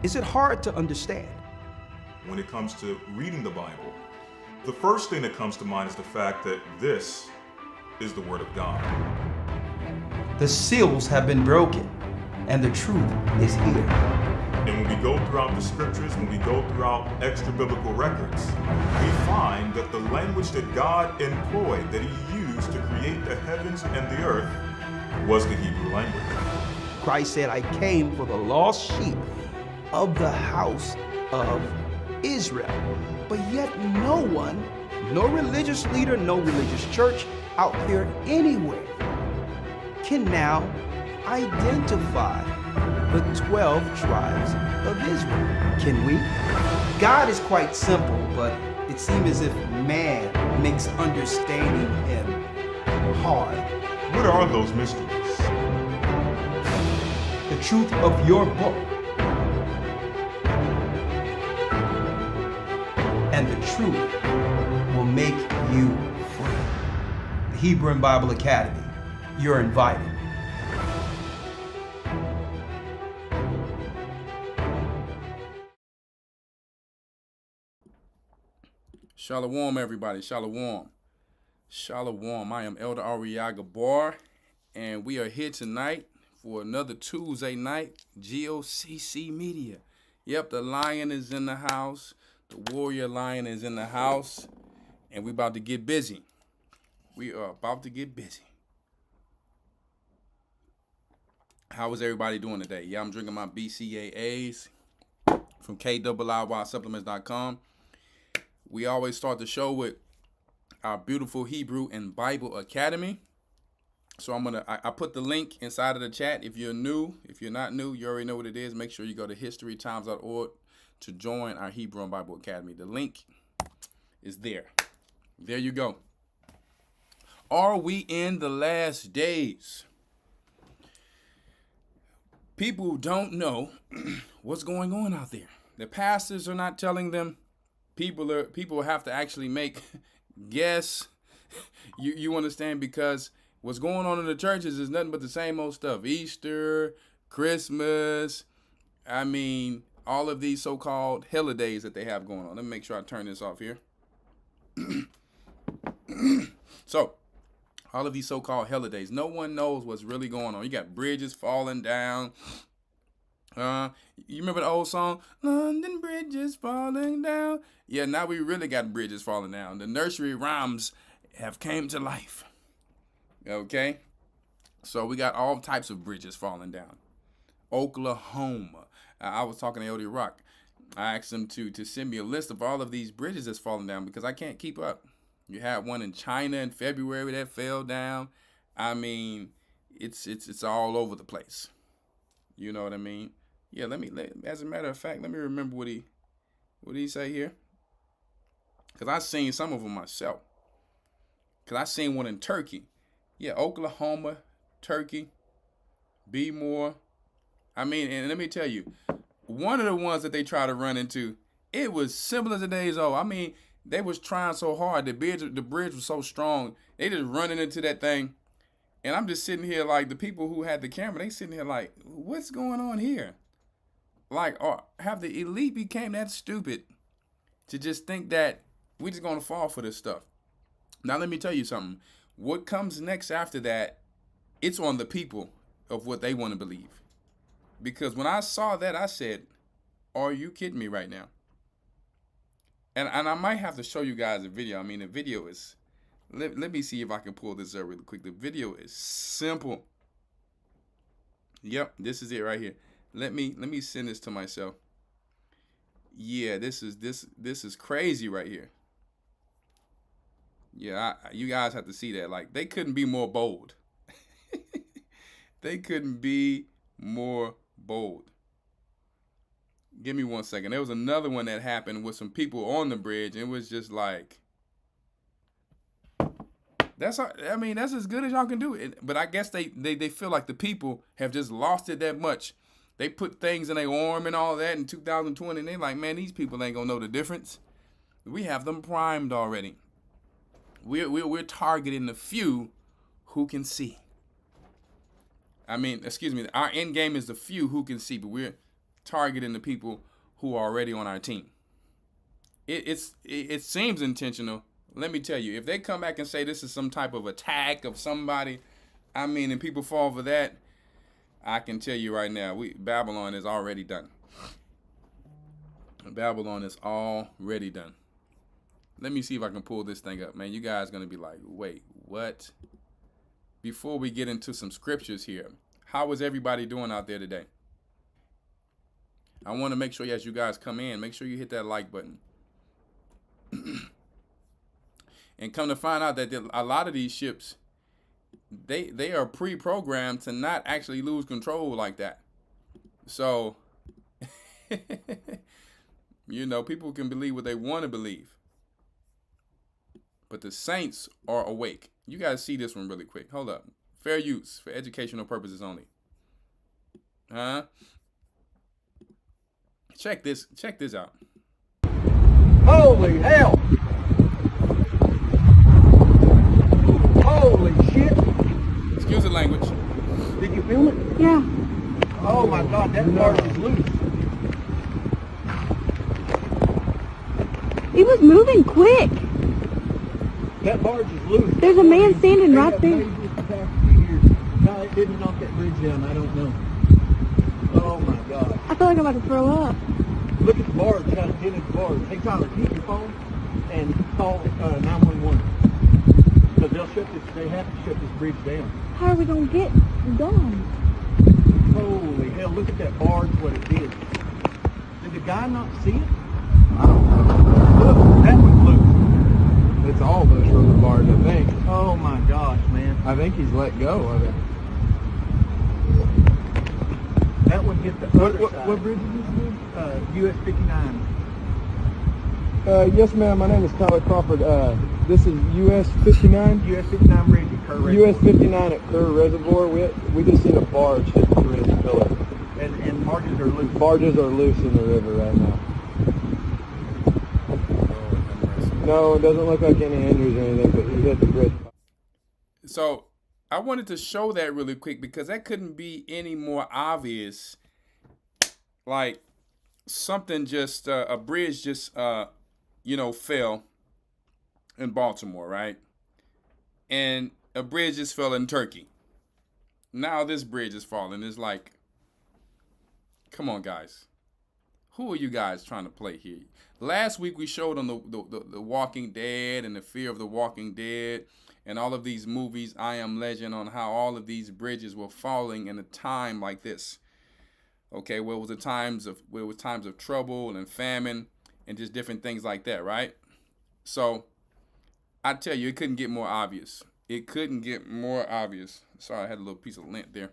Is it hard to understand? When it comes to reading the Bible, the first thing that comes to mind is the fact that this is the Word of God. The seals have been broken, and the truth is here. And when we go throughout the scriptures, when we go throughout extra biblical records, we find that the language that God employed, that He used to create the heavens and the earth, was the Hebrew language. Christ said, I came for the lost sheep of the house of Israel. But yet no one, no religious leader, no religious church out there anywhere can now identify the 12 tribes of Israel. Can we? God is quite simple, but it seems as if man makes understanding Him hard. What are those mysteries? The truth of your book and the truth will make you free. The Hebrew and Bible Academy, you're invited. Shalom, everybody. Shalom. Shalom. I am Elder Ariaga Bar, and we are here tonight for another Tuesday night GOCC Media. Yep, the lion is in the house. The warrior lion is in the house, and we about to get busy. We are about to get busy. How is everybody doing today? Yeah, I'm drinking my BCAAs from KIIYSupplements.com. We always start the show with our beautiful Hebrew and Bible Academy. So I put the link inside of the chat. If you're new, if you're not new, you already know what it is. Make sure you go to historytimes.org to join our Hebrew and Bible Academy. The link is there. There you go. Are we in the last days? People don't know what's going on out there. The pastors are not telling them. People have to actually make guess. You understand, because what's going on in the churches is nothing but the same old stuff. Easter, Christmas, I mean, all of these so-called holidays that they have going on. Let me make sure I turn this off here. So, all of these so-called holidays, no one knows what's really going on. You got bridges falling down. You remember the old song, London Bridges Falling Down? Yeah, now we really got bridges falling down. The nursery rhymes have came to life. Okay? So we got all types of bridges falling down. Oklahoma. I was talking to Elder Rock. I asked him to send me a list of all of these bridges that's falling down because I can't keep up. You had one in China in February that fell down. I mean, it's all over the place. You know what I mean? Yeah, as a matter of fact, let me remember what he say here. Because I seen some of them myself. Because I seen one in Turkey. Yeah, Oklahoma, Turkey, B-more. I mean, and let me tell you, one of the ones that they try to run into, it was simple as the days old. I mean, they was trying so hard. The bridge was so strong. They just running into that thing. And I'm just sitting here like, the people who had the camera, they sitting here like, what's going on here? Like, or have the elite became that stupid to just think that we just going to fall for this stuff? Now, let me tell you something. What comes next after that, it's on the people of what they want to believe. Because when I saw that, I said, are you kidding me right now? And I might have to show you guys a video. I mean, the video is, let me see if I can pull this up really quick. The video is simple. Yep, this is it right here. Let me send this to myself. Yeah, this is crazy right here. Yeah, you guys have to see that. Like, they couldn't be more bold. They couldn't be more bold. Give me 1 second. There was another one that happened with some people on the bridge. And it was just like, that's as good as y'all can do. But I guess they feel like the people have just lost it that much. They put things in their arm and all that in 2020, and they like, man, these people ain't gonna know the difference. We have them primed already. We're targeting the few who can see. I mean, excuse me, our end game is the few who can see, but targeting the people who are already on our team. It seems intentional. Let me tell you, if they come back and say this is some type of attack of somebody, I mean, and people fall for that, I can tell you right now, Babylon is already done. Babylon is already done. Let me see if I can pull this thing up, man. You guys are going to be like, wait, what? Before we get into some scriptures here, how is everybody doing out there today? I want to make sure as you guys come in, make sure you hit that like button. And come to find out that a lot of these ships, they are pre-programmed to not actually lose control like that. So, people can believe what they want to believe. But the saints are awake. You guys see this one really quick. Hold up. Fair use for educational purposes only. Check this out. Holy hell! Holy shit! Excuse the language. Did you film it? Yeah. Oh my God, that barge is loose. It was moving quick. That barge is loose. There's a man standing They right have there. major capacity here. No, it didn't knock that bridge down. I don't know. Oh my God. I feel like I'm about to throw up. Look at the barge, how it hit the barge. Hey Tyler, keep your phone and call 911. Because they have to shut this bridge down. How are we going to get done? Holy hell, look at that barge, what it did. Did the guy not see it? I don't know. Look, that one's loose. It's all loose from the barge, I think. Oh my gosh, man. I think he's let go of it. That one hit the other side. What bridge is this one? US 59. Yes, ma'am. My name is Tyler Crawford. This is US 59. US 59 bridge at Kerr Reservoir. US 59 at Kerr Reservoir. We just seen a barge hit the bridge pillar. And barges are loose. Barges are loose in the river right now. No, it doesn't look like any injuries or anything, but he hit the bridge. So I wanted to show that really quick because that couldn't be any more obvious. Like something just, a bridge just, fell in Baltimore, right? And a bridge just fell in Turkey. Now this bridge is falling. It's like, come on, guys. Who are you guys trying to play here? Last week we showed on the Walking Dead and the Fear of the Walking Dead and all of these movies, I Am Legend, on how all of these bridges were falling in a time like this. Okay, where it was times of trouble and famine and just different things like that, right? So I tell you, it couldn't get more obvious. It couldn't get more obvious. Sorry, I had a little piece of lint there.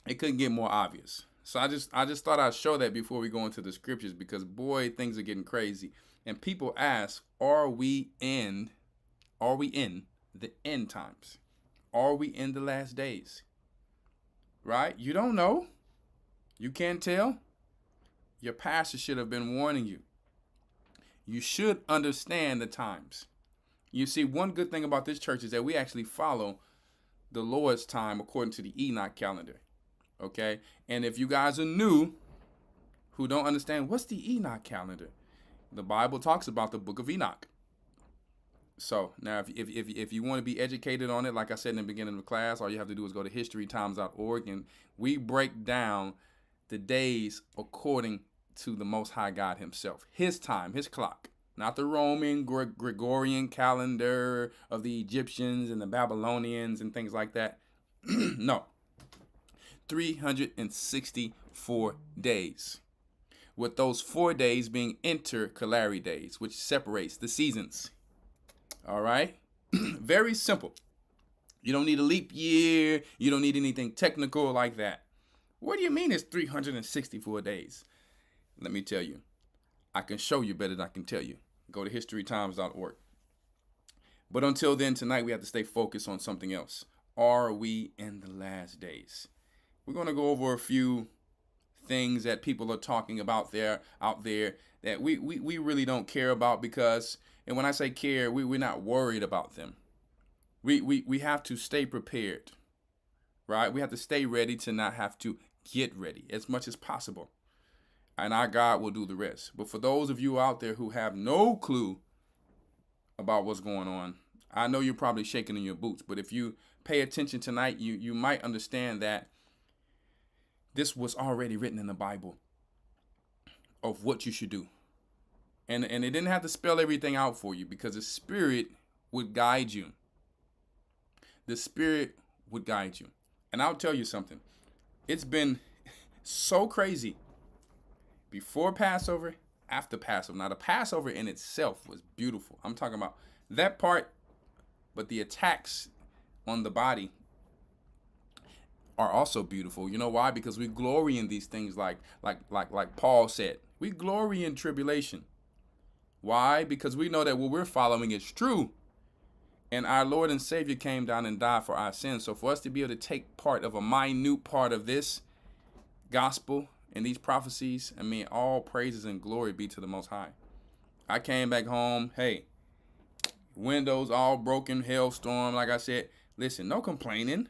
It couldn't get more obvious. So I just thought I'd show that before we go into the scriptures, because boy, things are getting crazy. And people ask, are we in the end times? Are we in the last days? Right? You don't know. You can't tell. Your pastor should have been warning you. You should understand the times. You see, one good thing about this church is that we actually follow the Lord's time according to the Enoch calendar. Okay? And if you guys are new, who don't understand, what's the Enoch calendar? The Bible talks about the book of Enoch. So now if you want to be educated on it, like I said in the beginning of the class, all you have to do is go to historytimes.org, and we break down the days according to the Most High God himself. His time, his clock. Not the Roman Gregorian calendar of the Egyptians and the Babylonians and things like that. No. 364 days. With those 4 days being intercalary days, which separates the seasons. All right? Very simple. You don't need a leap year. You don't need anything technical like that. What do you mean it's 364 days? Let me tell you. I can show you better than I can tell you. Go to historytimes.org. But until then, tonight we have to stay focused on something else. Are we in the last days? We're going to go over a few things that people are talking about out there that we really don't care about, because, and when I say care, we're not worried about them. We have to stay prepared, right? We have to stay ready to not have to get ready as much as possible. and our God will do the rest. But for those of you out there who have no clue about what's going on, I know you're probably shaking in your boots, but if you pay attention tonight, you might understand that this was already written in the Bible of what you should do. And it didn't have to spell everything out for you, because the Spirit would guide you. The Spirit would guide you. And I'll tell you something. It's been so crazy before Passover, after Passover. Now, the Passover in itself was beautiful. I'm talking about that part, but the attacks on the body are also beautiful. You know why? Because we glory in these things, like Paul said. We glory in tribulation. Why? Because we know that what we're following is true. And our Lord and Savior came down and died for our sins. So for us to be able to take part of a minute part of this gospel and these prophecies, I mean, all praises and glory be to the Most High. I came back home. Hey, windows all broken, hailstorm. Like I said, listen, no complaining.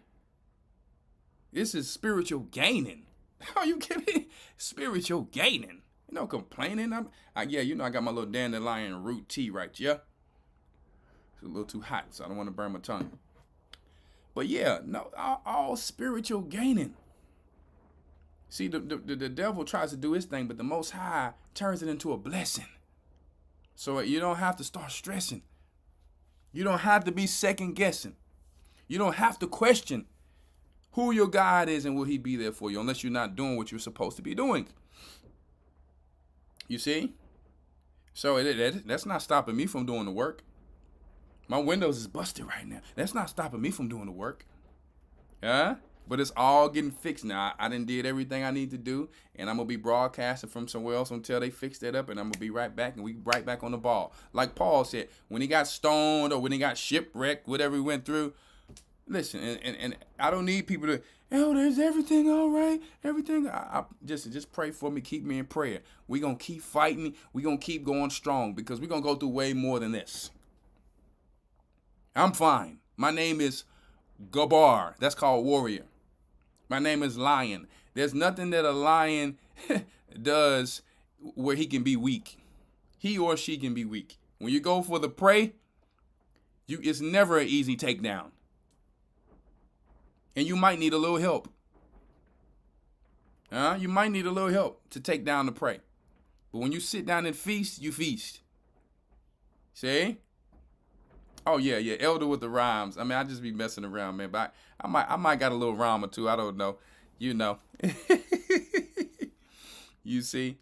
This is spiritual gaining. Are you kidding me? Spiritual gaining. No complaining. I got my little dandelion root tea right here. It's a little too hot, so I don't want to burn my tongue. But yeah, no, all spiritual gaining. See, the devil tries to do his thing, but the Most High turns it into a blessing. So you don't have to start stressing. You don't have to be second guessing. You don't have to question who your God is and will he be there for you, unless you're not doing what you're supposed to be doing. You see? So that's not stopping me from doing the work. My windows is busted right now. That's not stopping me from doing the work. Yeah? But it's all getting fixed now. I done did everything I need to do, and I'm going to be broadcasting from somewhere else until they fix that up, and I'm going to be right back, and we right back on the ball. Like Paul said, when he got stoned or when he got shipwrecked, whatever he went through, listen, and I don't need people to, there's everything all right, everything. I just pray for me, keep me in prayer. We're going to keep fighting. We're going to keep going strong, because we're going to go through way more than this. I'm fine. My name is Gabar. That's called warrior. My name is Lion. There's nothing that a lion does where he can be weak. He or she can be weak. When you go for the prey, it's never an easy takedown. And you might need a little help. You might need a little help to take down the prey. But when you sit down and feast, you feast. See? Oh, yeah, elder with the rhymes. I mean, I just be messing around, man. But I might got a little rhyme or two. I don't know. You know. You see?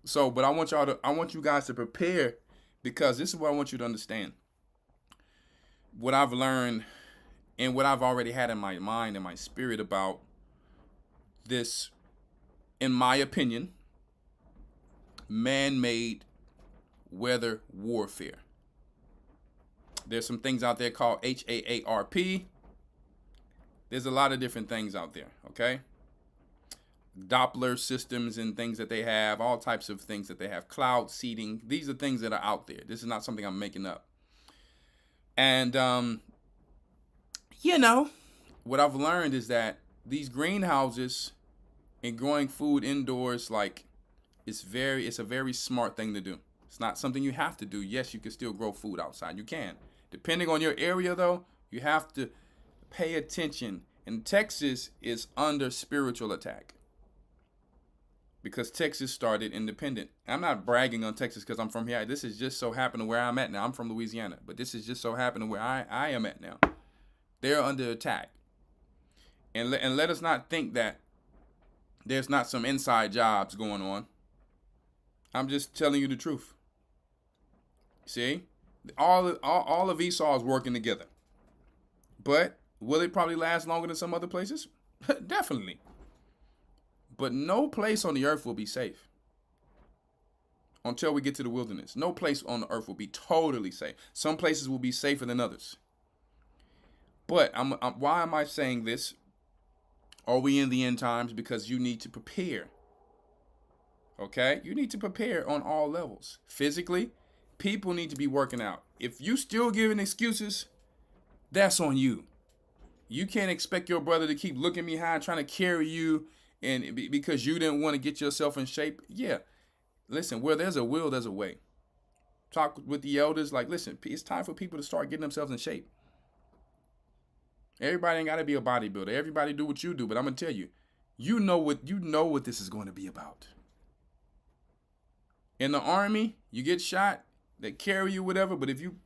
So, but I want you guys to prepare, because this is what I want you to understand. What I've learned and what I've already had in my mind and my spirit about this, in my opinion, man-made weather warfare. There's some things out there called HAARP. There's a lot of different things out there, okay? Doppler systems and things that they have, all types of things that they have, cloud seeding. These are things that are out there. This is not something I'm making up. And, what I've learned is that these greenhouses and growing food indoors, it's a very smart thing to do. It's not something you have to do. Yes, you can still grow food outside. You can. Depending on your area, though, you have to pay attention. And Texas is under spiritual attack, because Texas started independent. I'm not bragging on Texas because I'm from here. This is just so happening where I'm at now. I'm from Louisiana, but this is just so happening where I am at now. They're under attack. And let us not think that there's not some inside jobs going on. I'm just telling you the truth. See? All of Esau is working together. But will it probably last longer than some other places? Definitely. But no place on the earth will be safe until we get to the wilderness. No place on the earth will be totally safe. Some places will be safer than others. But why am I saying this? Are we in the end times? Because you need to prepare. Okay? You need to prepare on all levels. Physically, people need to be working out. If you still giving excuses, that's on you. You can't expect your brother to keep looking behind, trying to carry you and because you didn't want to get yourself in shape. Yeah, listen, where there's a will, there's a way. Talk with the elders, like, listen, it's time for people to start getting themselves in shape. Everybody ain't got to be a bodybuilder. Everybody do what you do, but I'm gonna tell you, you know what this is going to be about. In the Army, you get shot, they carry you, whatever, but if you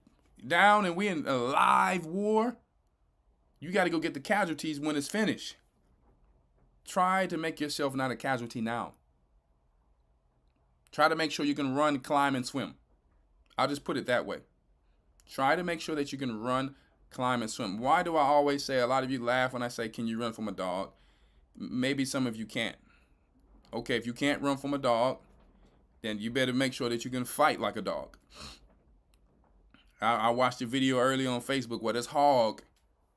down and we in a live war, you got to go get the casualties when it's finished. Try to make yourself not a casualty now. Try to make sure you can run, climb, and swim. I'll just put it that way. Try to make sure that you can run, climb, and swim. Why do I always say, a lot of you laugh when I say, can you run from a dog? Maybe some of you can't. Okay, if you can't run from a dog, then you better make sure that you can fight like a dog. I watched a video early on Facebook where this hog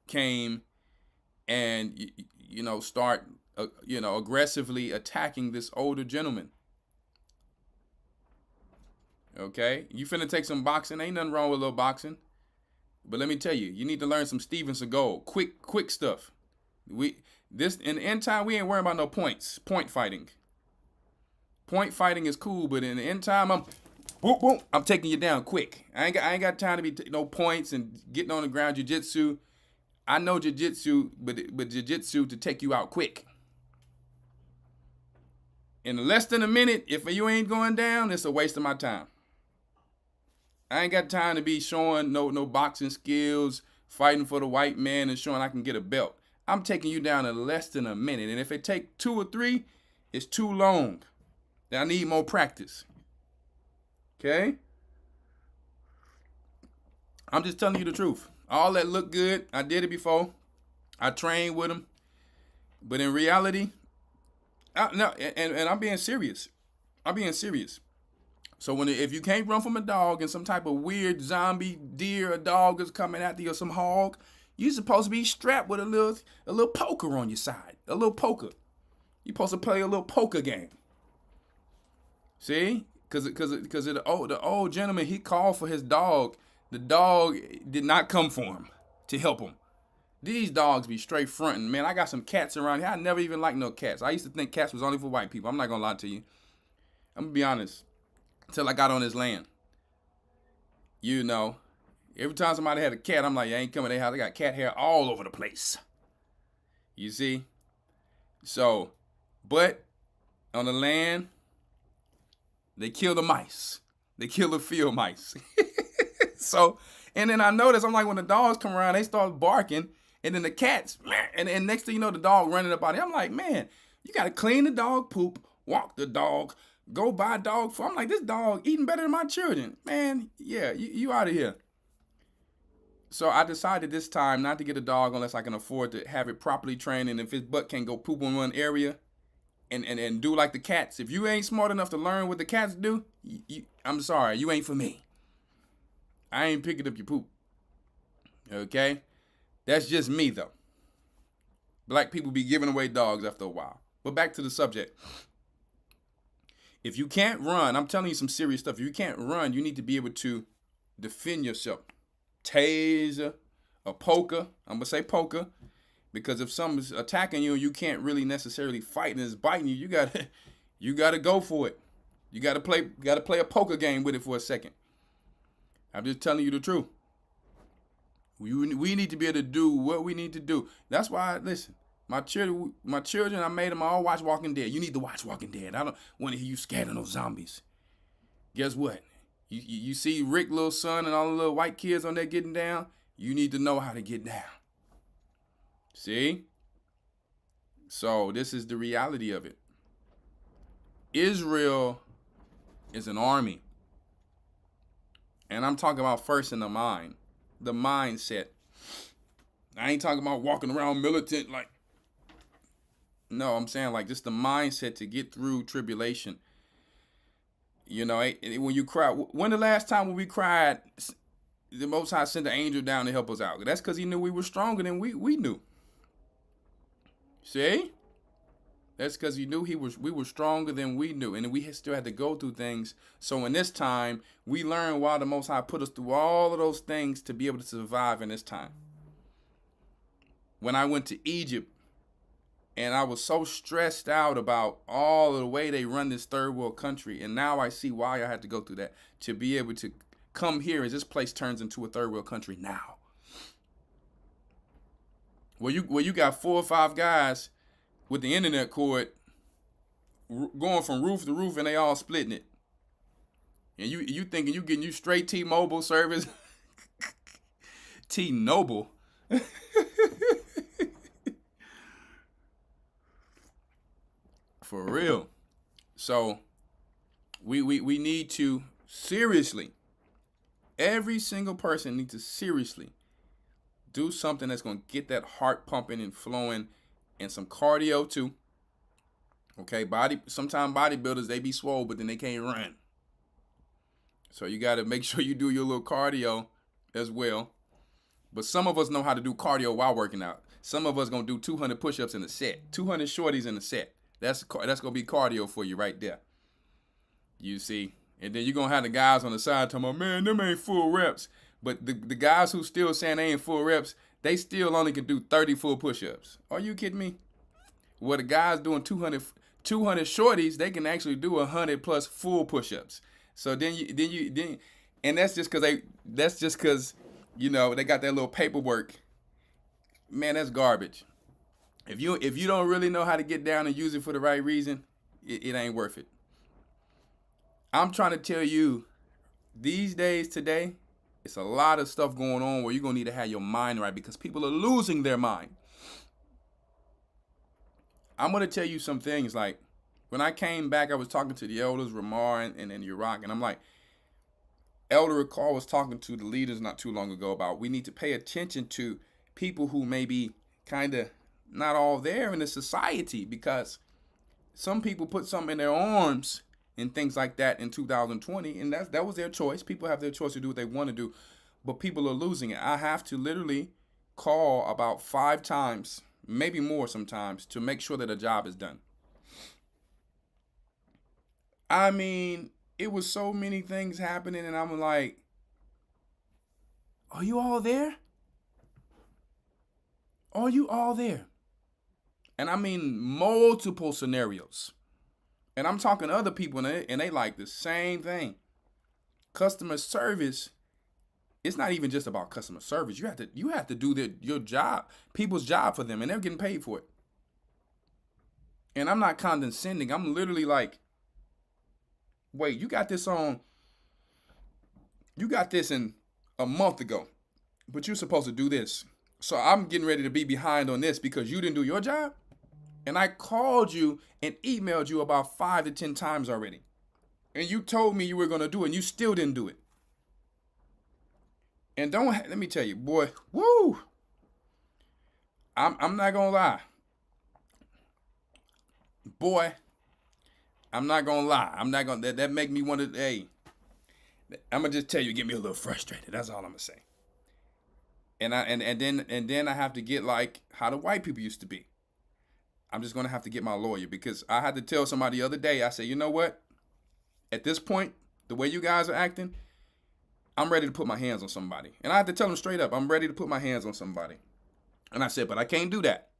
came and, start, aggressively attacking this older gentleman. Okay, you finna take some boxing. Ain't nothing wrong with a little boxing. But let me tell you, you need to learn some Steven Seagal. Quick stuff. In the end time, we ain't worrying about no points. Point fighting. Point fighting is cool, but in the end time, I'm taking you down quick. I ain't got time to be no points and getting on the ground. Jiu-jitsu. I know jiu-jitsu, but jiu-jitsu to take you out quick. In less than a minute, if you ain't going down, it's a waste of my time. I ain't got time to be showing no boxing skills, fighting for the white man and showing I can get a belt. I'm taking you down in less than a minute. And if it take 2 or 3, it's too long. I need more practice. Okay? I'm just telling you the truth. All that look good, I did it before. I trained with them. But in reality, and I'm being serious. I'm being serious. So if you can't run from a dog and some type of weird zombie deer or dog is coming after you or some hog, you're supposed to be strapped with a little poker on your side. A little poker. You're supposed to play a little poker game. See? Because the old gentleman, he called for his dog. The dog did not come for him to help him. These dogs be straight fronting. Man, I got some cats around here. I never even liked no cats. I used to think cats was only for white people. I'm not going to lie to you. I'm going to be honest. Until I got on this land. Every time somebody had a cat, I'm like, I ain't coming to their house. I got cat hair all over the place. You see? So, but on the land, they kill the mice. They kill the field mice. So, and then I noticed, I'm like, when the dogs come around, they start barking. And then the cats, and next thing you know, the dog running up on it. I'm like, man, you got to clean the dog poop, walk the dog, go buy dog food. I'm like, this dog eating better than my children. Man, yeah, you out of here. So I decided this time not to get a dog unless I can afford to have it properly trained. And if his butt can't go poop in one area and do like the cats. If you ain't smart enough to learn what the cats do, I'm sorry, you ain't for me. I ain't picking up your poop. Okay? That's just me, though. Black people be giving away dogs after a while. But back to the subject. If you can't run, I'm telling you some serious stuff. If you can't run, you need to be able to defend yourself. Taser, a poker. I'm going to say poker. Because if someone's attacking you and you can't really necessarily fight and it's biting you, you gotta go for it. You gotta play a poker game with it for a second. I'm just telling you the truth. We need to be able to do what we need to do. That's why, listen, my children, I made them all watch Walking Dead. You need to watch Walking Dead. I don't want to hear you scared of those zombies. Guess what? You see Rick, little son, and all the little white kids on there getting down? You need to know how to get down. See? So this is the reality of it. Israel is an army. And I'm talking about first in the mind. The mindset. I ain't talking about walking around militant like. No, I'm saying like just the mindset to get through tribulation. When you cry, when the last time when we cried, the Most High sent the angel down to help us out? That's because he knew we were stronger than we knew. See? That's because he knew we were stronger than we knew. And we still had to go through things. So in this time, we learned why the Most High put us through all of those things to be able to survive in this time. When I went to Egypt And I was so stressed out about all of the way they run this third world country. And now I see why I had to go through that, to be able to come here as this place turns into a third world country now. Where you got 4 or 5 guys with the internet cord going from roof to roof and they all splitting it. And you thinking you getting you straight T-Mobile service. T-Noble. For real. So we need to seriously, every single person needs to seriously do something that's going to get that heart pumping and flowing, and some cardio too. Okay, sometimes bodybuilders, they be swole, but then they can't run. So you got to make sure you do your little cardio as well. But some of us know how to do cardio while working out. Some of us going to do 200 push-ups in a set, 200 shorties in a set. That's going to be cardio for you right there. You see? And then you're going to have the guys on the side talking about, man, them ain't full reps. But the guys who still saying they ain't full reps, they still only can do 30 full push-ups. Are you kidding me? Well, the guys doing 200 shorties, they can actually do 100 plus full push-ups. So then and that's just because you know, they got that little paperwork. Man, that's garbage. If you don't really know how to get down and use it for the right reason, it ain't worth it. I'm trying to tell you, these days today, it's a lot of stuff going on where you're going to need to have your mind right, because people are losing their mind. I'm going to tell you some things. Like, when I came back, I was talking to the elders, Ramar and Iraq, and I'm like, Elder Ricard was talking to the leaders not too long ago about we need to pay attention to people who may be kind of not all there in the society, because some people put something in their arms and things like that in 2020, and that was their choice. People have their choice to do what they want to do, but people are losing it. I have to literally call about 5 times, maybe more sometimes, to make sure that a job is done. I mean, it was so many things happening, and I'm like, are you all there? Are you all there? And I mean multiple scenarios. And I'm talking to other people, and they like the same thing. Customer service, it's not even just about customer service. You have to do your job, people's job for them, and they're getting paid for it. And I'm not condescending. I'm literally like, wait, you got this in a month ago, but you're supposed to do this. So I'm getting ready to be behind on this because you didn't do your job? And I called you and emailed you about 5 to 10 times already. And you told me you were going to do it, and you still didn't do it. And let me tell you, boy, woo! I'm not going to lie. Boy, I'm not going to lie. I'm not going to, that make me want to, hey, I'm going to just tell you, get me a little frustrated. That's all I'm going to say. And then I have to get like how the white people used to be. I'm just going to have to get my lawyer, because I had to tell somebody the other day, I said, you know what? At this point, the way you guys are acting, I'm ready to put my hands on somebody. And I had to tell them straight up, I'm ready to put my hands on somebody. And I said, but I can't do that.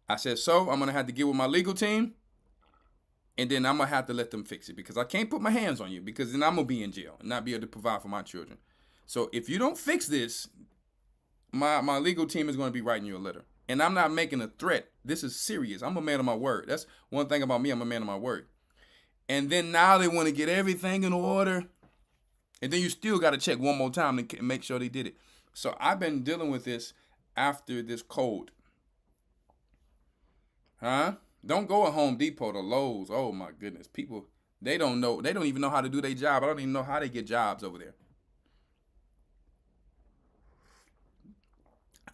I said, so I'm going to have to get with my legal team, and then I'm going to have to let them fix it, because I can't put my hands on you, because then I'm going to be in jail and not be able to provide for my children. So if you don't fix this, my legal team is going to be writing you a letter. And I'm not making a threat. This is serious. I'm a man of my word. That's one thing about me. I'm a man of my word. And then now they want to get everything in order. And then you still got to check one more time to make sure they did it. So I've been dealing with this after this cold. Huh? Don't go at Home Depot to Lowe's. Oh, my goodness. People, they don't know. They don't even know how to do their job. I don't even know how they get jobs over there.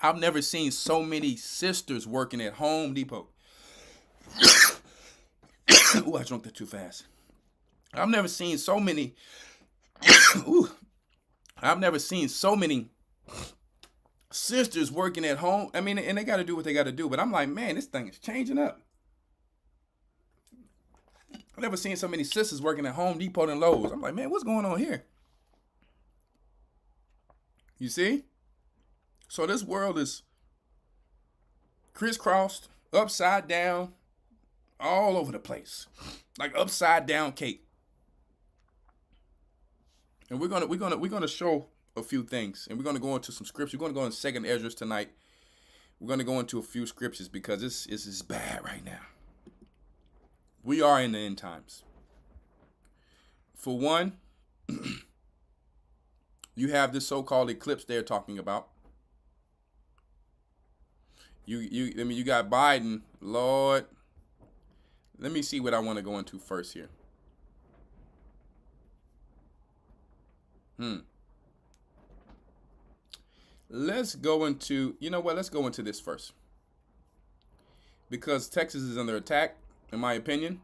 I've never seen so many sisters working at Home Depot. Ooh, I drank that too fast. I've never seen so many. I've never seen so many sisters working at home. I mean, and they got to do what they got to do. But I'm like, man, this thing is changing up. I've never seen so many sisters working at Home Depot and Lowe's. I'm like, man, what's going on here? You see? So this world is crisscrossed upside down, all over the place, like upside down cake. And we're gonna show a few things, and we're gonna go into some scripture. We're gonna go in Second Ezra tonight. We're gonna go into a few scriptures because this is bad right now. We are in the end times. For one, you have this so-called eclipse they're talking about. You got Biden, Lord. Let me see what I want to go into first here. Let's go into, you know what? Let's go into this first. Because Texas is under attack, in my opinion.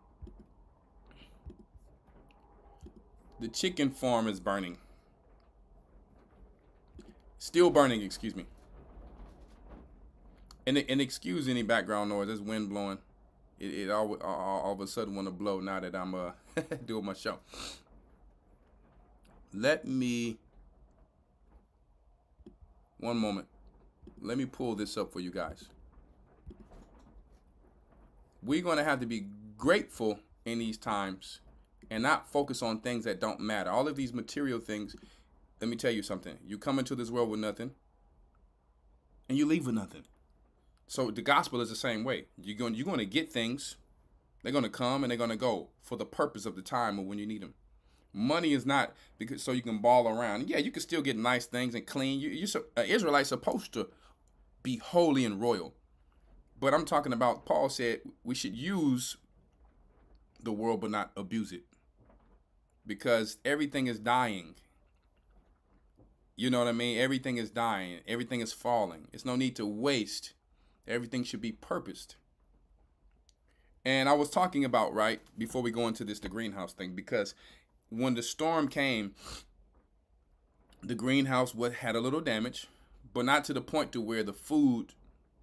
The chicken farm is burning. Still burning, excuse me. And excuse any background noise. There's wind blowing. It all of a sudden want to blow now that I'm doing my show. Let me, one moment. Let me pull this up for you guys. We're going to have to be grateful in these times and not focus on things that don't matter. All of these material things, let me tell you something. You come into this world with nothing and you leave with nothing. So the gospel is the same way. You're going to get things. They're going to come and they're going to go for the purpose of the time or when you need them. Money is not because so you can ball around. Yeah, you can still get nice things and clean. You're Israelites supposed to be holy and royal. But I'm talking about, Paul said we should use the world but not abuse it. Because everything is dying. You know what I mean? Everything is dying. Everything is falling. It's no need to waste. Everything should be purposed. And I was talking about, right, before we go into the greenhouse thing, because when the storm came, the greenhouse had a little damage, but not to the point to where the food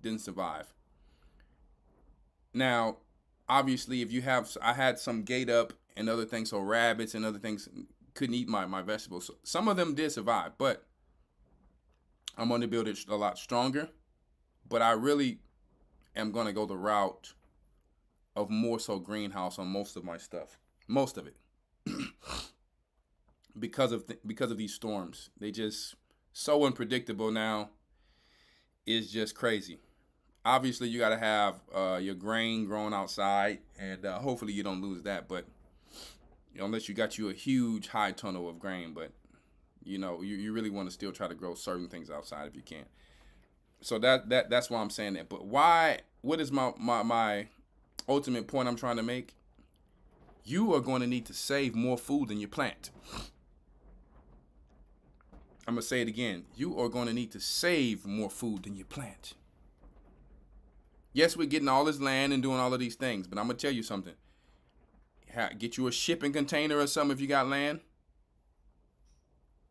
didn't survive. Now, obviously, I had some gate up and other things, so rabbits and other things couldn't eat my vegetables. So some of them did survive, but I'm going to build it a lot stronger. But I really am going to go the route of more so greenhouse on most of my stuff. Most of it. because of these storms. They just so unpredictable now. It's just crazy. Obviously, you got to have your grain growing outside, and hopefully you don't lose that. But unless you got you a huge high tunnel of grain, but you really want to still try to grow certain things outside if you can. So that's why I'm saying that. But why? What is my ultimate point I'm trying to make? You are going to need to save more food than you plant. I'm going to say it again. You are going to need to save more food than you plant. Yes, we're getting all this land and doing all of these things, but I'm going to tell you something. Get you a shipping container or something if you got land.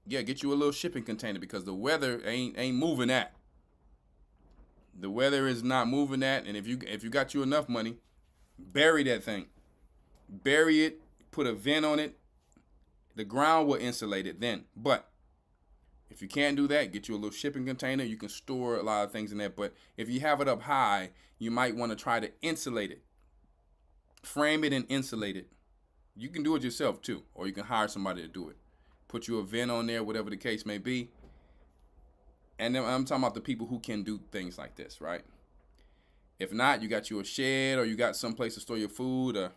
Yeah, get you a little shipping container because the weather ain't moving that. The weather is not moving that, and if you got you enough money, bury that thing. Bury it, put a vent on it. The ground will insulate it then. But if you can't do that, get you a little shipping container. You can store a lot of things in there. But if you have it up high, you might want to try to insulate it. Frame it and insulate it. You can do it yourself too, or you can hire somebody to do it. Put you a vent on there, whatever the case may be. And then I'm talking about the people who can do things like this, right? If not, you got you a shed or you got some place to store your food or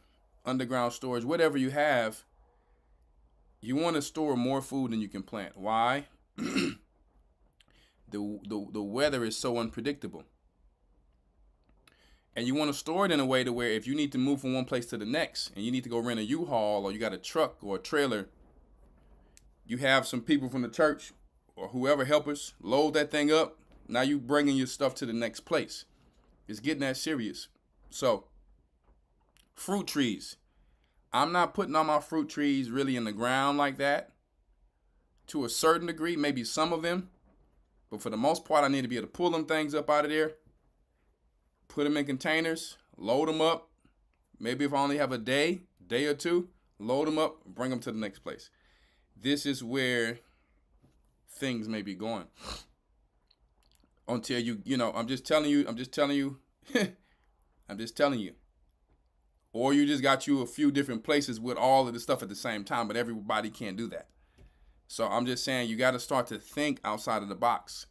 underground storage, whatever you have. You want to store more food than you can plant. Why? The weather is so unpredictable. And you want to store it in a way to where if you need to move from one place to the next and you need to go rent a U-Haul or you got a truck or a trailer, you have some people from the church or whoever helpers load that thing up. Now you bringing your stuff to the next place. It's getting that serious. So, fruit trees. I'm not putting all my fruit trees really in the ground like that. To a certain degree, maybe some of them. But for the most part, I need to be able to pull them things up out of there. Put them in containers. Load them up. Maybe if I only have a day or two, load them up, bring them to the next place. This is where things may be going. Until I'm just telling you, I'm just telling you. Or you just got you a few different places with all of the stuff at the same time, but everybody can't do that. So I'm just saying you got to start to think outside of the box.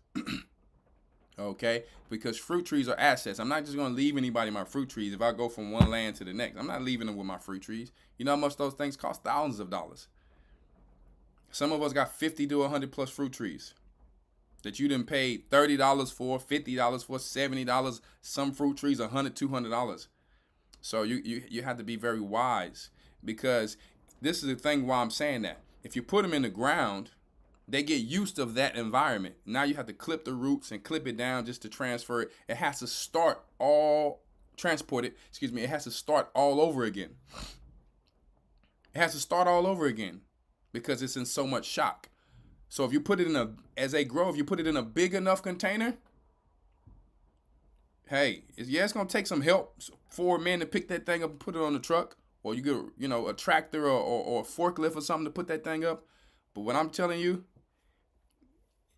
Okay? Because fruit trees are assets. I'm not just going to leave anybody my fruit trees if I go from one land to the next. I'm not leaving them with my fruit trees. You know how much those things cost? Thousands of dollars. Some of us got 50 to 100 plus fruit trees that you done paid $30 for, $50 for, $70. Some fruit trees $100, $200. So you have to be very wise, because this is the thing why I'm saying that. If you put them in the ground, they get used to that environment. Now you have to clip the roots and clip it down just to transfer it. It has to start all It has to start all over again. It has to start all over again because it's in so much shock. So if you put it if you put it in a big enough container, hey, it's going to take some help for men to pick that thing up and put it on the truck, or you get, a tractor or a forklift or something to put that thing up. But what I'm telling you,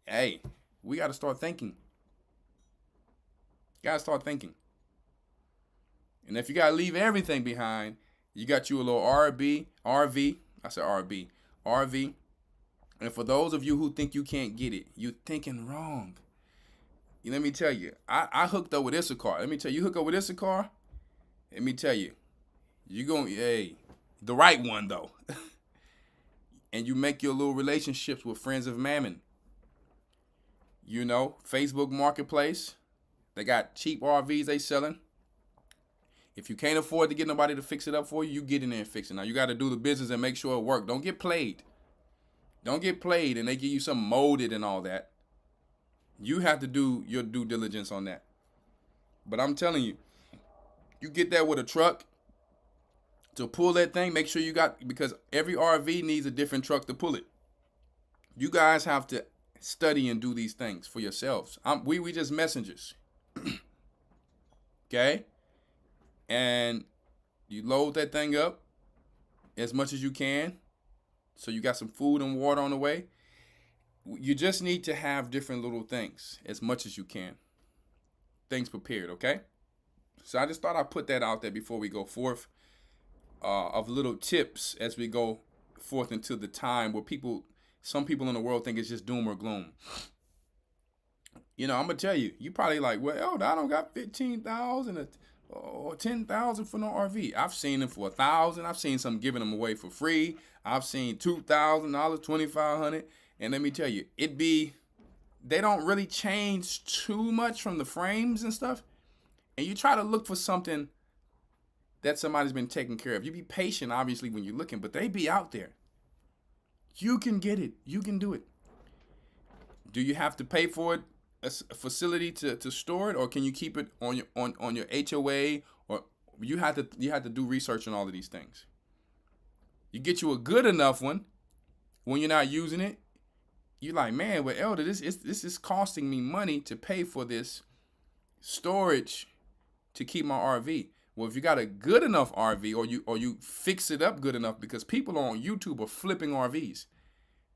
hey, we got to start thinking. Got to start thinking. And if you got to leave everything behind, you got you a little RV. And for those of you who think you can't get it, you're thinking wrong. Let me tell you, I hooked up with Issachar. Let me tell you, hook up with Issachar. Let me tell you, the right one though. And you make your little relationships with friends of Mammon. Facebook Marketplace. They got cheap RVs they selling. If you can't afford to get nobody to fix it up for you, you get in there and fix it. Now you got to do the business and make sure it works. Don't get played. Don't get played and they give you something molded and all that. You have to do your due diligence on that. But I'm telling you, you get that with a truck to pull that thing, make sure because every RV needs a different truck to pull it. You guys have to study and do these things for yourselves. We just messengers. Okay? And you load that thing up as much as you can. So you got some food and water on the way. You just need to have different little things as much as you can. Things prepared, okay? So I just thought I'd put that out there before we go forth, of little tips as we go forth into the time where some people in the world think it's just doom or gloom. I'm going to tell you, you probably like, well, I don't got 15,000 or 10,000 for no RV. I've seen them for 1,000. I've seen some giving them away for free. I've seen $2,000, $2,500. And let me tell you, they don't really change too much from the frames and stuff. And you try to look for something that somebody's been taking care of. You be patient, obviously, when you're looking, but they be out there. You can get it. You can do it. Do you have to pay for it, a facility to store it, or can you keep it on your HOA? Or you have to do research on all of these things. You get you a good enough one when you're not using it. You're like, man, well, Elder, this is costing me money to pay for this storage to keep my RV. Well, if you got a good enough RV, or you fix it up good enough, because people on YouTube are flipping RVs.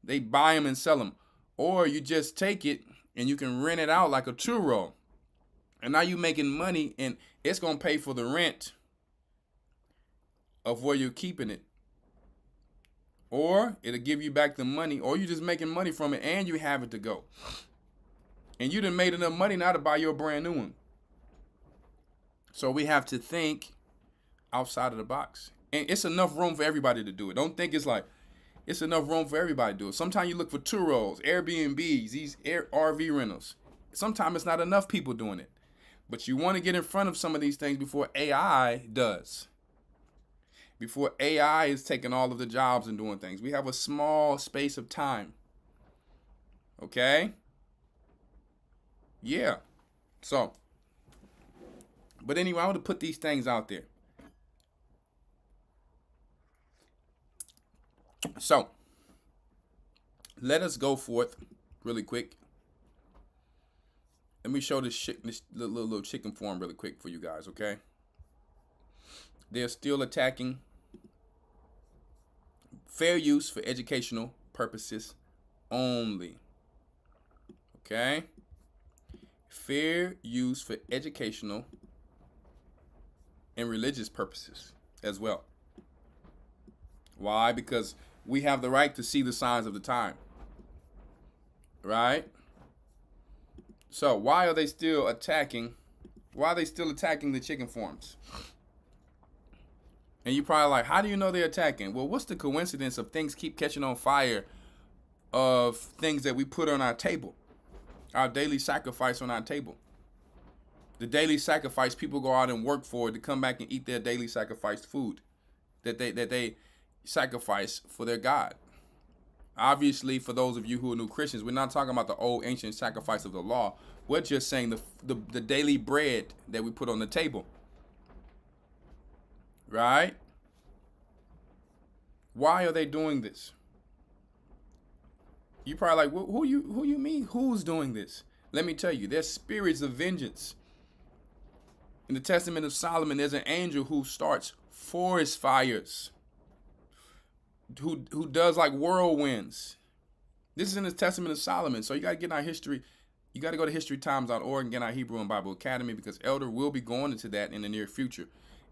They buy them and sell them. Or you just take it and you can rent it out like a churro. And now you're making money, and it's going to pay for the rent of where you're keeping it. Or it'll give you back the money, or you're just making money from it and you have it to go. And you done made enough money now to buy your brand new one. So we have to think outside of the box. And it's enough room for everybody to do it. Don't think it's enough room for everybody to do it. Sometimes you look for Turos, Airbnbs, these RV rentals. Sometimes it's not enough people doing it. But you want to get in front of some of these things before AI does. Before AI is taking all of the jobs and doing things. We have a small space of time. Okay? Yeah. So, but anyway, I want to put these things out there. So, let us go forth really quick. Let me show this little chicken farm really quick for you guys, okay? They're still attacking fair use for educational purposes only. Okay? Fair use for educational and religious purposes as well. Why? Because we have the right to see the signs of the time. Right? So why are they still attacking? Why are they still attacking the chicken farms? And you probably like, how do you know they're attacking? Well, what's the coincidence of things keep catching on fire of things that we put on our table? Our daily sacrifice on our table. The daily sacrifice people go out and work for to come back and eat their daily sacrificed food that they sacrifice for their God. Obviously, for those of you who are new Christians, we're not talking about the old ancient sacrifice of the law. We're just saying the daily bread that we put on the table. Right? Why are they doing this? You probably like, who you mean? Who's doing this? Let me tell you, there's spirits of vengeance. In the Testament of Solomon, there's an angel who starts forest fires, who does like whirlwinds. This is in the Testament of Solomon. So you got to get in our history. You got to go to historytimes.org and get our Hebrew and Bible Academy, because Elder will be going into that in the near future,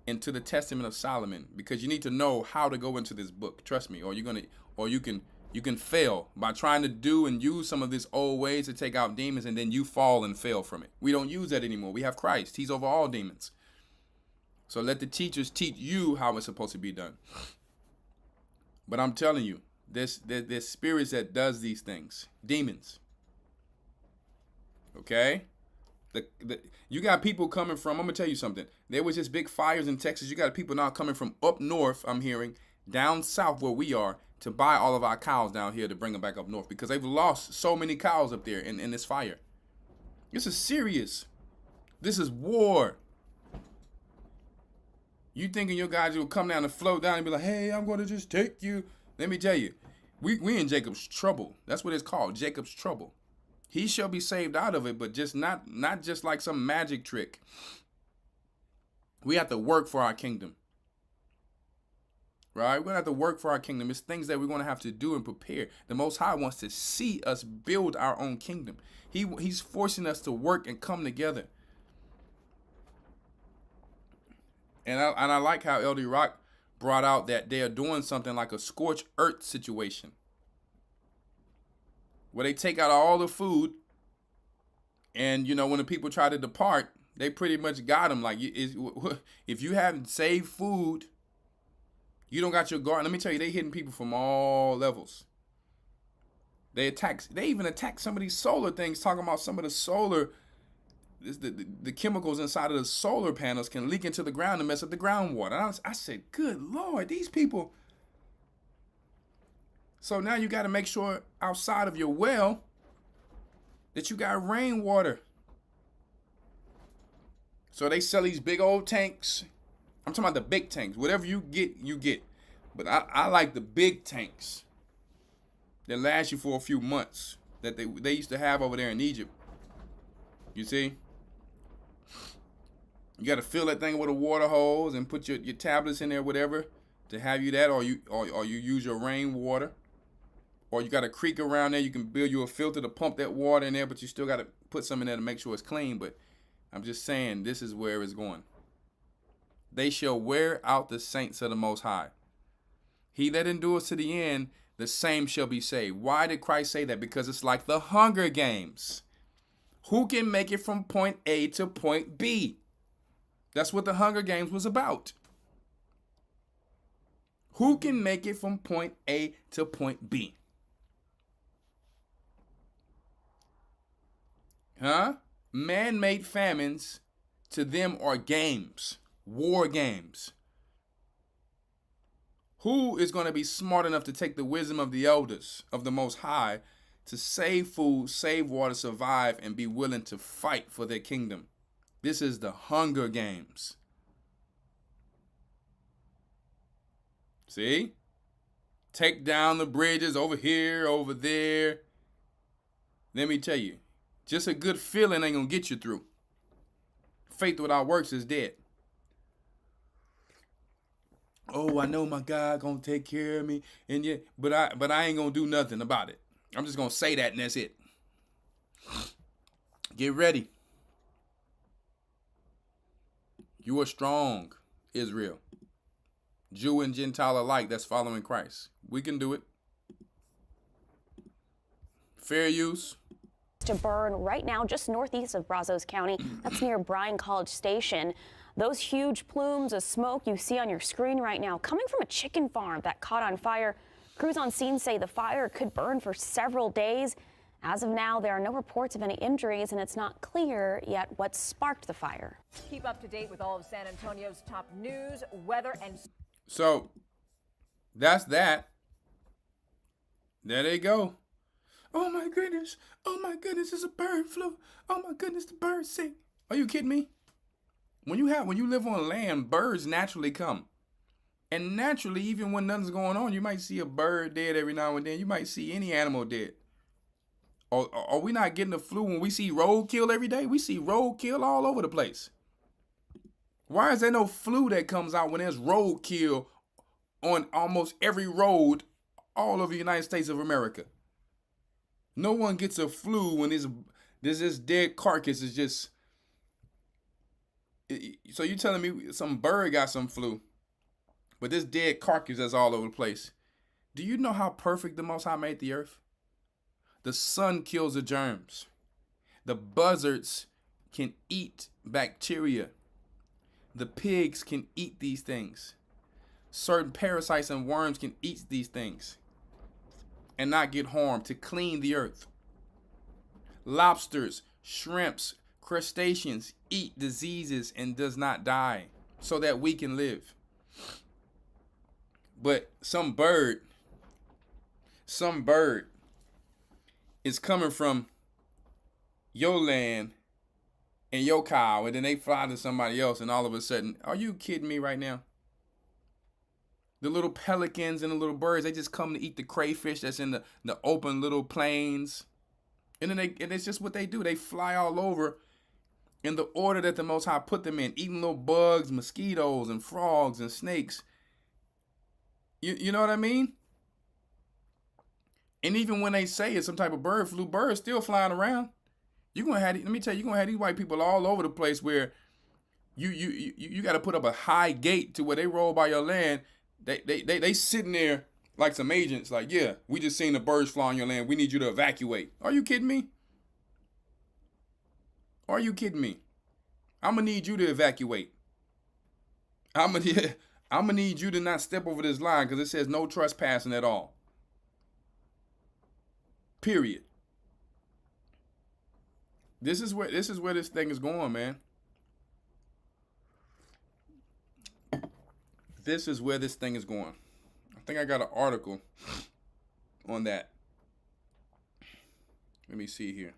into the Testament of Solomon, because you need to know how to go into this book. Trust me, or you can fail by trying to do and use some of these old ways to take out demons, and then you fall and fail from it. We don't use that anymore. We have Christ. He's over all demons. So let the teachers teach you how it's supposed to be done. But I'm telling you, there's spirits that does these things. Demons. Okay? You got people coming from, I'm going to tell you something. There was just big fires in Texas. You got people now coming from up north, I'm hearing, down south where we are, to buy all of our cows down here to bring them back up north, because they've lost so many cows up there in this fire. This is serious. This is war. You thinking your guys will come down and float down and be like, hey, I'm going to just take you. Let me tell you, we in Jacob's trouble. That's what it's called, Jacob's trouble. He shall be saved out of it, but just not just like some magic trick. We have to work for our kingdom. Right? We're going to have to work for our kingdom. It's things that we're going to have to do and prepare. The Most High wants to see us build our own kingdom. He's forcing us to work and come together. And I like how LD Rock brought out that they are doing something like a scorched earth situation, where they take out all the food, and when the people try to depart, they pretty much got them. Like, if you haven't saved food, you don't got your garden. Let me tell you, they hitting people from all levels. They even attack some of these solar things, talking about some of the solar, the chemicals inside of the solar panels can leak into the ground and mess up the groundwater. And I said, good Lord, these people. So now you got to make sure outside of your well that you got rainwater. So they sell these big old tanks. I'm talking about the big tanks. Whatever you get, you get. But I like the big tanks that last you for a few months, that they used to have over there in Egypt. You see? You got to fill that thing with a water hose and put your tablets in there, whatever, to have you that, or you use your rainwater. Or you got a creek around there, you can build you a filter to pump that water in there, but you still got to put some in there to make sure it's clean. But I'm just saying, this is where it's going. They shall wear out the saints of the Most High. He that endures to the end, the same shall be saved. Why did Christ say that? Because it's like the Hunger Games. Who can make it from point A to point B? That's what the Hunger Games was about. Who can make it from point A to point B? Man-made famines to them are games, war games. Who is going to be smart enough to take the wisdom of the elders of the Most High to save food, save water, survive, and be willing to fight for their kingdom? This is the Hunger Games. See? Take down the bridges over here, over there. Let me tell you, just a good feeling ain't going to get you through. Faith without works is dead. Oh, I know my God going to take care of me. And yeah, but I ain't going to do nothing about it. I'm just going to say that and that's it. Get ready. You are strong. Israel. Jew and Gentile alike that's following Christ. We can do it. Fair use. To burn right now just northeast of Brazos County. That's near Bryan College Station. Those huge plumes of smoke you see on your screen right now coming from a chicken farm that caught on fire. Crews on scene say the fire could burn for several days. As of now, there are no reports of any injuries, and it's not clear yet what sparked the fire. Keep up to date with all of San Antonio's top news, weather, and... So, that's that. There they go. Oh my goodness, it's a bird flu. Oh my goodness, the bird's sick. Are you kidding me? When you live on land, birds naturally come. And naturally, even when nothing's going on, you might see a bird dead every now and then. You might see any animal dead. Are we not getting the flu when we see roadkill every day? We see roadkill all over the place. Why is there no flu that comes out when there's roadkill on almost every road all over the United States of America? No one gets a flu when there's this dead carcass is just... So you telling me some bird got some flu, but this dead carcass that's all over the place. Do you know how perfect the Most High made the earth? The sun kills the germs. The buzzards can eat bacteria. The pigs can eat these things. Certain parasites and worms can eat these things and not get harmed, to clean the earth. Lobsters, shrimps, crustaceans eat diseases and does not die so that we can live. But some bird is coming from your land and your cow, and then they fly to somebody else, and all of a sudden, are you kidding me right now? The little pelicans and the little birds, they just come to eat the crayfish that's in the open little plains. And then it's just what they do. They fly all over in the order that the Most High put them in, eating little bugs, mosquitoes, and frogs, and snakes. You know what I mean? And even when they say it's some type of bird flu, birds still flying around. You're gonna have these white people all over the place where you got to put up a high gate to where they roll by your land. They sitting there like some agents, like, yeah, we just seen the birds fly on your land. We need you to evacuate. Are you kidding me? Are you kidding me? I'm gonna need you to evacuate. I'm gonna need you to not step over this line because it says no trespassing at all. Period. This is where this thing is going, man. This is where this thing is going. I think I got an article on that. Let me see here.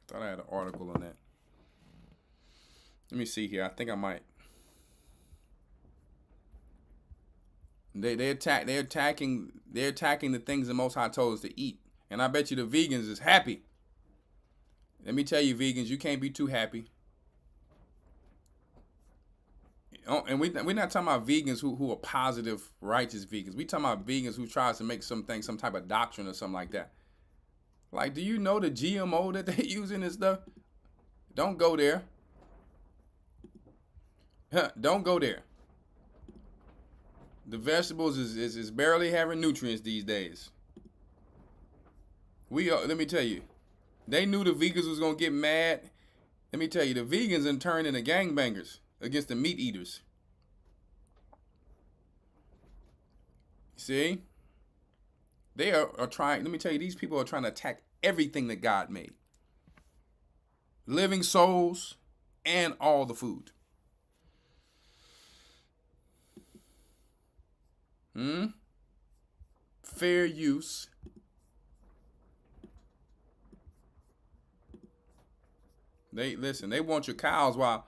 Thought I had an article on that. Let me see here. I think I might. They're attacking the things the Most High told us to eat. And I bet you the vegans is happy. Let me tell you, vegans, you can't be too happy. Oh, and we're not talking about vegans who are positive, righteous vegans. We talking about vegans who tries to make something, some type of doctrine or something like that. Like, do you know the GMO that they using and stuff? Don't go there. Don't go there. The vegetables is barely having nutrients these days. Let me tell you, they knew the vegans was gonna get mad. Let me tell you, the vegans in turn into gangbangers against the meat eaters. See? They are trying, let me tell you, these people are trying to attack everything that God made. Living souls and all the food. Fair use. They want your cows while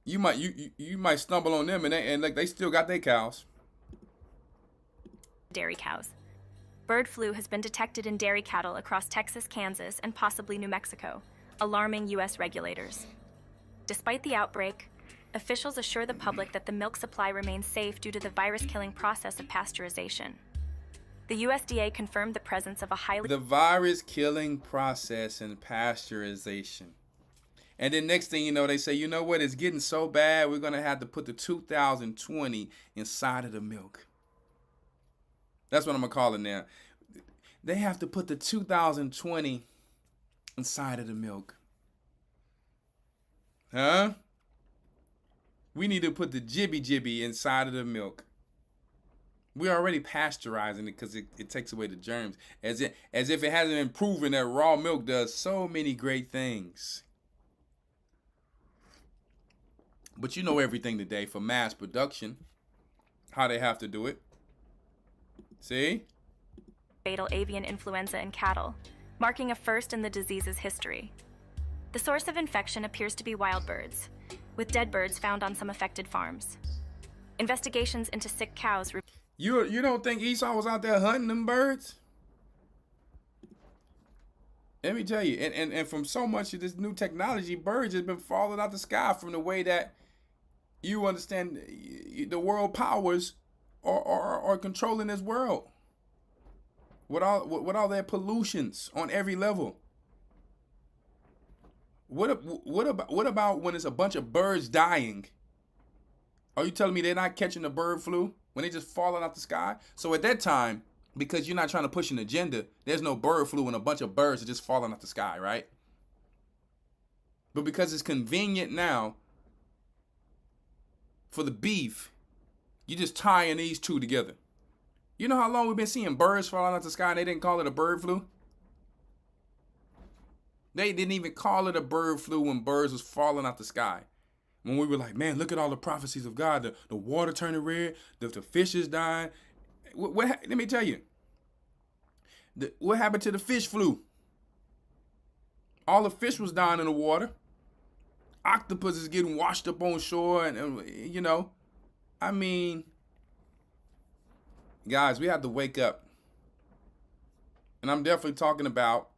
you might stumble on them and like they still got their cows. Dairy cows. Bird flu has been detected in dairy cattle across Texas, Kansas, and possibly New Mexico, alarming U.S. regulators. Despite the outbreak, officials assure the public that the milk supply remains safe due to the virus-killing process of pasteurization. The USDA confirmed the presence of a highly The virus killing process in pasteurization. And then next thing you know, they say, you know what, it's getting so bad, we're going to have to put the 2020 inside of the milk. That's what I'm going to call it now. They have to put the 2020 inside of the milk. Huh? We need to put the jibby inside of the milk. We're already pasteurizing it because it takes away the germs. As if it hasn't been proven that raw milk does so many great things. But you know everything today for mass production, how they have to do it. See? fatal avian influenza in cattle, marking a first in the disease's history. The source of infection appears to be wild birds, with dead birds found on some affected farms. Investigations into sick cows. You don't think Esau was out there hunting them birds? Let me tell you, and from so much of this new technology, birds have been falling out the sky from the way that you understand the world powers are controlling this world. With all their pollutions on every level. What about when it's a bunch of birds dying? Are you telling me they're not catching the bird flu when they just falling out the sky? So at that time, because you're not trying to push an agenda, there's no bird flu and a bunch of birds are just falling out the sky, right? But because it's convenient now for the beef, you're just tying these two together. You know how long we've been seeing birds falling out the sky and they didn't call it a bird flu? They didn't even call it a bird flu when birds was falling out the sky. When we were like, man, look at all the prophecies of God. The water turning red, the fish is dying. Let me tell you. What happened to the fish flu? All the fish was dying in the water. Octopus is getting washed up on shore. And you know, I mean, guys, we have to wake up. And I'm definitely talking about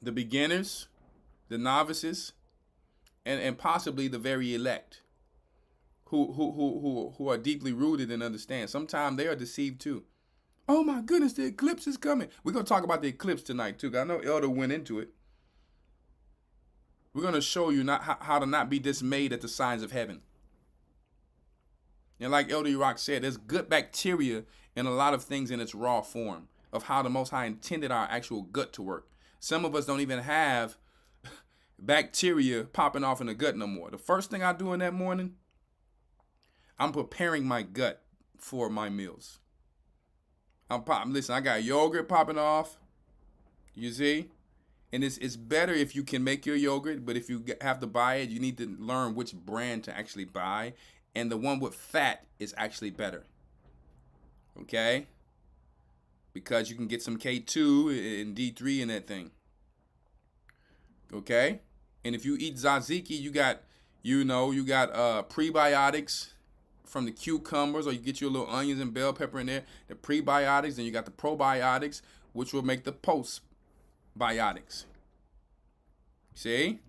the beginners, the novices, and possibly the very elect who are deeply rooted and understand. Sometimes they are deceived too. Oh my goodness, the eclipse is coming. We're going to talk about the eclipse tonight too. I know Elder went into it. We're going to show you how to not be dismayed at the signs of heaven. And like Elder Iraq said, there's good bacteria in a lot of things in its raw form of how the Most High intended our actual gut to work. Some of us don't even have bacteria popping off in the gut no more. The first thing I do in that morning, I'm preparing my gut for my meals. Listen, I got yogurt popping off, you see? And it's better if you can make your yogurt, but if you have to buy it, you need to learn which brand to actually buy. And the one with fat is actually better, okay? Because you can get some K2 and D3 in that thing, okay? And if you eat tzatziki, you got prebiotics from the cucumbers, or you get your little onions and bell pepper in there, the prebiotics, and you got the probiotics, which will make the postbiotics. See?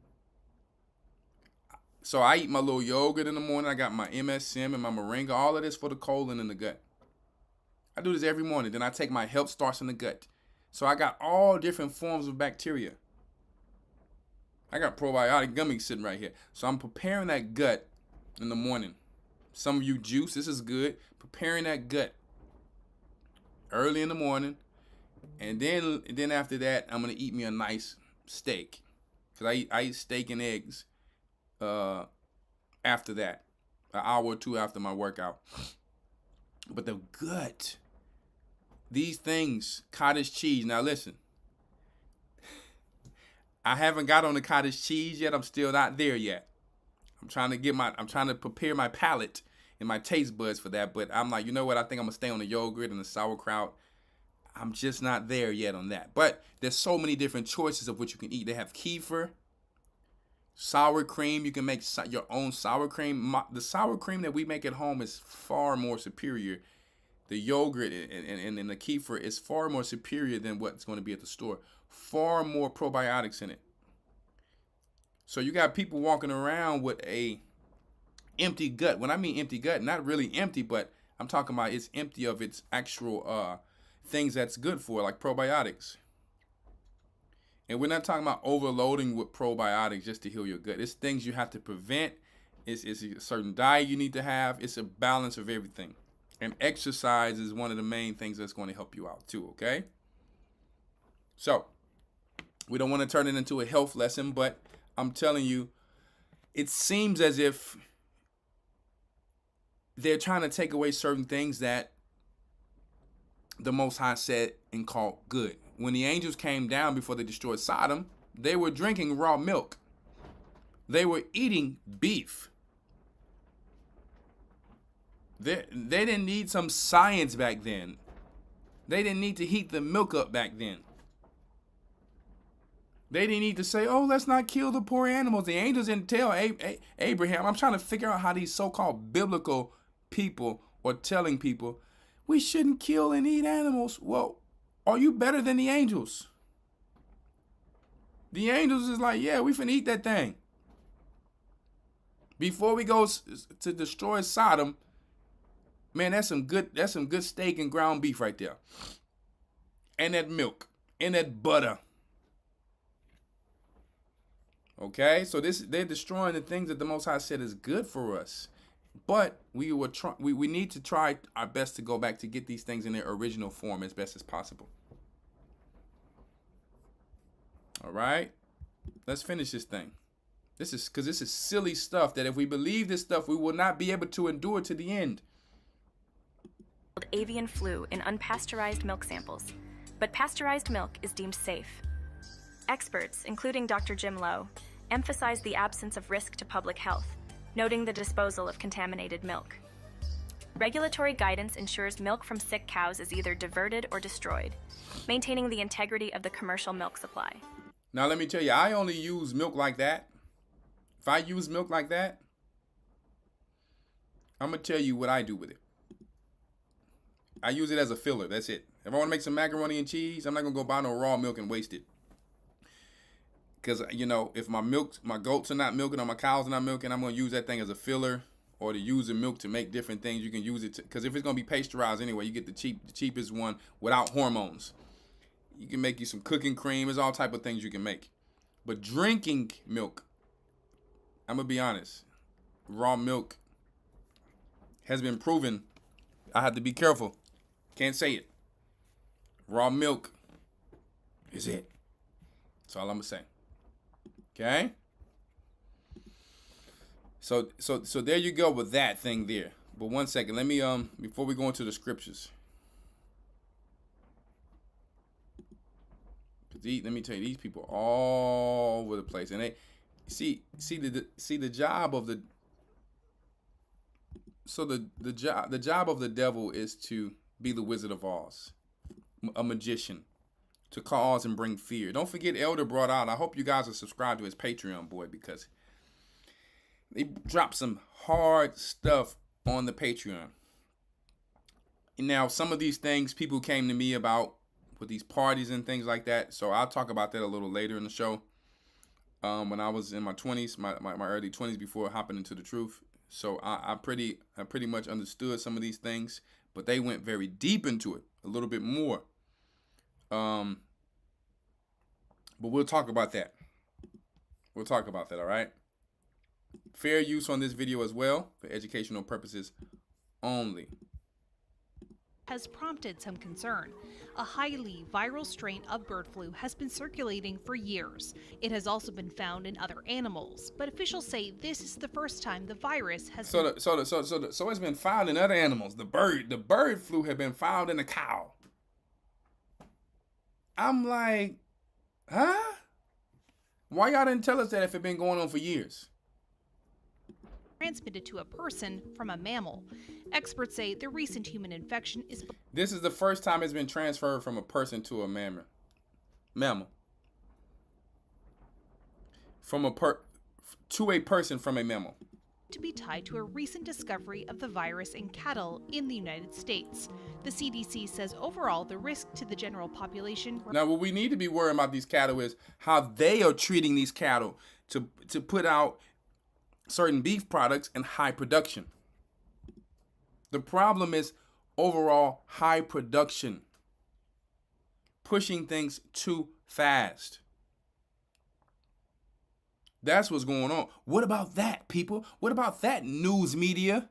So I eat my little yogurt in the morning. I got my MSM and my moringa, all of this for the colon and the gut. I do this every morning. Then I take my health starts in the gut. So I got all different forms of bacteria. I got probiotic gummies sitting right here. So I'm preparing that gut in the morning. Some of you juice, this is good. Preparing that gut early in the morning. And then after that, I'm going to eat me a nice steak. Because I eat steak and eggs after that. An hour or two after my workout. But the gut, these things, cottage cheese. Now listen. I haven't got on the cottage cheese yet. I'm still not there yet. I'm trying to prepare my palate and my taste buds for that. But I'm like, you know what? I think I'm gonna stay on the yogurt and the sauerkraut. I'm just not there yet on that. But there's so many different choices of what you can eat. They have kefir, sour cream. You can make your own sour cream. The sour cream that we make at home is far more superior. The yogurt and the kefir is far more superior than what's going to be at the store. Far more probiotics in it. So you got people walking around with a empty gut. When I mean empty gut, not really empty, but I'm talking about it's empty of its actual things that's good for, like probiotics. And we're not talking about overloading with probiotics just to heal your gut. It's things you have to prevent. It's a certain diet you need to have. It's a balance of everything. And exercise is one of the main things that's going to help you out too, okay? So, we don't want to turn it into a health lesson, but I'm telling you, it seems as if they're trying to take away certain things that the Most High said and called good. When the angels came down before they destroyed Sodom, they were drinking raw milk. They were eating beef. They didn't need some science back then. They didn't need to heat the milk up back then. They didn't need to say, oh, let's not kill the poor animals. The angels didn't tell Abraham. I'm trying to figure out how these so-called biblical people are telling people, we shouldn't kill and eat animals. Well, are you better than the angels? The angels is like, yeah, we finna eat that thing. Before we go to destroy Sodom, man, that's some good steak and ground beef right there. And that milk. And that butter. Okay, so they're destroying the things that the Most High said is good for us. But we need to try our best to go back to get these things in their original form as best as possible. All right, let's finish this thing. This is silly stuff that if we believe this stuff, we will not be able to endure to the end. Avian flu in unpasteurized milk samples, but pasteurized milk is deemed safe. Experts, including Dr. Jim Lowe, emphasize the absence of risk to public health, noting the disposal of contaminated milk. Regulatory guidance ensures milk from sick cows is either diverted or destroyed, maintaining the integrity of the commercial milk supply. Now let me tell you, I only use milk like that. If I use milk like that, I'm going to tell you what I do with it. I use it as a filler. That's it. If I want to make some macaroni and cheese, I'm not going to go buy no raw milk and waste it. Because, you know, if my goats are not milking or my cows are not milking, I'm going to use that thing as a filler or to use the milk to make different things. You can use it because if it's going to be pasteurized anyway, you get the cheapest one without hormones. You can make you some cooking cream. There's all type of things you can make. But drinking milk, I'm going to be honest, raw milk has been proven. I have to be careful. Can't say it. Raw milk is it. That's all I'm going to say. Okay? So there you go with that thing there. But one second, let me before we go into the scriptures. Let me tell you, these people are all over the place, and they see the job of the job of the devil is to be the Wizard of Oz, a magician, to cause and bring fear. Don't forget, Elder brought out, I hope you guys are subscribed to his Patreon, boy, because they dropped some hard stuff on the Patreon. And now, some of these things people came to me about with these parties and things like that. So I'll talk about that a little later in the show. When I was in my 20s, my early 20s before hopping into the truth. So I pretty much understood some of these things, but they went very deep into it, a little bit more. But we'll talk about that. We'll talk about that, all right? Fair use on this video as well, for educational purposes only. Has prompted some concern. A highly viral strain of bird flu has been circulating for years. It has also been found in other animals, but officials say this is the first time the virus has So it's been found in other animals. The bird flu had been found in a cow. I'm like, huh? Why y'all didn't tell us that if it been going on for years? Transmitted to a person from a mammal. Experts say the recent human infection is... This is the first time it's been transferred from a person to a mammal. To a person from a mammal. To be tied to a recent discovery of the virus in cattle in the United States. The CDC says overall the risk to the general population... Now, what we need to be worried about these cattle is how they are treating these cattle to put out certain beef products in high production. The problem is overall high production, pushing things too fast. That's what's going on. What about that, people? What about that, news media?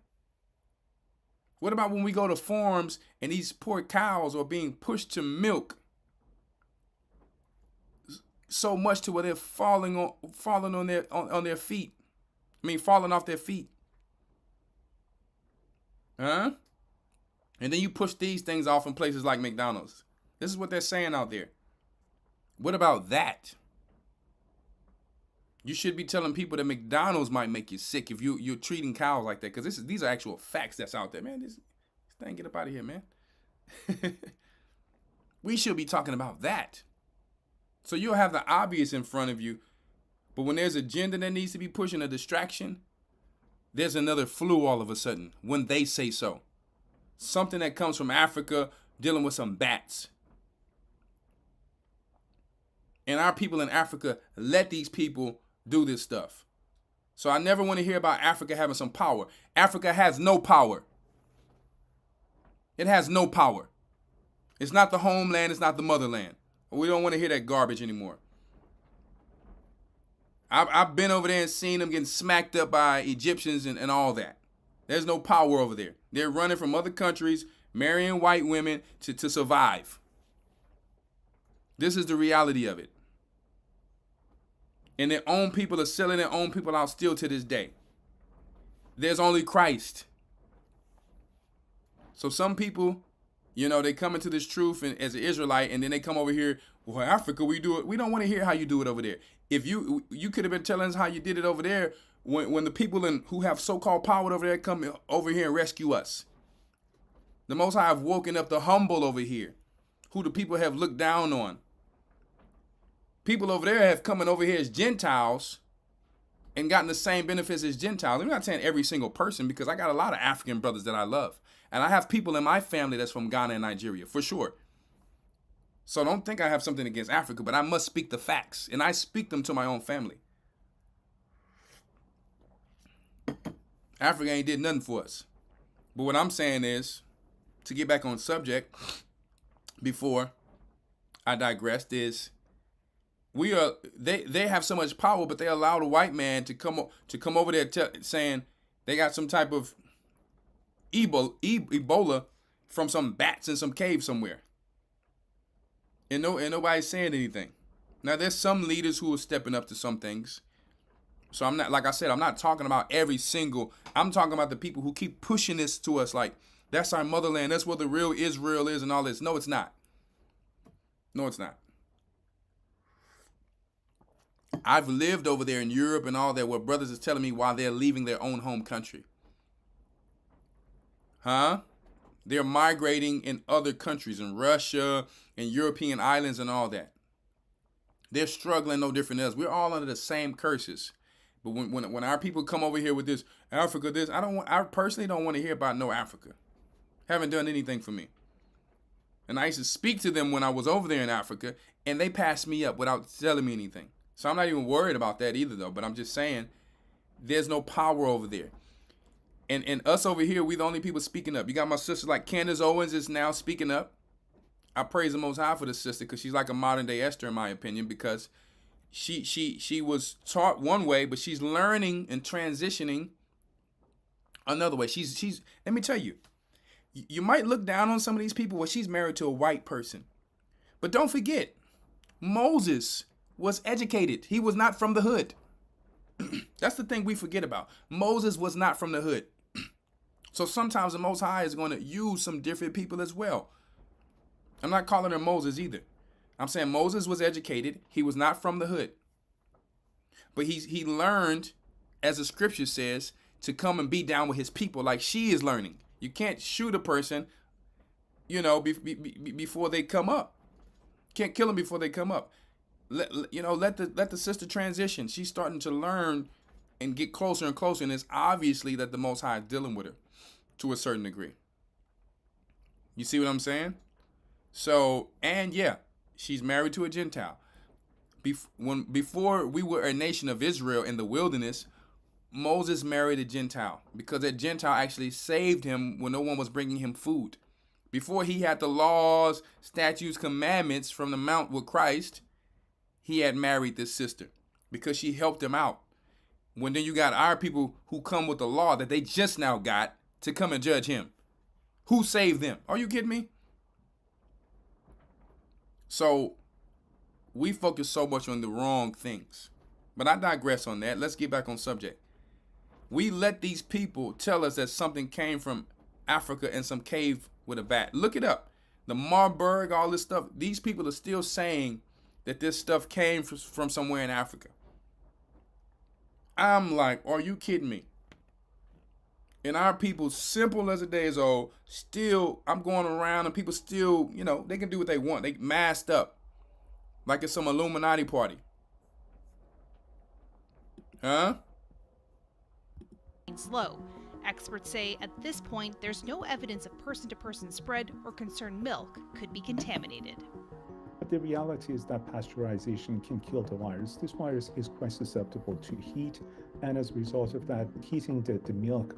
What about when we go to farms and these poor cows are being pushed to milk so much to where they're falling on their feet? I mean, falling off their feet. Huh? And then you push these things off in places like McDonald's. This is what they're saying out there. What about that? You should be telling people that McDonald's might make you sick if you're treating cows like that, because these are actual facts that's out there, man. This thing, get up out of here, man. We should be talking about that. So you'll have the obvious in front of you, but when there's agenda that needs to be pushing a distraction, there's another flu all of a sudden when they say so. Something that comes from Africa dealing with some bats. And our people in Africa let these people do this stuff. So I never want to hear about Africa having some power. Africa has no power. It has no power. It's not the homeland. It's not the motherland. We don't want to hear that garbage anymore. I've been over there and seen them getting smacked up by Egyptians and all that. There's no power over there. They're running from other countries, marrying white women to survive. This is the reality of it. And their own people are selling their own people out still to this day. There's only Christ. So some people, they come into this truth as an Israelite, and then they come over here, well, Africa, we do it. We don't want to hear how you do it over there. If you could have been telling us how you did it over there when the people who have so-called power over there come over here and rescue us. The Most High have woken up the humble over here, who the people have looked down on. People over there have come over here as Gentiles and gotten the same benefits as Gentiles. I'm not saying every single person, because I got a lot of African brothers that I love. And I have people in my family that's from Ghana and Nigeria, for sure. So don't think I have something against Africa, but I must speak the facts. And I speak them to my own family. Africa ain't did nothing for us. But what I'm saying is, to get back on subject, before I digressed, is they have so much power, but they allow the white man to come over there saying they got some type of Ebola from some bats in some cave somewhere. And nobody's saying anything. Now there's some leaders who are stepping up to some things. So I'm not, like I said, I'm not talking about every single, I'm talking about the people who keep pushing this to us like, that's our motherland, that's what the real Israel is and all this. No, it's not. No, it's not. I've lived over there in Europe and all that, where brothers is telling me why they're leaving their own home country. Huh? They're migrating in other countries, in Russia and European islands and all that. They're struggling no different than us. We're all under the same curses. But when our people come over here with this Africa, I personally don't want to hear about no Africa. Haven't done anything for me. And I used to speak to them when I was over there in Africa, and they passed me up without telling me anything. So I'm not even worried about that either, though. But I'm just saying, there's no power over there. And us over here, we the only people speaking up. You got my sister like Candace Owens is now speaking up. I praise the Most High for the sister, because she's like a modern day Esther, in my opinion, because she was taught one way, but she's learning and transitioning another way. She's let me tell you, you might look down on some of these people. Well, she's married to a white person. But don't forget, Moses was educated. He was not from the hood. That's the thing we forget about. Moses was not from the hood. So sometimes the Most High is going to use some different people as well. I'm not calling her Moses either. I'm saying Moses was educated. He was not from the hood. But he learned, as the scripture says, to come and be down with his people like she is learning. You can't shoot a person, before they come up. Can't kill them before they come up. Let the sister transition. She's starting to learn and get closer and closer, and it's obviously that the Most High is dealing with her to a certain degree. You see what I'm saying? So, and yeah, she's married to a Gentile. Before we were a nation of Israel in the wilderness, Moses married a Gentile because that Gentile actually saved him when no one was bringing him food. Before he had the laws, statutes, commandments from the mount with Christ, he had married this sister because she helped him out. When then you got our people who come with the law that they just now got to come and judge him. Who saved them? Are you kidding me? So we focus so much on the wrong things. But I digress on that. Let's get back on subject. We let these people tell us that something came from Africa in some cave with a bat. Look it up. The Marburg, all this stuff. These people are still saying that this stuff came from somewhere in Africa. I'm like, are you kidding me? And our people, simple as a day is old, still, I'm going around and people still, you know, they can do what they want. They masked up like it's some Illuminati party. Huh? Slow. Experts say at this point there's no evidence of person-to-person spread or concerned milk could be contaminated. But the reality is that pasteurization can kill the virus. This virus is quite susceptible to heat, and as a result of that, heating the milk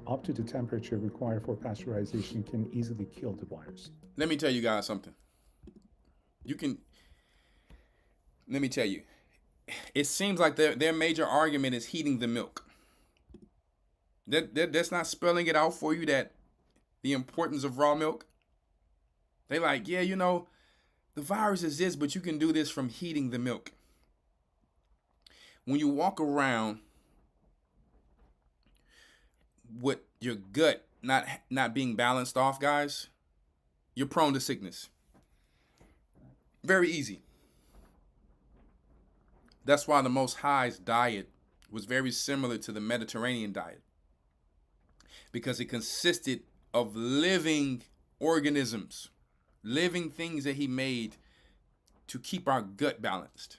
up to the temperature required for pasteurization can easily kill the virus. Let me tell you guys something. Let me tell you. It seems like their major argument is heating the milk. That's not spelling it out for you, that the importance of raw milk. They like, yeah, you know, the virus is this, but you can do this from heating the milk. When you walk around with your gut not being balanced off, guys, you're prone to sickness. Very easy. That's why the Most High's diet was very similar to the Mediterranean diet, because it consisted of living organisms, living things that he made to keep our gut balanced.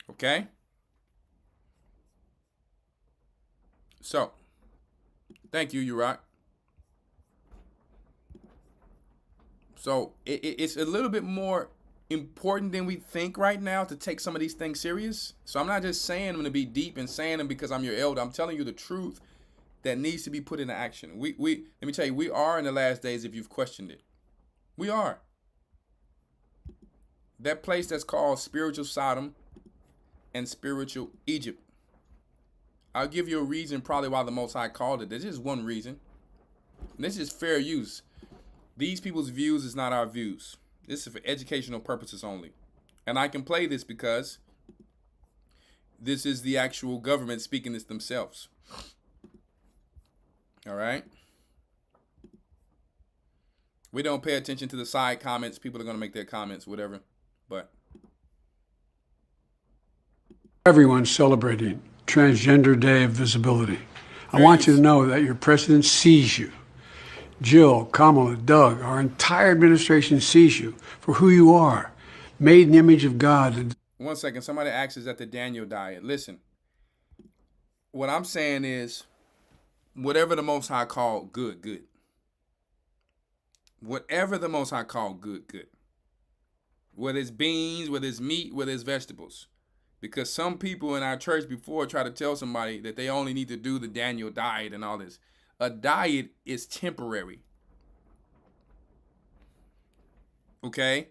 Okay? So, thank you, Urak. So, it's a little bit more important than we think right now to take some of these things serious. So I'm not just saying them to be deep and saying them because I'm your elder. I'm telling you the truth that needs to be put into action. Let me tell you, we are in the last days if you've questioned it. We are. That place that's called spiritual Sodom and spiritual Egypt. I'll give you a reason probably why the Most High called it. There's just one reason. And this is fair use. These people's views is not our views. This is for educational purposes only. And I can play this because this is the actual government speaking this themselves. All right? We don't pay attention to the side comments. People are going to make their comments, whatever. But everyone's celebrating Transgender Day of Visibility. I want you to know that your president sees you. Jill, Kamala, Doug, our entire administration sees you for who you are, made in the image of God. 1 second. Somebody asks, is that the Daniel diet? Listen, what I'm saying is, whatever the Most High called good, good. Whatever the Most High called good, good. Whether it's beans, whether it's meat, whether it's vegetables. Because some people in our church before try to tell somebody that they only need to do the Daniel diet and all this. A diet is temporary. Okay?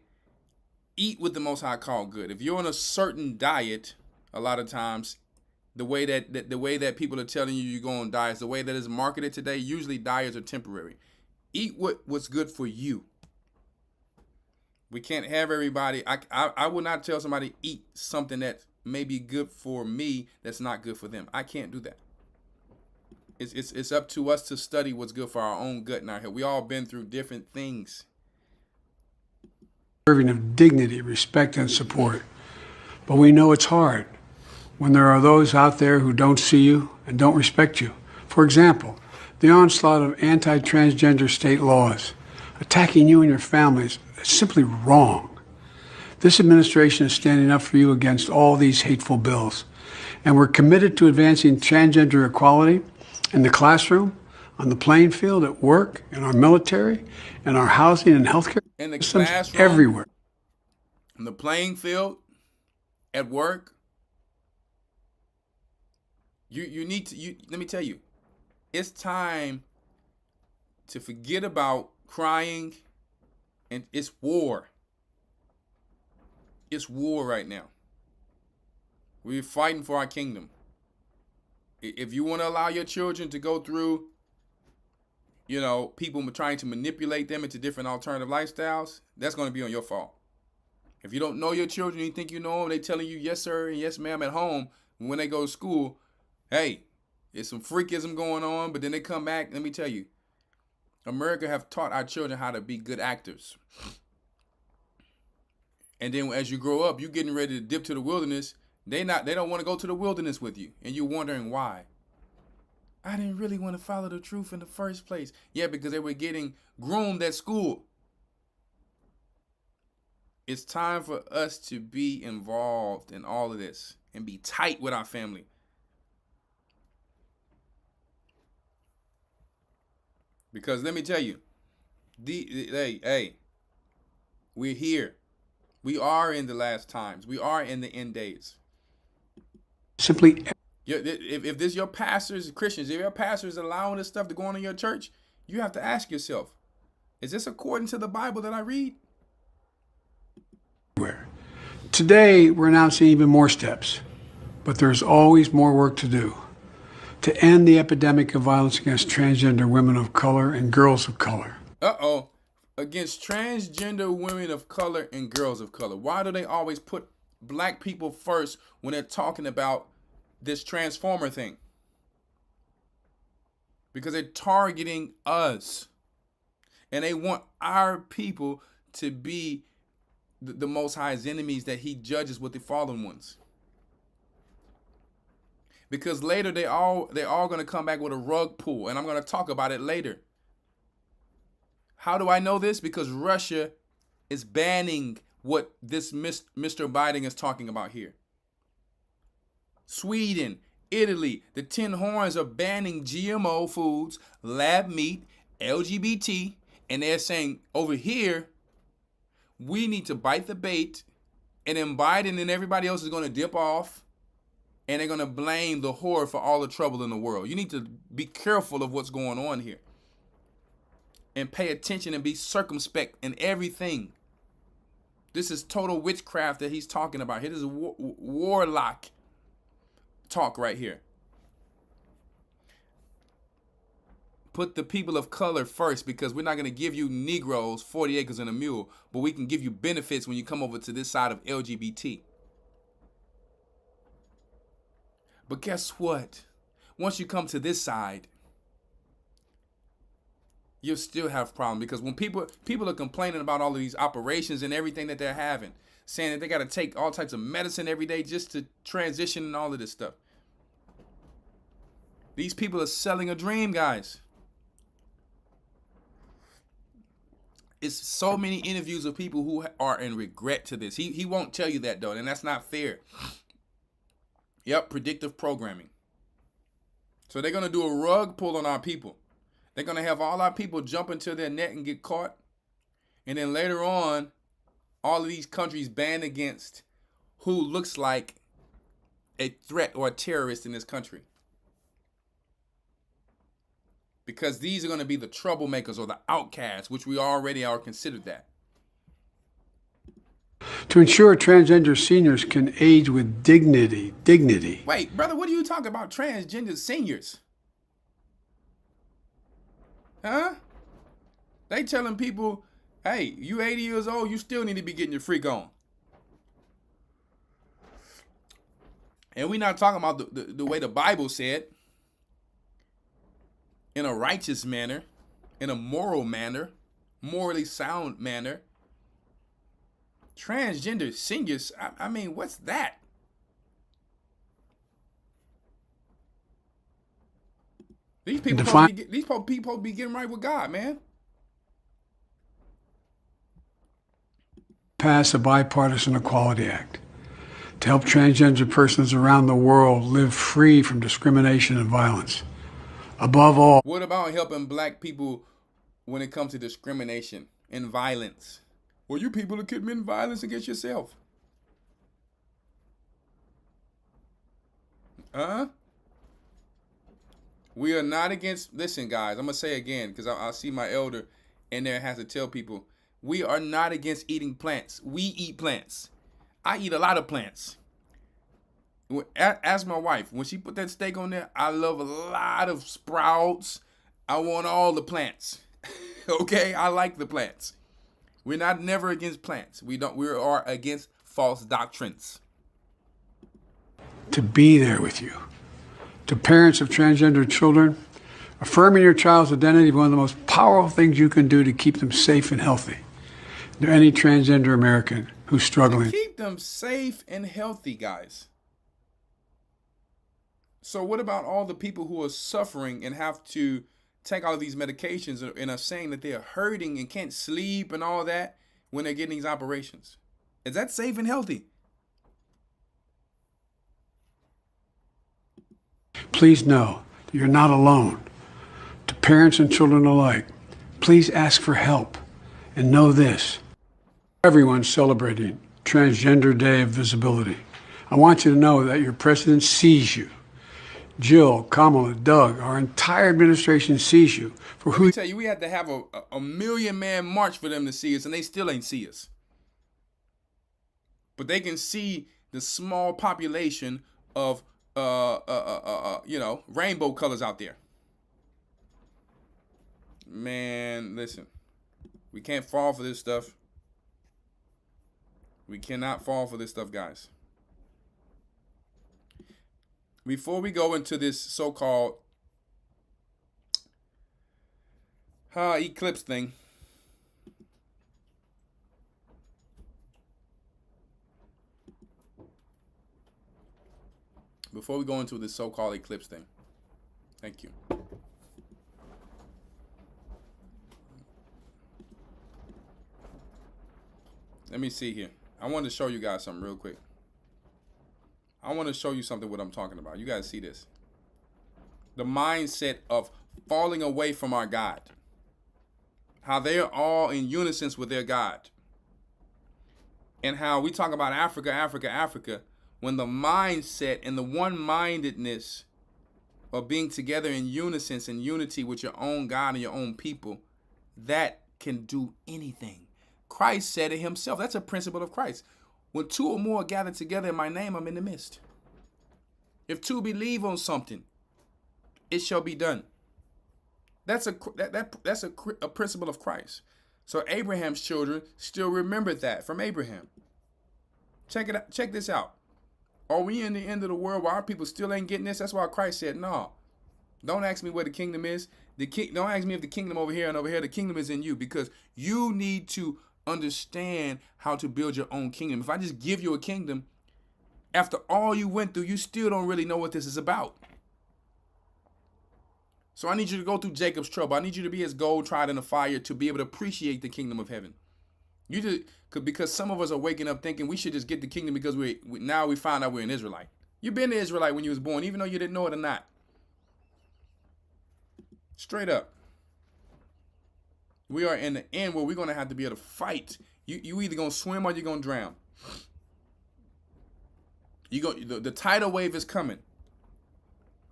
Eat what the Most High called good. If you're on a certain diet, a lot of times, the way that people are telling you go on diets, the way that it's marketed today, usually diets are temporary. Eat what's good for you. We can't have everybody. I will not tell somebody eat something that may be good for me that's not good for them. I can't do that. It's up to us to study what's good for our own gut and our health. We all been through different things. Serving of dignity, respect, and support. But we know it's hard when there are those out there who don't see you and don't respect you. For example, the onslaught of anti-transgender state laws attacking you and your families is simply wrong. This administration is standing up for you against all these hateful bills. And we're committed to advancing transgender equality in the classroom, on the playing field, at work, in our military, in our housing and healthcare in the systems, classroom, everywhere. In the playing field, at work, You need to, let me tell you, it's time to forget about crying, and it's war. It's war right now. We're fighting for our kingdom. If you want to allow your children to go through, people trying to manipulate them into different alternative lifestyles, that's going to be on your fault. If you don't know your children, you think you know them, they telling you yes sir and yes ma'am at home, when they go to school, hey, there's some freakism going on, but then they come back. Let me tell you, America have taught our children how to be good actors. And then as you grow up, you getting ready to dip to the wilderness. They don't want to go to the wilderness with you, and you're wondering why. I didn't really want to follow the truth in the first place. Yeah, because they were getting groomed at school. It's time for us to be involved in all of this and be tight with our family. Because let me tell you, we're here. We are in the last times. We are in the end days. Simply, if this your pastors, Christians, if your pastors allowing this stuff to go on in your church, you have to ask yourself, is this according to the Bible that I read? Today, we're announcing even more steps, but there's always more work to do to end the epidemic of violence against transgender women of color and girls of color. Against transgender women of color and girls of color. Why do they always put black people first when they're talking about this transformer thing? Because they're targeting us. And they want our people to be the Most High's enemies that he judges with the fallen ones. Because later they're all going to come back with a rug pull, and I'm going to talk about it later. How do I know this? Because Russia is banning what this Mr. Biden is talking about here. Sweden, Italy, the 10 horns are banning GMO foods, lab meat, LGBT, and they're saying over here, we need to bite the bait, and then Biden and everybody else is going to dip off, and they're going to blame the whore for all the trouble in the world. You need to be careful of what's going on here and pay attention and be circumspect in everything. This is total witchcraft that he's talking about. It is a warlock talk right here. Put the people of color first, because we're not going to give you Negroes 40 acres and a mule, but we can give you benefits when you come over to this side of LGBT. But guess what? Once you come to this side, you'll still have problems, because when people are complaining about all of these operations and everything that they're having, saying that they got to take all types of medicine every day just to transition and all of this stuff. These people are selling a dream, guys. It's so many interviews of people who are in regret to this. He won't tell you that, though, and that's not fair. Yep, predictive programming. So they're going to do a rug pull on our people. They're going to have all our people jump into their net and get caught. And then later on, all of these countries ban against who looks like a threat or a terrorist in this country. Because these are going to be the troublemakers or the outcasts, which we already are considered that. To ensure transgender seniors can age with dignity. Wait, brother, what are you talking about? Transgender seniors? Huh? They telling people, hey, you 80 years old, you still need to be getting your freak on. And we're not talking about the way the Bible said, in a righteous manner, in a moral manner, morally sound manner. Transgender seniors, I mean, what's that? These people be getting right with God, man. Pass a bipartisan Equality Act to help transgender persons around the world live free from discrimination and violence. Above all, what about helping black people when it comes to discrimination and violence? Well, you people are committing violence against yourself. Huh? We are not against, listen, guys, I'm going to say again, because I see my elder in there has to tell people, we are not against eating plants. We eat plants. I eat a lot of plants. Ask my wife, when she put that steak on there, I love a lot of sprouts. I want all the plants. Okay? I like the plants. We're not never against plants. We are against false doctrines. To be there with you. To parents of transgender children, affirming your child's identity is one of the most powerful things you can do to keep them safe and healthy. To any transgender American who's struggling. Keep them safe and healthy, guys. So what about all the people who are suffering and have to take all of these medications and are saying that they're hurting and can't sleep and all that when they're getting these operations? Is that safe and healthy? Please know that you're not alone. To parents and children alike, please ask for help. And know this, everyone's celebrating Transgender Day of Visibility. I want you to know that your president sees you. Jill, Kamala, Doug, our entire administration sees you for who. Let me tell you, we had to have a million-man march for them to see us, and they still ain't see us. But they can see the small population of, rainbow colors out there. Man, listen, we can't fall for this stuff. We cannot fall for this stuff, guys. Before we go into this so-called eclipse thing, thank you. Let me see here. I want to show you guys something real quick. I want to show you something what I'm talking about. You guys see this. The mindset of falling away from our God. How they're all in unison with their God. And how we talk about Africa, Africa, Africa, when the mindset and the one-mindedness of being together in unison and unity with your own God and your own people, that can do anything. Christ said it himself. That's a principle of Christ. When two or more gather together in my name, I'm in the midst. If two believe on something, it shall be done. That's a principle of Christ. So Abraham's children still remember that from Abraham. Check it out. Check this out. Are we in the end of the world where our people still ain't getting this? That's why Christ said, no. Don't ask me where the kingdom is. Don't ask me if the kingdom over here and over here. The kingdom is in you, because you need to understand how to build your own kingdom. If I just give you a kingdom, after all you went through, you still don't really know what this is about. So I need you to go through Jacob's trouble. I need you to be as gold tried in the fire to be able to appreciate the kingdom of heaven. Because some of us are waking up thinking we should just get the kingdom because now we found out we're an Israelite. You've been an Israelite when you was born, even though you didn't know it or not. Straight up. We are in the end where we're going to have to be able to fight. You either going to swim or you're going to drown. The tidal wave is coming.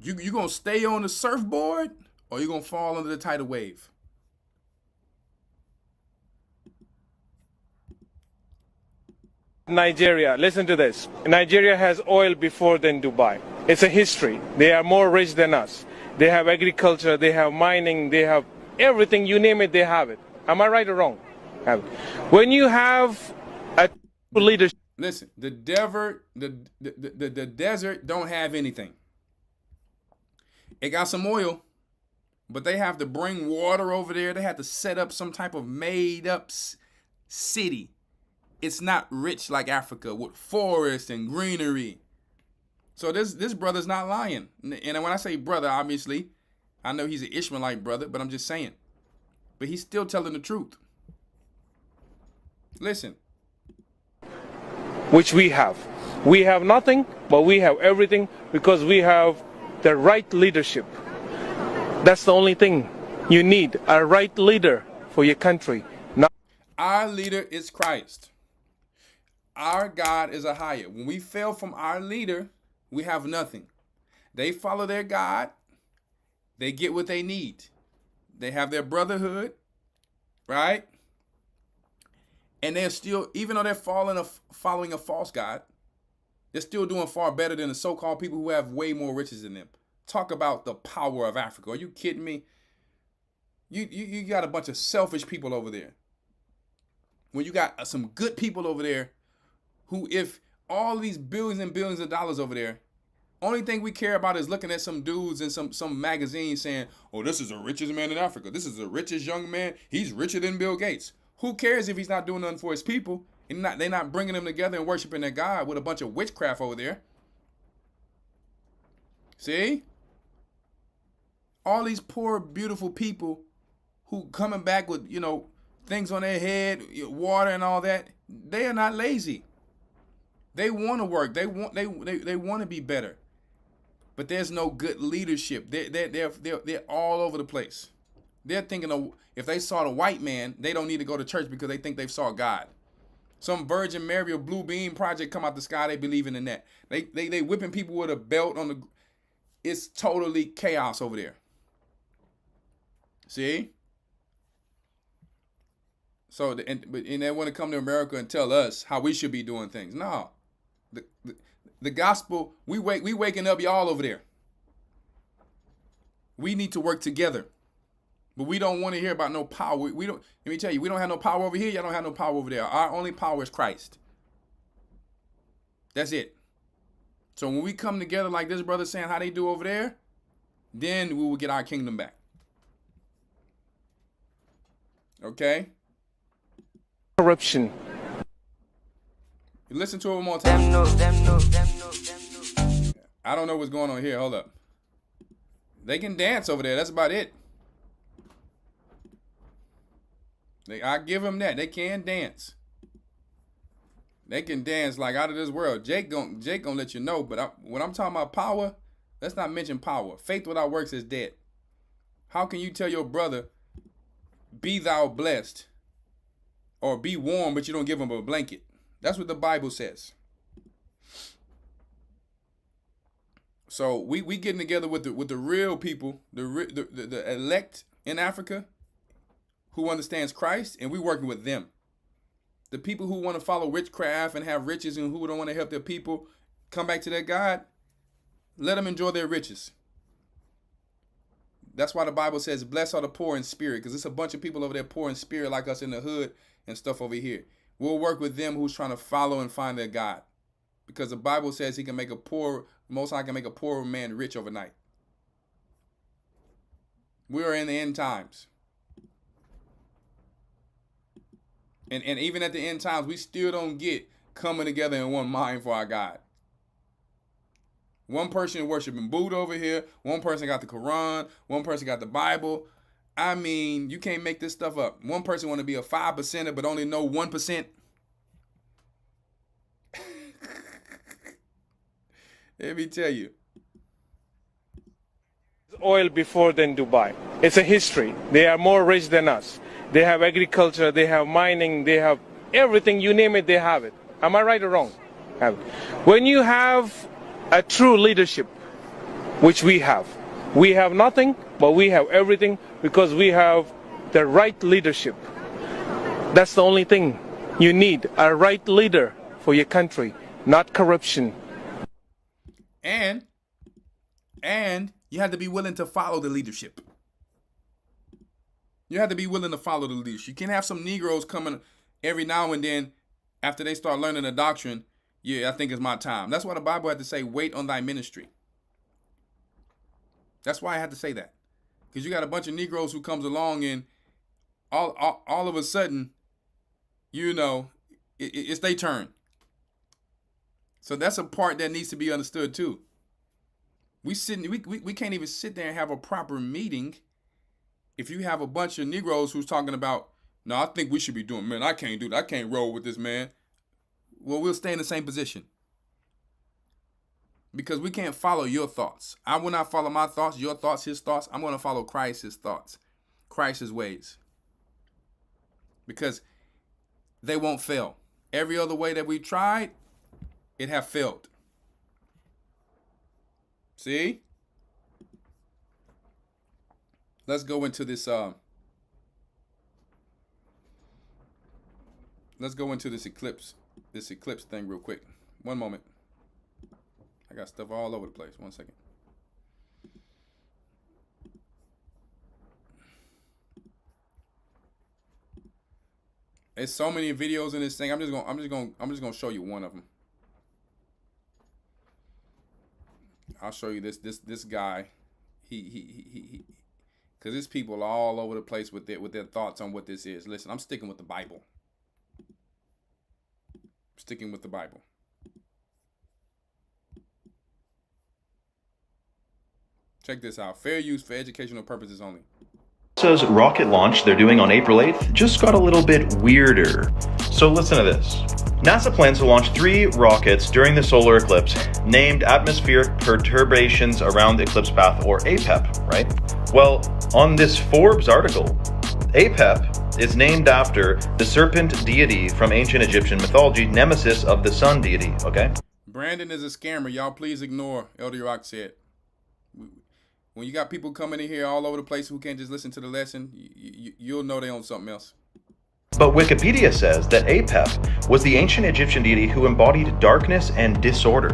You going to stay on the surfboard or you going to fall under the tidal wave? Nigeria, listen to this. Nigeria has oil before than Dubai. It's a history. They are more rich than us. They have agriculture, they have mining, they have everything, you name it, they have it. Am I right or wrong? When you have a leadership. Listen, the desert don't have anything. It got some oil, but they have to bring water over there. They have to set up some type of made up city. It's not rich like Africa with forests and greenery. So this brother's not lying. And when I say brother, obviously, I know he's an Ishmaelite brother, but I'm just saying. But he's still telling the truth. Listen. Which we have. We have nothing, but we have everything because we have the right leadership. That's the only thing you need, a right leader for your country. Our leader is Christ. Our God is a higher. When we fail from our leader, we have nothing. They follow their God, They get what they need. They have their brotherhood, right? And they're still, even though they're following a false god, they're still doing far better than the so-called people who have way more riches than them. Talk about the power of Africa. Are you kidding me? You got a bunch of selfish people over there. When you got some good people over there who, if all these billions and billions of dollars over there, only thing we care about is looking at some dudes in some magazine saying, oh, this is the richest man in Africa. This is the richest young man. He's richer than Bill Gates. Who cares if he's not doing nothing for his people? And they're not bringing them together and worshiping their God with a bunch of witchcraft over there. See? All these poor, beautiful people who coming back with, things on their head, water and all that, they are not lazy. They want to work. They want to be better. But there's no good leadership. They're all over the place. They're thinking of, if they saw the white man, they don't need to go to church because they think they saw God. Some Virgin Mary or Blue Beam project come out the sky, they believing in that. They whipping people with a belt on the. It's totally chaos over there. See? So and they want to come to America and tell us how we should be doing things. No. The gospel, we waking up y'all over there. We need to work together. But we don't want to hear about no power. We don't. Let me tell you, we don't have no power over here. Y'all don't have no power over there. Our only power is Christ. That's it. So when we come together like this brother saying how they do over there, then we will get our kingdom back. Okay? Corruption. Listen to it one more time. I don't know what's going on here. Hold up. They can dance over there. That's about it. I give them that. They can dance. They can dance like out of this world. Jake gonna let you know. But when I'm talking about power, let's not mention power. Faith without works is dead. How can you tell your brother, be thou blessed, or be warm, but you don't give him a blanket? That's what the Bible says. So we getting together with the real people, the elect in Africa, who understands Christ, and we working with them. The people who want to follow witchcraft and have riches and who don't want to help their people come back to their God, let them enjoy their riches. That's why the Bible says, blessed are the poor in spirit, because it's a bunch of people over there poor in spirit like us in the hood and stuff over here. We'll work with them who's trying to follow and find their God. Because the Bible says he can make Most High can make a poor man rich overnight. We are in the end times. And even at the end times, we still don't get coming together in one mind for our God. One person worshiping Buddha over here. One person got the Quran. One person got the Bible. I mean, you can't make this stuff up. One person want to be a 5%er, but only know 1%. Let me tell you. Oil before than Dubai. It's a history. They are more rich than us. They have agriculture, they have mining, they have everything, you name it, they have it. Am I right or wrong? Have it. When you have a true leadership, which we have nothing, but we have everything because we have the right leadership. That's the only thing you need, a right leader for your country, not corruption. And you have to be willing to follow the leadership. You have to be willing to follow the leadership. You can't have some Negroes coming every now and then after they start learning the doctrine. Yeah, I think it's my time. That's why the Bible had to say, wait on thy ministry. That's why I had to say that. Because you got a bunch of Negroes who comes along and all of a sudden, it's their turn. So that's a part that needs to be understood too. We can't even sit there and have a proper meeting if you have a bunch of Negroes who's talking about, no, I think we should be doing, man, I can't do that. I can't roll with this, man. Well, we'll stay in the same position. Because we can't follow your thoughts. I will not follow my thoughts, your thoughts, his thoughts. I'm going to follow Christ's thoughts, Christ's ways. Because they won't fail. Every other way that we tried, it have failed. See? let's go into this. Let's go into this eclipse thing real quick. One moment. I got stuff all over the place. 1 second. There's so many videos in this thing. I'm just gonna show you one of them. I'll show you this guy. He because there's people all over the place with their thoughts on what this is. Listen, I'm sticking with the Bible. Sticking with the Bible. Check this out. Fair use for educational purposes only. NASA's rocket launch they're doing on April 8th just got a little bit weirder. So listen to this. NASA plans to launch 3 rockets during the solar eclipse named Atmospheric Perturbations Around the Eclipse Path, or APEP, right? Well, on this Forbes article, APEP is named after the serpent deity from ancient Egyptian mythology, nemesis of the sun deity, okay? Brandon is a scammer. Y'all please ignore Elder Rock said. When you got people coming in here all over the place who can't just listen to the lesson, you'll know they own something else. But Wikipedia says that Apep was the ancient Egyptian deity who embodied darkness and disorder.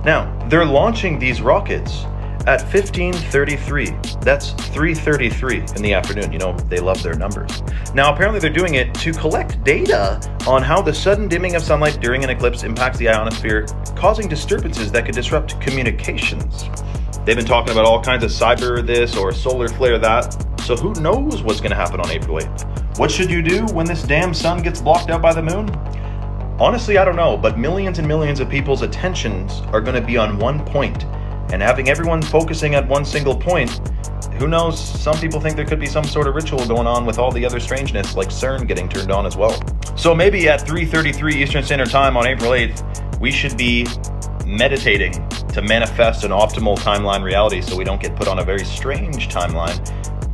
Now, they're launching these rockets at 15:33. That's 3:33 in the afternoon. You know, they love their numbers. Now, apparently they're doing it to collect data on how the sudden dimming of sunlight during an eclipse impacts the ionosphere, causing disturbances that could disrupt communications. They've been talking about all kinds of cyber this or solar flare that, so who knows what's going to happen on April 8th? What should you do when this damn sun gets blocked out by the moon? Honestly, I don't know, but millions and millions of people's attentions are going to be on one point, and having everyone focusing at one single point, who knows, some people think there could be some sort of ritual going on with all the other strangeness, like CERN getting turned on as well. So maybe at 3:33 Eastern Standard Time on April 8th, we should be meditating to manifest an optimal timeline reality so we don't get put on a very strange timeline,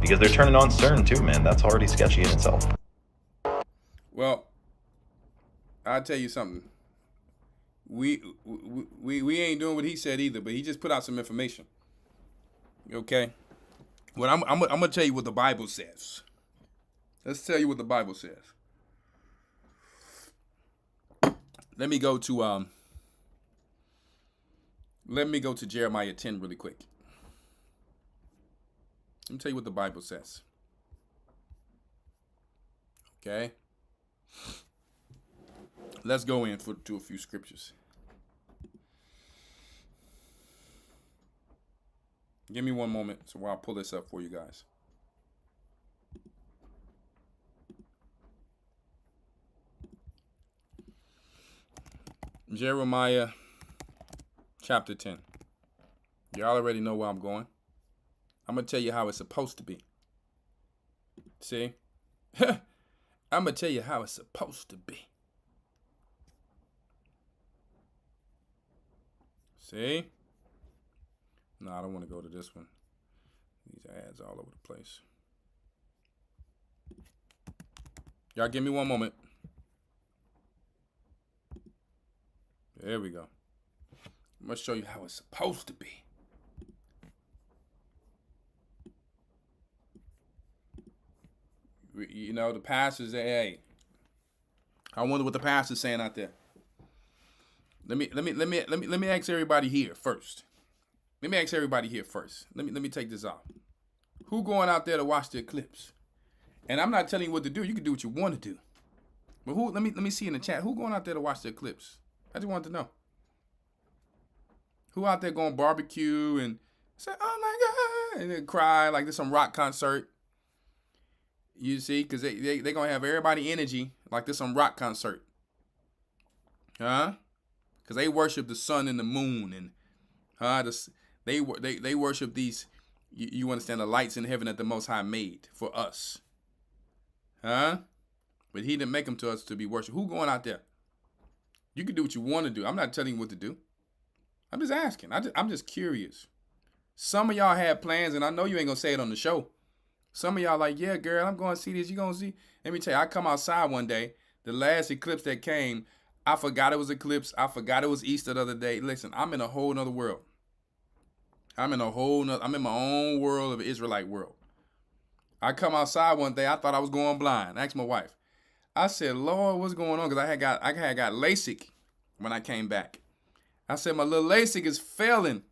because they're turning on CERN too, man. That's already sketchy in itself. Well, I'll tell you something. We ain't doing what he said either, but he just put out some information. Okay? Well, I'm gonna tell you what the Bible says. Let's tell you what the Bible says. Let me go to Jeremiah 10 really quick. Let me tell you what the Bible says. Okay? Let's go to a few scriptures. Give me one moment so I'll pull this up for you guys. Jeremiah chapter 10. Y'all already know where I'm going. I'm going to tell you how it's supposed to be. See? I'm going to tell you how it's supposed to be. See? No, I don't want to go to this one. These ads all over the place. Y'all give me one moment. There we go. I'm going to show you how it's supposed to be. You know, the pastors say, hey, I wonder what the pastor's saying out there. Let me ask everybody here first. Let me take this off. Who going out there to watch the eclipse? And I'm not telling you what to do. You can do what you want to do. But who? Let me see in the chat. Who going out there to watch the eclipse? I just want to know. Who out there going barbecue and say, oh my God, and then cry like there's some rock concert? You see, because they're going to have everybody energy like there's some rock concert. Huh? Because they worship the sun and the moon. And they worship these, you understand, the lights in heaven that the Most High made for us. Huh? But he didn't make them to us to be worshipped. Who going out there? You can do what you want to do. I'm not telling you what to do. I'm just asking. I'm just curious. Some of y'all had plans, and I know you ain't going to say it on the show. Some of y'all like, yeah, girl, I'm going to see this. You going to see? Let me tell you, I come outside one day. The last eclipse that came, I forgot it was eclipse. I forgot it was Easter the other day. Listen, I'm in a whole nother world. I'm in my own world of Israelite world. I come outside one day, I thought I was going blind. I asked my wife. I said, Lord, what's going on? Because I had got LASIK when I came back. I said, my little LASIK is failing.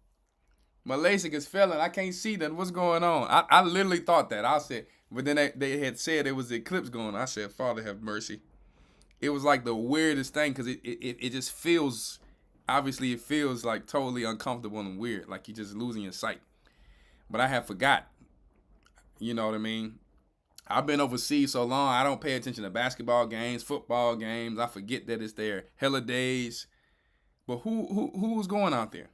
My LASIK is failing. I can't see nothing. What's going on? I literally thought that. I said, but then they had said there was the eclipse going on. I said, Father, have mercy. It was like the weirdest thing because it just feels, obviously it feels like totally uncomfortable and weird. Like you're just losing your sight. But I have forgot. You know what I mean? I've been overseas so long, I don't pay attention to basketball games, football games. I forget that it's there. Hella days. But who's going out there?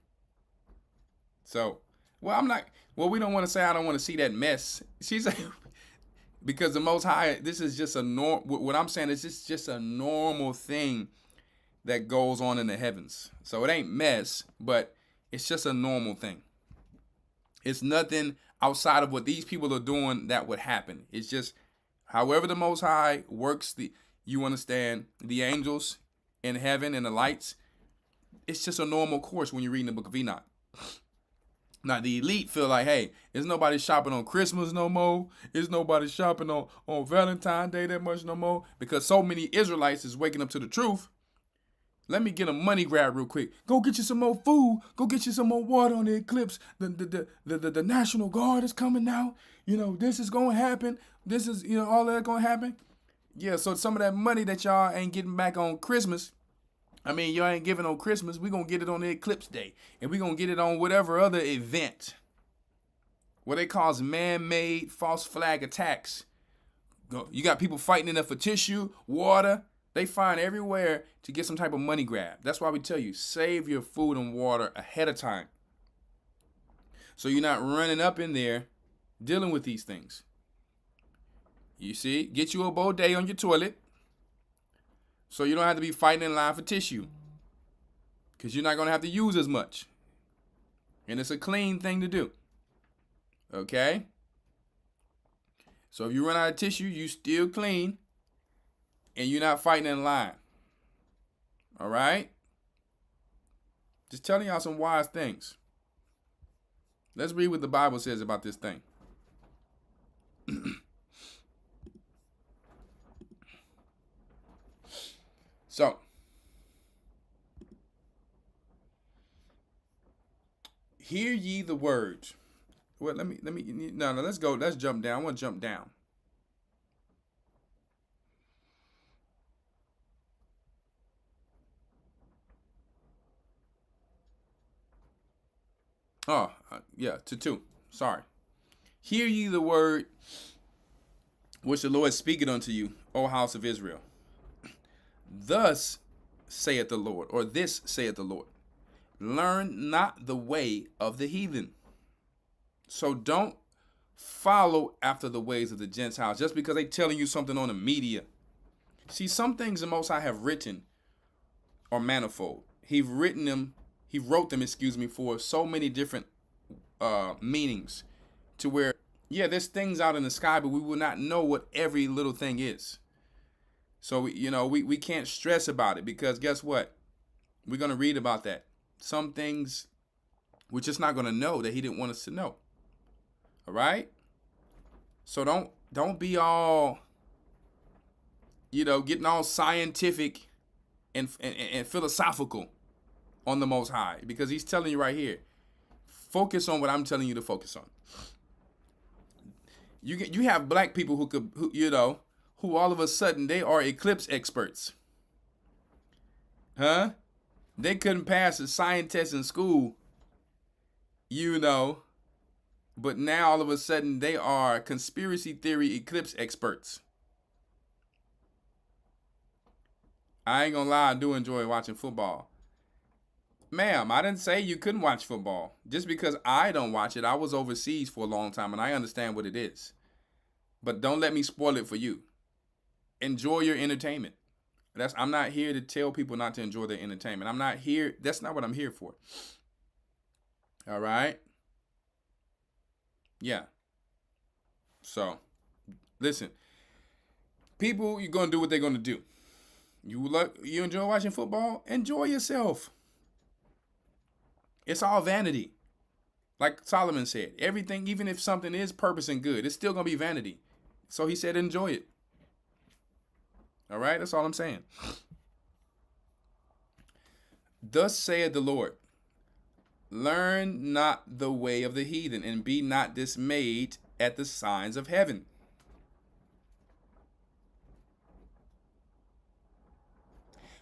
So, we don't want to say I don't want to see that mess. She's like, because the Most High, this is just what I'm saying is just a normal thing that goes on in the heavens. So it ain't mess, but it's just a normal thing. It's nothing outside of what these people are doing that would happen. It's just however the Most High works, you understand, the angels in heaven and the lights, it's just a normal course when you're reading the book of Enoch. Now, the elite feel like, hey, there's nobody shopping on Christmas no more. There's nobody shopping on Valentine's Day that much no more because so many Israelites is waking up to the truth. Let me get a money grab real quick. Go get you some more food. Go get you some more water on the eclipse. The National Guard is coming now. You know, this is going to happen. This is, all that going to happen. Yeah, so some of that money that y'all ain't getting back on Christmas, y'all ain't giving on Christmas. We're going to get it on the eclipse day. And we're going to get it on whatever other event. What they call man-made false flag attacks. You got people fighting enough for tissue, water. They find everywhere to get some type of money grab. That's why we tell you, save your food and water ahead of time. So you're not running up in there dealing with these things. You see, get you a bidet on your toilet so you don't have to be fighting in line for tissue because you're not going to have to use as much. And it's a clean thing to do. Okay? So if you run out of tissue, you still clean. And you're not fighting in line. All right? Just telling y'all some wise things. Let's read what the Bible says about this thing. So, hear ye the words. Well, let's go. Let's jump down. I want to jump down. To 2. Sorry. Hear ye the word which the Lord speaketh unto you, O house of Israel. Thus saith the Lord, or this saith the Lord. Learn not the way of the heathen. So don't follow after the ways of the Gentiles just because they telling you something on the media. See, some things the Most High have written are manifold. He wrote them, for so many different meanings to where, there's things out in the sky, but we will not know what every little thing is. So, we can't stress about it because guess what? We're going to read about that. Some things we're just not going to know that he didn't want us to know. All right? So don't be all, getting all scientific and philosophical on the Most High because he's telling you right here, focus on what I'm telling you to focus on. You have black people who all of a sudden they are eclipse experts. Huh? They couldn't pass a science test in school, but now all of a sudden they are conspiracy theory eclipse experts. I ain't gonna lie, I do enjoy watching football. Ma'am, I didn't say you couldn't watch football. Just because I don't watch it, I was overseas for a long time and I understand what it is. But don't let me spoil it for you. Enjoy your entertainment. I'm not here to tell people not to enjoy their entertainment. That's not what I'm here for. All right? Yeah. So, listen. People, you're going to do what they're going to do. You enjoy watching football? Enjoy yourself. It's all vanity. Like Solomon said, everything, even if something is purpose and good, it's still going to be vanity. So he said, enjoy it. All right, that's all I'm saying. Thus saith the Lord, learn not the way of the heathen, and be not dismayed at the signs of heaven.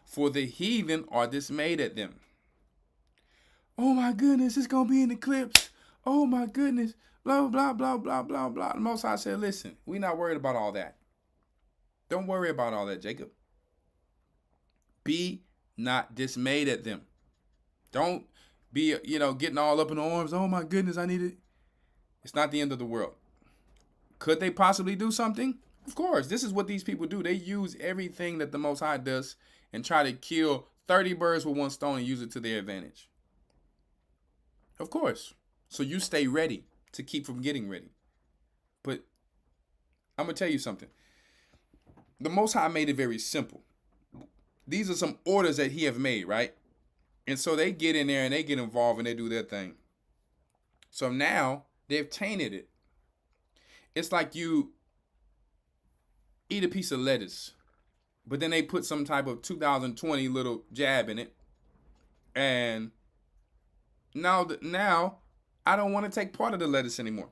For the heathen are dismayed at them. Oh my goodness, it's going to be an eclipse. Oh my goodness, blah, blah, blah, blah, blah, blah. The Most High said, listen, we're not worried about all that. Don't worry about all that, Jacob. Be not dismayed at them. Don't be, getting all up in arms. Oh my goodness, I need it. It's not the end of the world. Could they possibly do something? Of course. This is what these people do. They use everything that the Most High does and try to kill 30 birds with one stone and use it to their advantage. Of course. So you stay ready to keep from getting ready. But I'm going to tell you something. The Most High made it very simple. These are some orders that he have made, right? And so they get in there and they get involved and they do their thing. So now they've tainted it. It's like you eat a piece of lettuce, but then they put some type of 2020 little jab in it. And now I don't want to take part of the lettuce anymore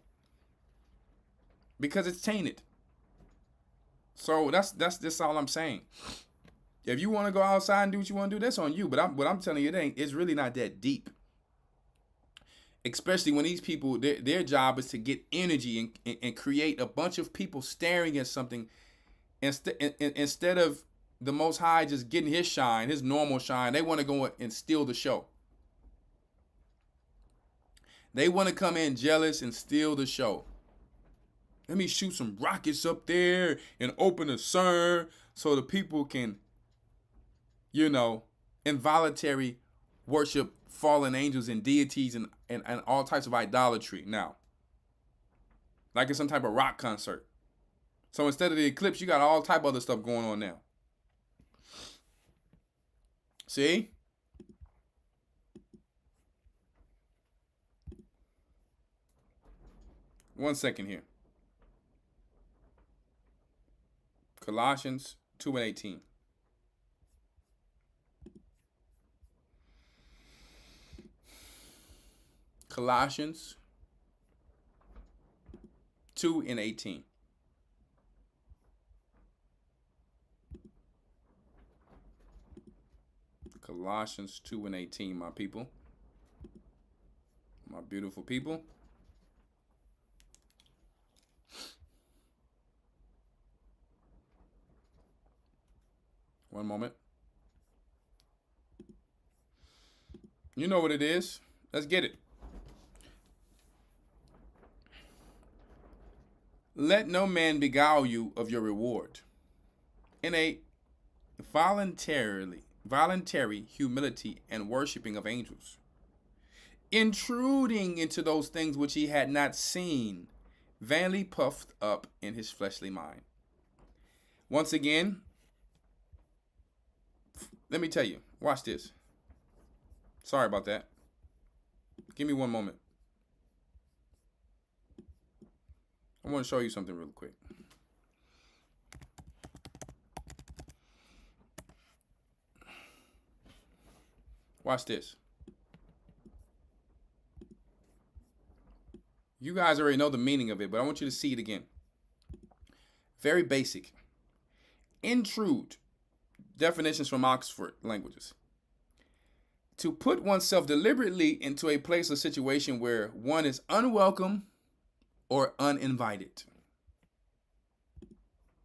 because it's tainted. So that's all I'm saying. If you want to go outside and do what you want to do, that's on you. But what I'm telling you, it's really not that deep. Especially when these people, their job is to get energy and create a bunch of people staring at something instead of the Most High just getting his shine, his normal shine. They want to go and steal the show. They want to come in jealous and steal the show. Let me shoot some rockets up there and open a CERN so the people can, involuntary worship fallen angels and deities and all types of idolatry now. Like it's some type of rock concert. So instead of the eclipse, you got all type of other stuff going on now. See? One second here. Colossians 2:18. Colossians 2:18. Colossians 2:18, my people. My beautiful people. One moment. You know what it is. Let's get it. Let no man beguile you of your reward in a voluntary humility and worshiping of angels, intruding into those things which he had not seen, vanly puffed up in his fleshly mind. Once again, let me tell you, watch this. Sorry about that. Give me one moment. I want to show you something real quick. Watch this. You guys already know the meaning of it, but I want you to see it again. Very basic. Intrude. Definitions from Oxford Languages. To put oneself deliberately into a place or situation where one is unwelcome or uninvited.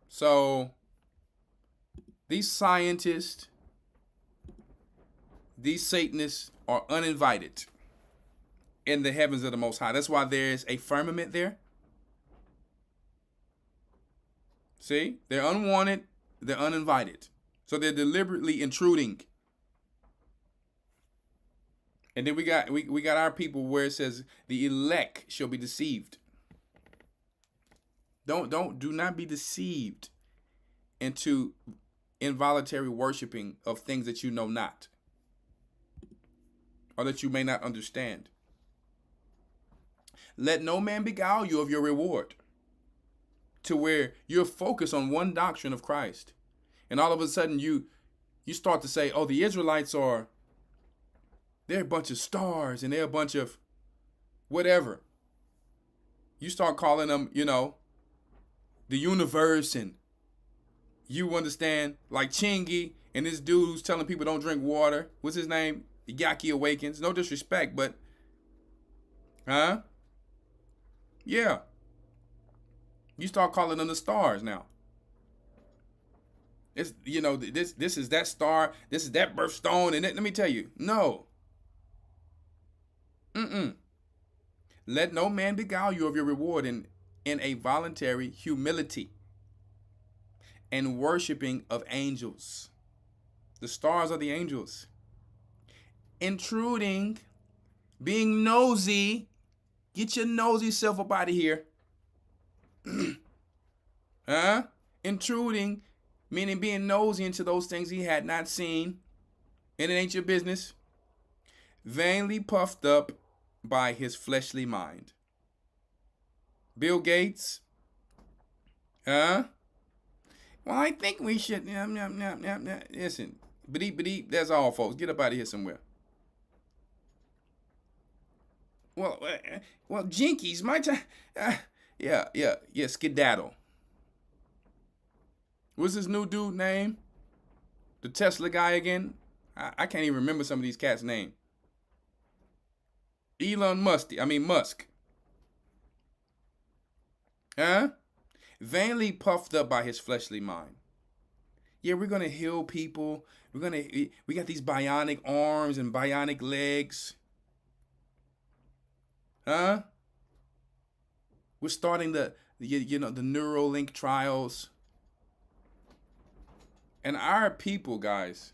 So, these scientists, these Satanists are uninvited in the heavens of the Most High. That's why there's a firmament there. See? They're unwanted, they're uninvited. So they're deliberately intruding. And then we got our people where it says the elect shall be deceived. Do not be deceived into involuntary worshiping of things that you know not, or that you may not understand. Let no man beguile you of your reward, to where you're focused on one doctrine of Christ. And all of a sudden you start to say, oh, the Israelites they're a bunch of stars and they're a bunch of whatever. You start calling them, the universe, and you understand, like Chingy and this dude who's telling people don't drink water. What's his name? Yaki Awakens. No disrespect, but, huh? Yeah. You start calling them the stars now. It's, this is that star, this is that birthstone, and let me tell you, no. Let no man beguile you of your reward in a voluntary humility and worshiping of angels. The stars are the angels. Intruding, being nosy. Get your nosy self up out of here. Huh? Intruding, meaning being nosy into those things he had not seen, and it ain't your business. Vainly puffed up by his fleshly mind. Bill Gates. Huh? Well, I think we should. Listen, but that's all, folks. Get up out of here somewhere. Well, Jinkies, my time. Yeah, skedaddle. What's this new dude name? The Tesla guy again? I can't even remember some of these cats' names. Musk. Huh? Vainly puffed up by his fleshly mind. Yeah, we're gonna heal people. We got these bionic arms and bionic legs. Huh? We're starting the Neuralink trials. And our people, guys,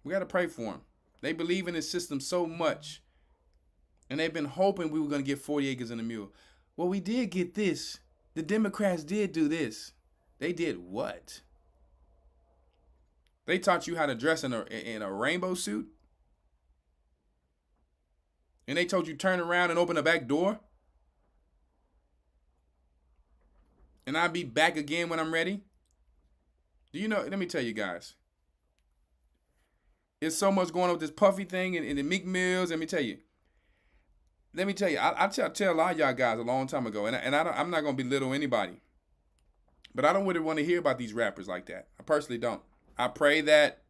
we got to pray for them. They believe in this system so much. And they've been hoping we were going to get 40 acres and a mule. Well, we did get this. The Democrats did do this. They did what? They taught you how to dress in a rainbow suit? And they told you turn around and open the back door? And I'll be back again when I'm ready? Do you know, let me tell you guys. There's so much going on with this Puffy thing and the Meek Mills. Let me tell you, I tell a lot of y'all guys a long time ago, and I'm not going to belittle anybody. But I don't really want to hear about these rappers like that. I personally don't. I pray that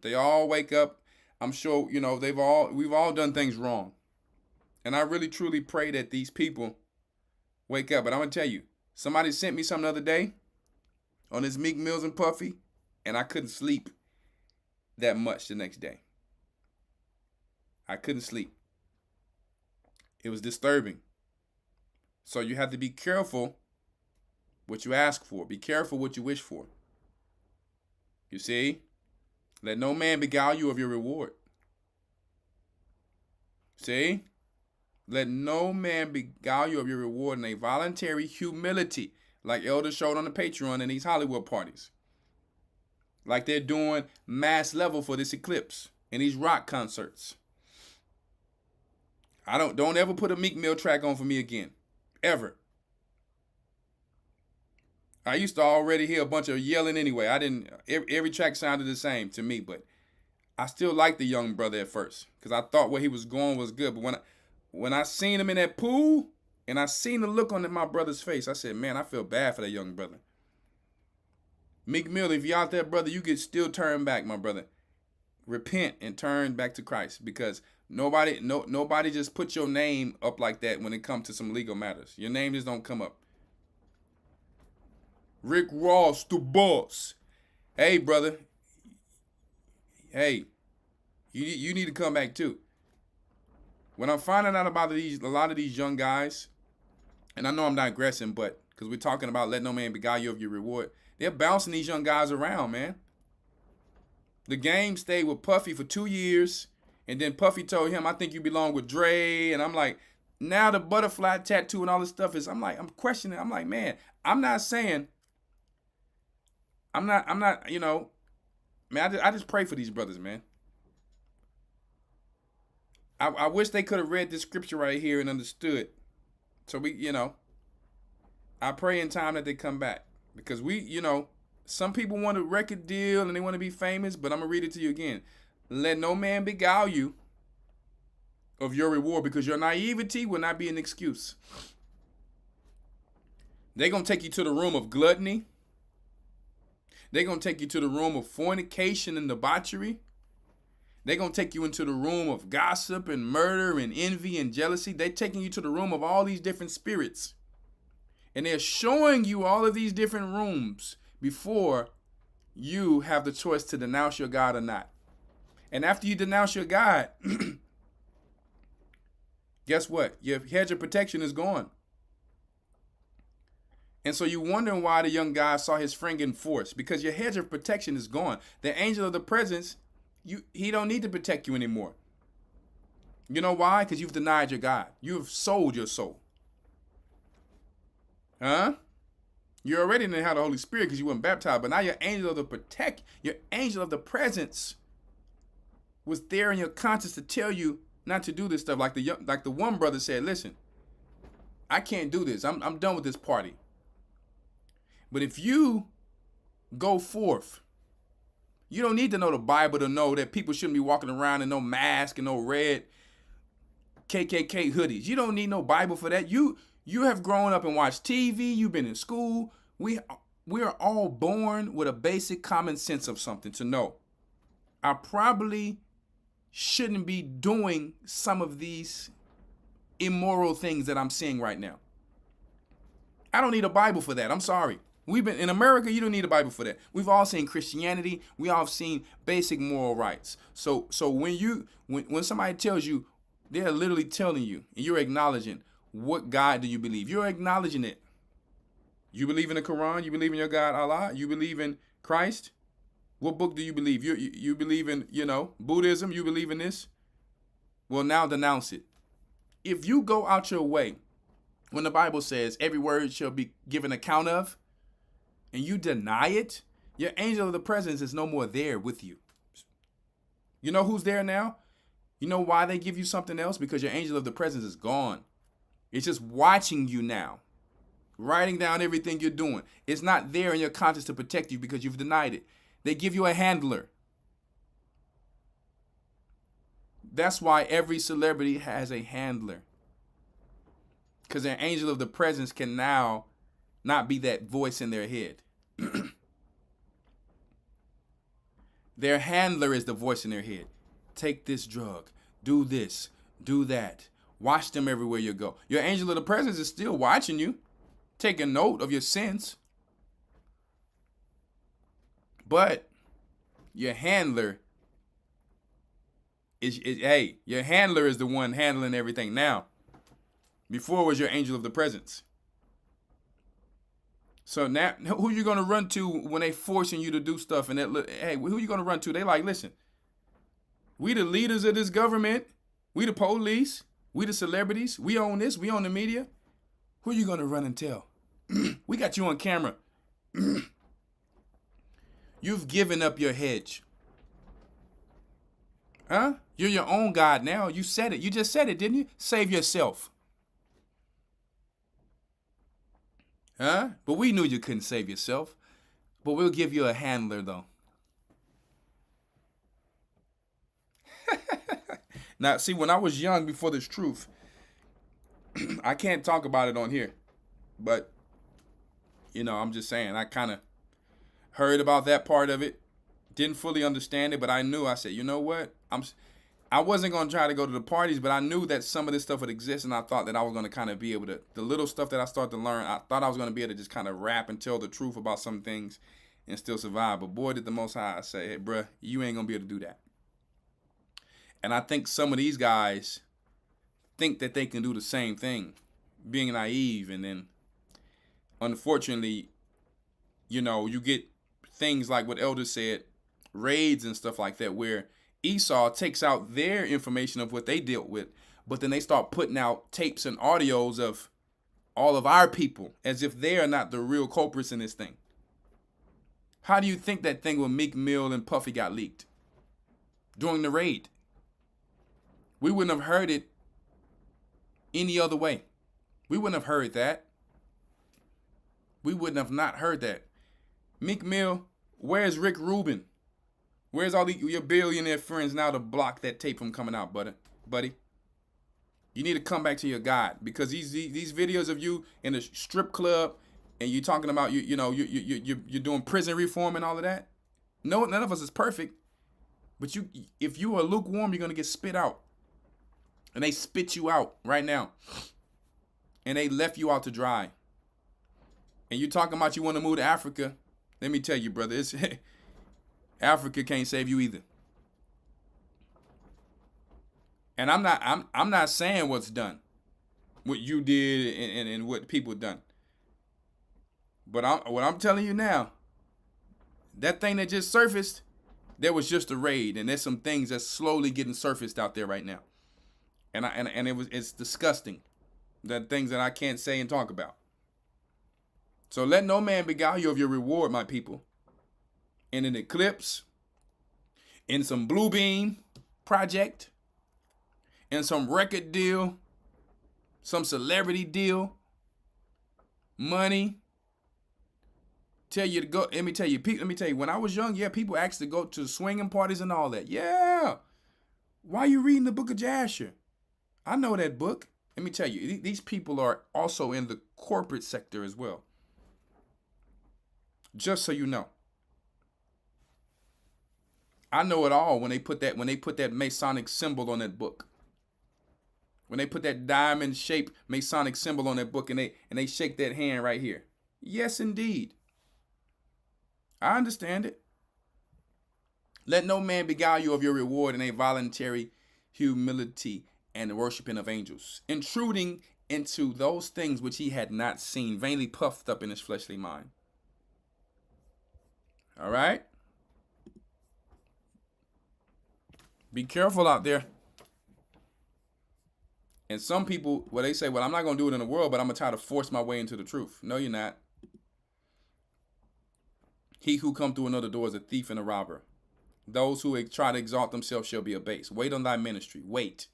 they all wake up. I'm sure, we've all done things wrong. And I really, truly pray that these people wake up. But I'm going to tell you, somebody sent me something the other day on this Meek Mills and Puffy, and I couldn't sleep that much the next day. I couldn't sleep. It was disturbing. So you have to be careful what you ask for. Be careful what you wish for. You see? Let no man beguile you of your reward. See? Let no man beguile you of your reward in a voluntary humility, like Elder showed on the Patreon in these Hollywood parties. Like they're doing mass level for this eclipse in these rock concerts. Don't ever put a Meek Mill track on for me again. Ever. I used to already hear a bunch of yelling anyway. Every track sounded the same to me, but I still liked the young brother at first because I thought where he was going was good. But when I seen him in that pool and I seen the look on my brother's face, I said, man, I feel bad for that young brother. Meek Mill, if you're out there, brother, you could still turn back, my brother. Repent and turn back to Christ, because nobody just put your name up like that when it comes to some legal matters. Your name just don't come up. Rick Ross, the boss. Hey, brother. Hey, you need to come back too. When I'm finding out about a lot of these young guys, and I know I'm digressing, but because we're talking about let no man beguile you of your reward, they're bouncing these young guys around, man. The Game stayed with Puffy for 2 years, and then Puffy told him, I think you belong with Dre, and I'm like, now the butterfly tattoo and all this stuff I'm questioning. I'm like, man, I'm not, man, I just pray for these brothers, man. I wish they could have read this scripture right here and understood. So we, I pray in time that they come back, because some people want a record deal and they want to be famous, but I'm going to read it to you again. Let no man beguile you of your reward, because your naivety will not be an excuse. They're going to take you to the room of gluttony. They're going to take you to the room of fornication and debauchery. They're going to take you into the room of gossip and murder and envy and jealousy. They're taking you to the room of all these different spirits. And they're showing you all of these different rooms before you have the choice to denounce your God or not. And after you denounce your God, guess what? Your hedge of protection is gone. And so you're wondering why the young guy saw his friend getting forced, because your hedge of protection is gone. The angel of the presence, he don't need to protect you anymore. You know why? Because you've denied your God. You've sold your soul. Huh? You already didn't have the Holy Spirit because you weren't baptized, but now your angel of the presence was there in your conscience to tell you not to do this stuff. Like the one brother said, listen, I can't do this. I'm done with this party. But if you go forth, you don't need to know the Bible to know that people shouldn't be walking around in no mask and no red KKK hoodies. You don't need no Bible for that. You have grown up and watched TV. You've been in school. We are all born with a basic common sense of something to know. I probably shouldn't be doing some of these immoral things that I'm seeing right now. I don't need a Bible for that. I'm sorry. We've been in America. You don't need a Bible for that. We've all seen Christianity. We all have seen basic moral rights. So when somebody tells you, they're literally telling you, and you're acknowledging, what God do you believe? You're acknowledging it. You believe in the Quran? You believe in your God Allah? You believe in Christ? What book do you believe? You believe in, Buddhism? You believe in this? Well, now denounce it. If you go out your way, when the Bible says every word shall be given account of, and you deny it, your angel of the presence is no more there with you. You know who's there now? You know why they give you something else? Because your angel of the presence is gone. It's just watching you now, writing down everything you're doing. It's not there in your conscience to protect you because you've denied it. They give you a handler. That's why every celebrity has a handler. Because their angel of the presence can now not be that voice in their head. Their handler is the voice in their head. Take this drug, do this, do that. Watch them everywhere you go. Your angel of the presence is still watching you, taking note of your sins. But your handler your handler is the one handling everything now. Before it was your angel of the presence. So now, who you gonna run to when they forcing you to do stuff? And who you gonna run to? They like, listen, we the leaders of this government, we the police, we the celebrities, we own this, we own the media. Who you gonna run and tell? We got you on camera. You've given up your hedge. Huh? You're your own God now. You said it. You just said it, didn't you? Save yourself. Huh? But we knew you couldn't save yourself. But we'll give you a handler, though. Now, see, when I was young before this truth, I can't talk about it on here. But, I'm just saying, I kind of heard about that part of it. Didn't fully understand it, but I knew. I said, you know what? I wasn't going to try to go to the parties, but I knew that some of this stuff would exist, and I thought that I was going to kind of be able to, the little stuff that I started to learn, I thought I was going to be able to just kind of rap and tell the truth about some things and still survive. But boy, did the Most High say, hey, bruh, you ain't going to be able to do that. And I think some of these guys think that they can do the same thing, being naive, and then, unfortunately, you get things like what Elder said, raids and stuff like that, where Esau takes out their information of what they dealt with, but then they start putting out tapes and audios of all of our people as if they are not the real culprits in this thing. How do you think that thing with Meek Mill and Puffy got leaked? During the raid. We wouldn't have heard it any other way. We wouldn't have heard that. We wouldn't have not heard that. Meek Mill, where's Rick Rubin? Where's all your billionaire friends now to block that tape from coming out, buddy? You need to come back to your God, because these videos of you in a strip club and you talking about you're doing prison reform and all of that. No, none of us is perfect, but if you are lukewarm, you're gonna get spit out, and they spit you out right now, and they left you out to dry. And you talking about you want to move to Africa? Let me tell you, brother, it's Africa can't save you either. And I'm not saying what's done, what you did and what people done. But what I'm telling you now, that thing that just surfaced, there was just a raid, and there's some things that's slowly getting surfaced out there right now. And it's disgusting. The things that I can't say and talk about. So let no man beguile you of your reward, my people. In an eclipse, in some Blue Beam project, in some record deal, some celebrity deal, money. Tell you to go. Let me tell you, when I was young, yeah, people asked to go to swinging parties and all that. Yeah. Why are you reading the book of Jasher? I know that book. Let me tell you, these people are also in the corporate sector as well. Just so you know. I know it all when they put that Masonic symbol on that book. When they put that diamond-shaped Masonic symbol on that book and they shake that hand right here. Yes, indeed. I understand it. Let no man beguile you of your reward in a voluntary humility and the worshiping of angels, intruding into those things which he had not seen, vainly puffed up in his fleshly mind. All right? Be careful out there. And some people, they say, well, I'm not going to do it in the world, but I'm going to try to force my way into the truth. No, you're not. He who come through another door is a thief and a robber. Those who try to exalt themselves shall be abased. Wait on thy ministry. Wait.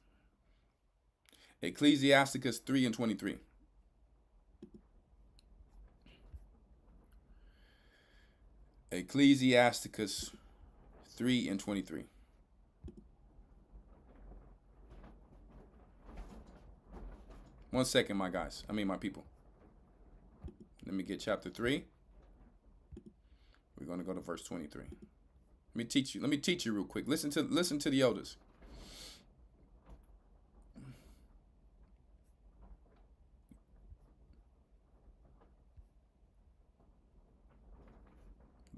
Ecclesiasticus 3:23. Ecclesiasticus 3:23. One second, my people. Let me get chapter 3. We're going to go to verse 23. Let me teach you real quick. Listen to the elders.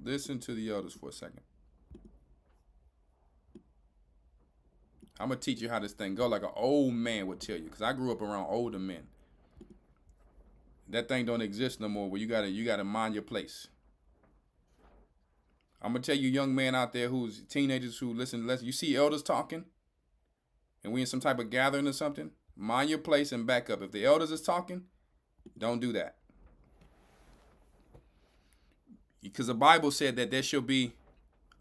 Listen to the elders for a second. I'm going to teach you how this thing go like an old man would tell you, because I grew up around older men. That thing don't exist no more, where you gotta mind your place. I'm going to tell you young men out there who's teenagers who listen, you see elders talking, and we in some type of gathering or something, mind your place and back up. If the elders is talking, don't do that. Because the Bible said that there shall be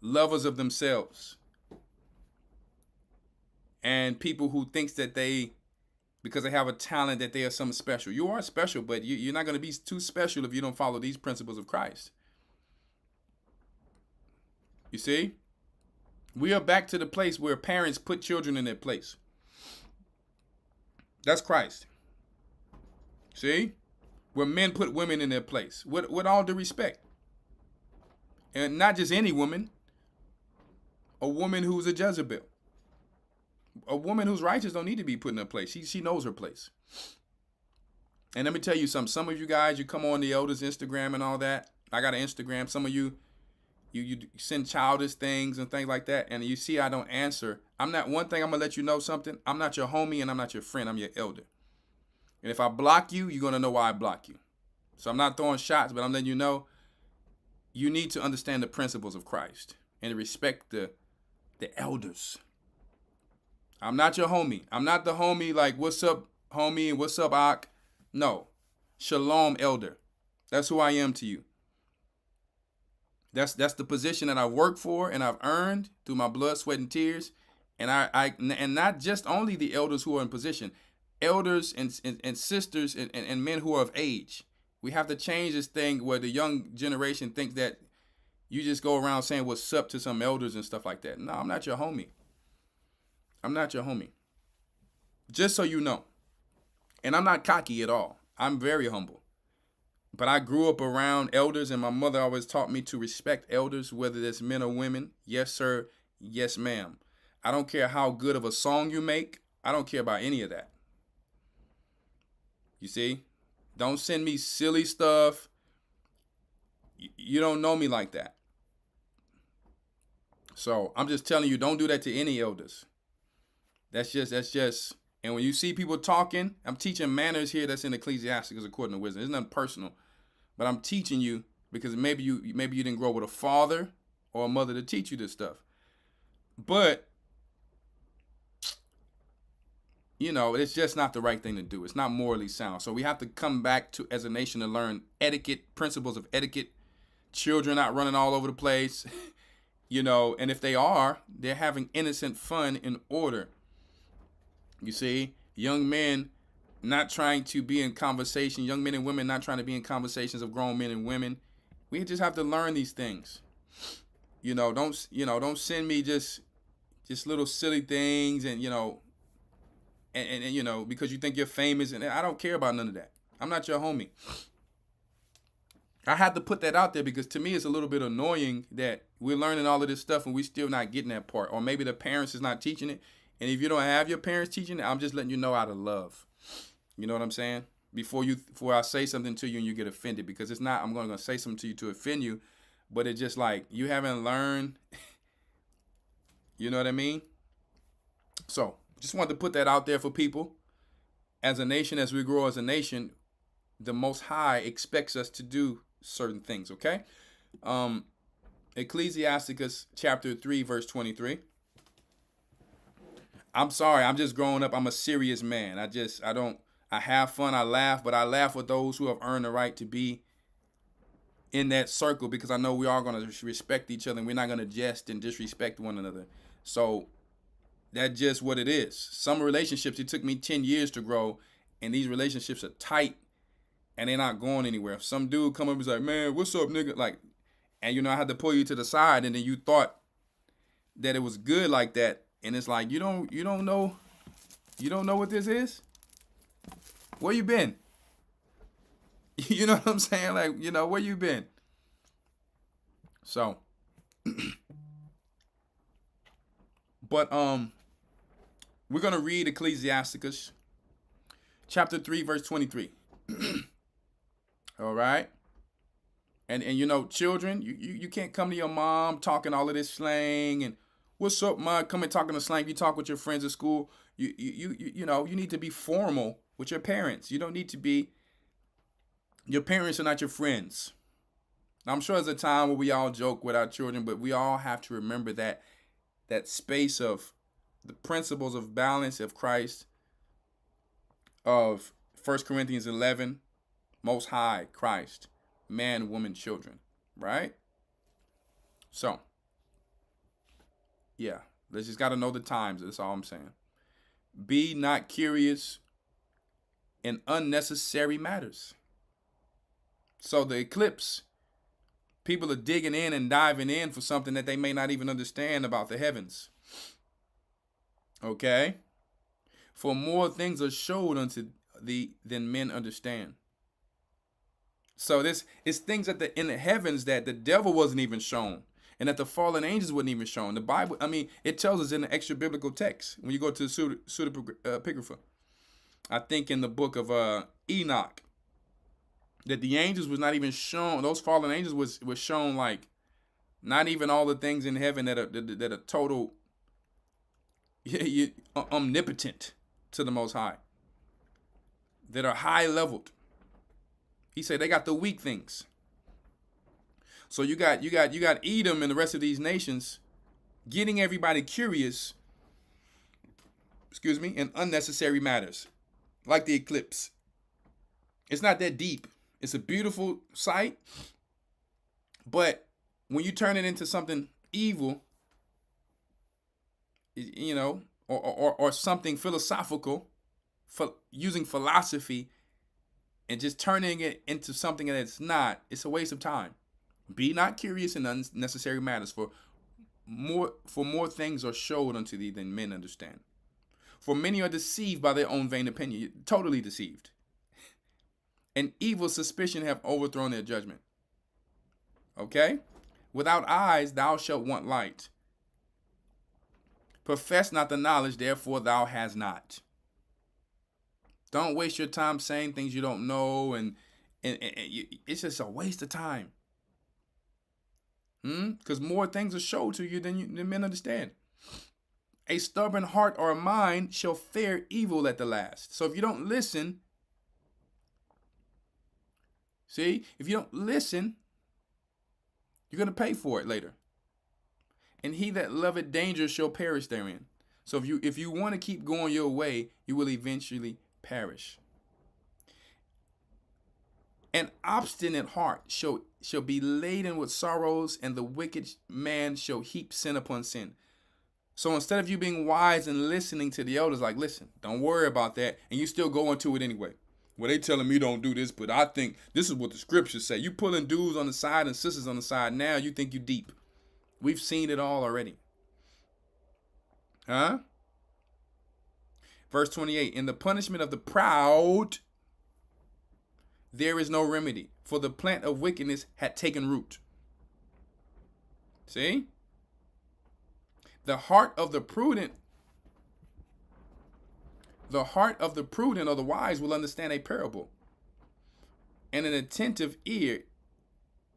lovers of themselves. And people who thinks that because they have a talent, that they are something special. You are special, but you're not going to be too special if you don't follow these principles of Christ. You see? We are back to the place where parents put children in their place. That's Christ. See? Where men put women in their place. With all due respect. And not just any woman. A woman who's a Jezebel. A woman who's righteous don't need to be put in her place. She knows her place. And let me tell you something. Some of you guys, you come on the elders' Instagram and all that. I got an Instagram. Some of you send childish things and things like that. And you see I don't answer. One thing I'm going to let you know something. I'm not your homie and I'm not your friend. I'm your elder. And if I block you, you're going to know why I block you. So I'm not throwing shots, but I'm letting you know you need to understand the principles of Christ and respect the elders. I'm not your homie. I'm not the homie like, what's up, homie, and what's up, Ak? No. Shalom, elder. That's who I am to you. That's the position that I work for and I've earned through my blood, sweat, and tears. And not just only the elders who are in position, elders and sisters and men who are of age. We have to change this thing where the young generation thinks that you just go around saying what's up to some elders and stuff like that. No, I'm not your homie. I'm not your homie. Just so you know. And I'm not cocky at all. I'm very humble. But I grew up around elders, and my mother always taught me to respect elders, whether it's men or women. Yes, sir. Yes, ma'am. I don't care how good of a song you make. I don't care about any of that. You see? Don't send me silly stuff. You don't know me like that. So I'm just telling you, don't do that to any elders. That's just, and when you see people talking, I'm teaching manners here that's in Ecclesiasticus according to wisdom. It's nothing personal, but I'm teaching you because maybe you didn't grow with a father or a mother to teach you this stuff. But, you know, it's just not the right thing to do. It's not morally sound. So we have to come back to, as a nation, to learn etiquette, principles of etiquette, children not running all over the place, you know, and if they are, they're having innocent fun in order. You see, young men not trying to be in conversation, young men and women not trying to be in conversations of grown men and women. We just have to learn these things. Don't send me just little silly things and because you think you're famous, and I don't care about none of that. I'm not your homie. I had to put that out there because to me it's a little bit annoying that we're learning all of this stuff and we still not getting that part, or maybe the parents is not teaching it. And if you don't have your parents teaching it, I'm just letting you know out of love. You know what I'm saying? Before I say something to you and you get offended, because it's not, I'm going to say something to you to offend you, but it's just like you haven't learned. You know what I mean? So just wanted to put that out there for people. As a nation, as we grow as a nation, the Most High expects us to do certain things, okay? Ecclesiasticus chapter 3, verse 23. I'm sorry, I'm just growing up. I'm a serious man. I have fun, I laugh, but I laugh with those who have earned the right to be in that circle, because I know we are going to respect each other and we're not going to jest and disrespect one another. So that's just what it is. Some relationships, it took me 10 years to grow, and these relationships are tight and they're not going anywhere. If some dude come up and is like, man, what's up, nigga? Like, and I had to pull you to the side, and then you thought that it was good like that. And it's like, you don't know what this is? Where you been? You know what I'm saying? Like, where you been? So, but we're going to read Ecclesiasticus chapter 3, verse 23. All right? And children, you can't come to your mom talking all of this slang and what's up, mom? Come and talking to slang. You talk with your friends at school. You need to be formal with your parents. You don't need to be. Your parents are not your friends. Now, I'm sure there's a time where we all joke with our children, but we all have to remember that space of the principles of balance of Christ, of 1 Corinthians 11, Most High, Christ, man, woman, children, right? So, yeah, they just got to know the times. That's all I'm saying. Be not curious in unnecessary matters. So the eclipse, people are digging in and diving in for something that they may not even understand about the heavens. Okay? For more things are showed unto thee than men understand. So this is things in the heavens that the devil wasn't even shown, and that the fallen angels wasn't even shown. The Bible, it tells us in the extra biblical text when you go to the pseudepigrapha. I think in the book of Enoch, that the angels was not even shown. Those fallen angels was shown like not even all the things in heaven that are total omnipotent to the Most High, that are high leveled. He said they got the weak things. So you got Edom and the rest of these nations getting everybody curious, in unnecessary matters, like the eclipse. It's not that deep. It's a beautiful sight, but when you turn it into something evil, you know, or something philosophical, using philosophy and just turning it into something that it's not, it's a waste of time. Be not curious in unnecessary matters, for more things are showed unto thee than men understand. For many are deceived by their own vain opinion, totally deceived. And evil suspicion have overthrown their judgment. Okay? Without eyes thou shalt want light. Profess not the knowledge, therefore thou hast not. Don't waste your time saying things you don't know, and it's just a waste of time. Because more things are showed to you than men understand. A stubborn heart or a mind shall fare evil at the last. So if you don't listen, if you don't listen, you're going to pay for it later. And he that loveth danger shall perish therein. So if you want to keep going your way, you will eventually perish. An obstinate heart shall be laden with sorrows, and the wicked man shall heap sin upon sin. So instead of you being wise and listening to the elders, like, listen, don't worry about that, and you still go into it anyway. Well, they telling me don't do this, but I think this is what the scriptures say. You pulling dudes on the side and sisters on the side now, you think you deep. We've seen it all already. Huh? Verse 28, in the punishment of the proud, there is no remedy, for the plant of wickedness had taken root. See? The heart of the prudent or the wise will understand a parable, and an attentive ear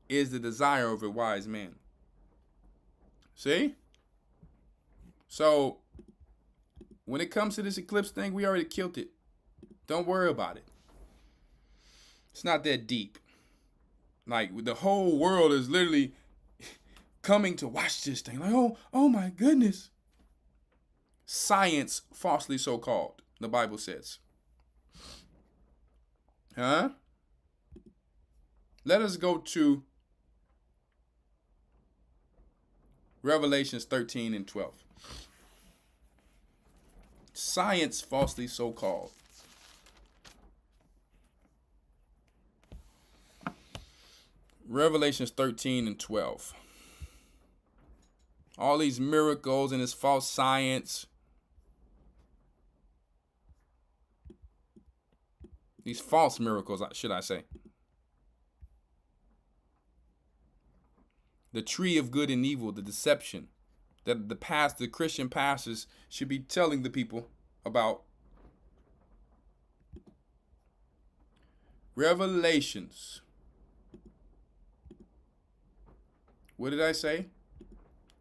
is the desire of a wise man. See? So, when it comes to this eclipse thing, we already killed it. Don't worry about it. It's not that deep. Like, the whole world is literally coming to watch this thing. Like, oh my goodness. Science, falsely so called, the Bible says. Huh? Let us go to Revelations 13 and 12. Science, falsely so called. Revelations 13 and 12. All these miracles and this false science. These false miracles, should I say. The tree of good and evil, the deception that the Christian pastors should be telling the people about. Revelations. What did I say?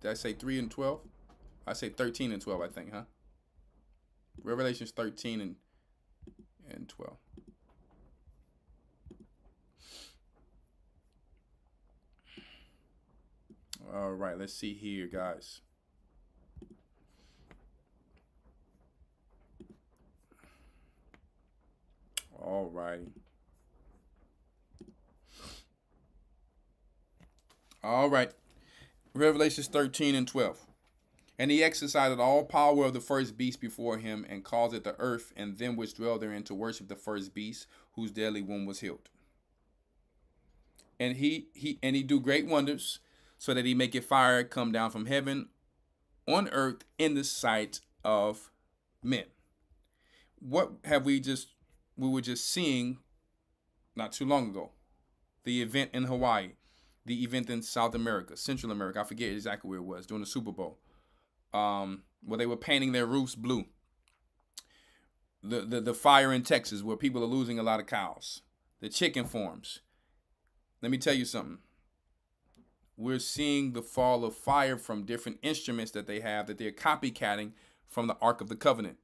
Did I say 3 and 12? I say 13 and 12, I think, huh? Revelations 13 and 12. All right, let's see here, guys. All right. All right. Revelations 13 and 12. And he exercised all power of the first beast before him, and caused it the earth and them which dwell therein to worship the first beast, whose deadly wound was healed. And he do great wonders, so that he maketh fire come down from heaven on earth in the sight of men. What have we were just seeing not too long ago? The event in Hawaii, the event in South America, Central America, I forget exactly where it was, during the Super Bowl, where they were painting their roofs blue. The fire in Texas, where people are losing a lot of cows. The chicken farms. Let me tell you something. We're seeing the fall of fire from different instruments that they have that they're copycatting from the Ark of the Covenant.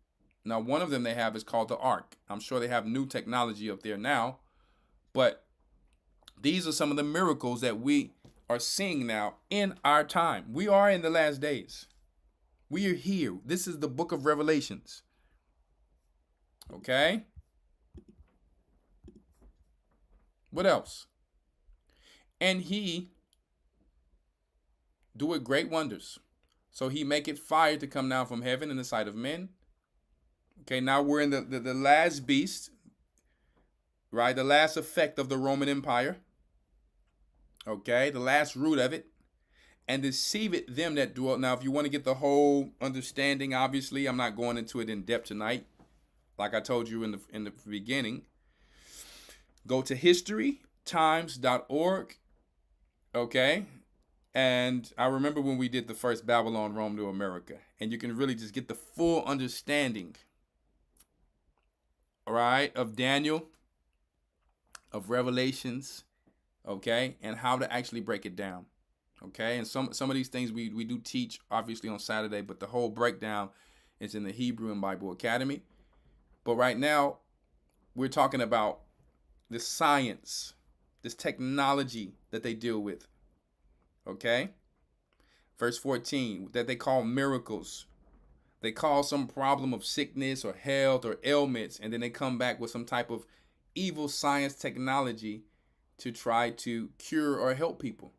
Now, one of them they have is called the Ark. I'm sure they have new technology up there now, but these are some of the miracles that we are seeing now in our time. We are in the last days. We are here. This is the book of Revelations. Okay? What else? And he doeth great wonders, So he maketh fire to come down from heaven in the sight of men. Okay, now we're in the last beast, right? The last effect of the Roman Empire. Okay, the last root of it. And deceiveth them that dwell. Now, if you want to get the whole understanding, obviously, I'm not going into it in depth tonight. Like I told you in the beginning, go to historytimes.org. Okay, and I remember when we did the first Babylon, Rome to America, and you can really just get the full understanding, all right, of Daniel, of Revelations, okay, and how to actually break it down. Okay, and some of these things we do teach, obviously, on Saturday, but the whole breakdown is in the Hebrew and Bible Academy. But right now, we're talking about the science, this technology that they deal with. Okay? Verse 14, that they call miracles. They call some problem of sickness or health or ailments, and then they come back with some type of evil science technology to try to cure or help people.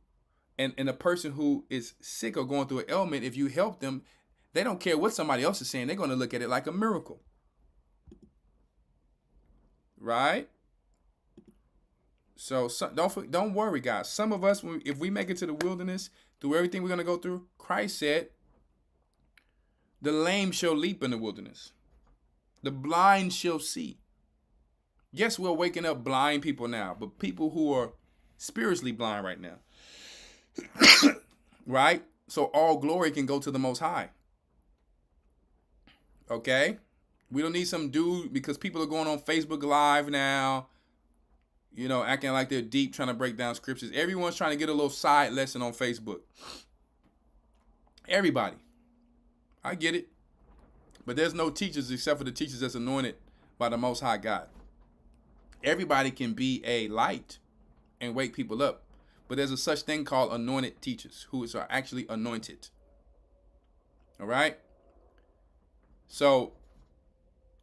And a person who is sick or going through an ailment, if you help them, they don't care what somebody else is saying. They're going to look at it like a miracle. Right? So don't worry, guys. Some of us, if we make it to the wilderness, through everything we're going to go through, Christ said, the lame shall leap in the wilderness. The blind shall see. Yes, we're waking up blind people now, but people who are spiritually blind right now. Right? So all glory can go to the Most High. Okay? We don't need some dude, because people are going on Facebook Live now, you know, acting like they're deep, trying to break down scriptures. Everyone's trying to get a little side lesson on Facebook. Everybody. I get it. But there's no teachers except for the teachers that's anointed by the Most High God. Everybody can be a light and wake people up. But there's a such thing called anointed teachers who are actually anointed. All right? So,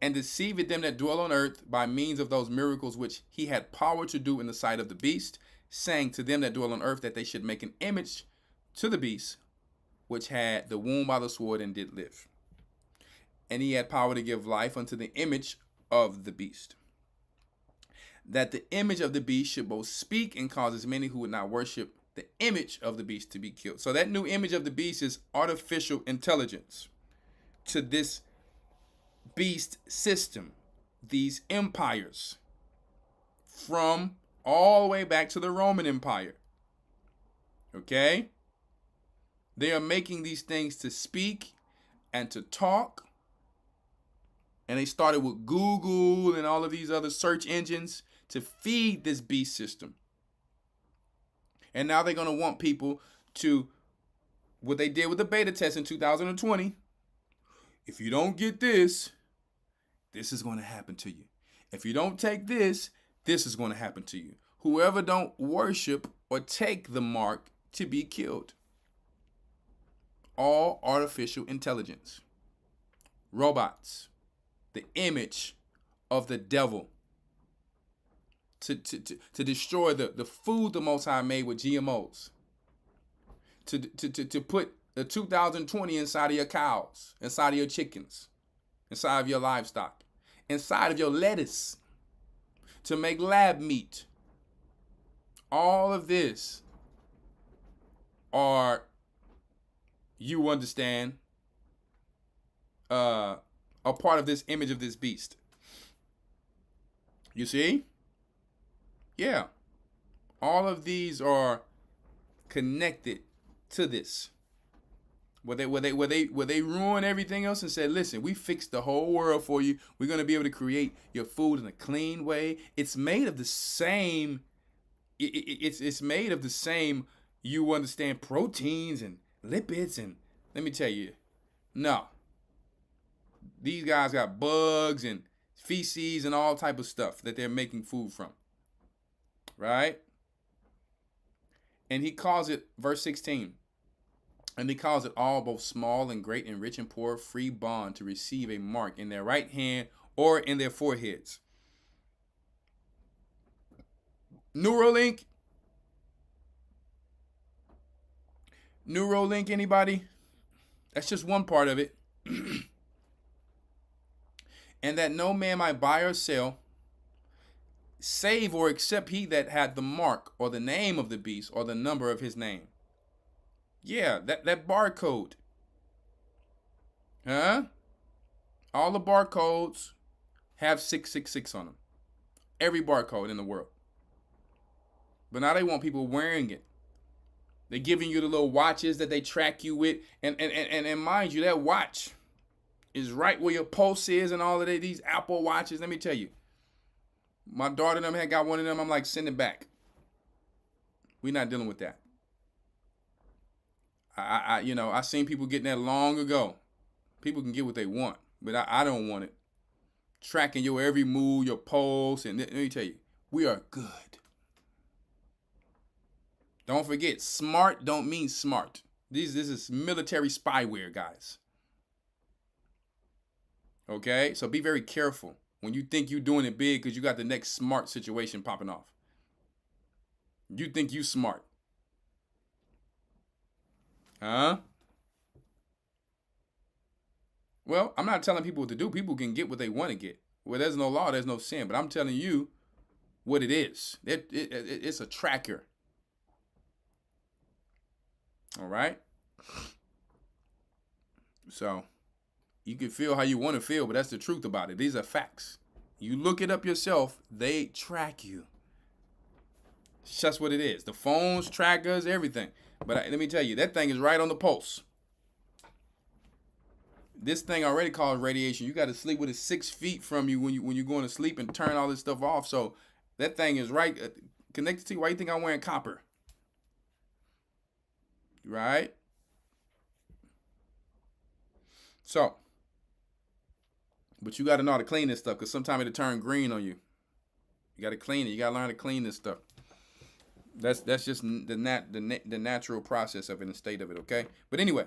and deceiveth them that dwell on earth by means of those miracles which he had power to do in the sight of the beast, saying to them that dwell on earth that they should make an image to the beast, which had the wound by the sword and did live. And he had power to give life unto the image of the beast, that the image of the beast should both speak and cause as many who would not worship the image of the beast to be killed. So that new image of the beast is artificial intelligence to this beast system, these empires, from all the way back to the Roman Empire. Okay? They are making these things to speak and to talk. And they started with Google and all of these other search engines to feed this beast system. And now they're going to want people to, what they did with the beta test in 2020. If you don't get this, this is going to happen to you. If you don't take this, this is going to happen to you. Whoever don't worship or take the mark to be killed. All artificial intelligence. Robots. The image of the devil. To destroy the food the Most High made with GMOs. To put the 2020 inside of your cows, inside of your chickens, inside of your livestock, inside of your lettuce, to make lab meat. All of this are, you understand, a part of this image of this beast. You see? Yeah. All of these are connected to this. Where they ruin everything else and said, listen, we fixed the whole world for you. We're going to be able to create your food in a clean way. It's made of the same, it's made of the same, you understand, proteins and lipids. And let me tell you, no. These guys got bugs and feces and all type of stuff that they're making food from. Right? And he calls it, verse 16, and he calls it all, both small and great and rich and poor, free bond to receive a mark in their right hand or in their foreheads. Neuralink? Neuralink, anybody? That's just one part of it. And that no man might buy or sell, save or except he that had the mark or the name of the beast or the number of his name. Yeah, that barcode. Huh? All the barcodes have 666 on them. Every barcode in the world. But now they want people wearing it. They're giving you the little watches that they track you with. And mind you, that watch is right where your pulse is and all of these Apple watches. Let me tell you. My daughter and them had got one of them. I'm like, send it back. We're not dealing with that. I seen people getting that long ago. People can get what they want, but I don't want it. Tracking your every move, your pulse, and let me tell you, we are good. Don't forget, smart don't mean smart. This is military spyware, guys. Okay? So be very careful when you think you're doing it big because you got the next smart situation popping off. You think you smart. Huh? Well, I'm not telling people what to do. People can get what they want to get. Where there's no law, there's no sin. But I'm telling you what it is. It's a tracker. All right? So, you can feel how you want to feel, but that's the truth about it. These are facts. You look it up yourself, they track you. It's just what it is. The phones, trackers, everything. But let me tell you, that thing is right on the pulse. This thing already causes radiation. You got to sleep with it 6 feet from you when you're going to sleep and turn all this stuff off. So that thing is right connected to you. Why do you think I'm wearing copper? Right? So, but you got to know how to clean this stuff because sometimes it'll turn green on you. You got to clean it. You got to learn to clean this stuff. That's just the natural process of it and the state of it, okay? But anyway,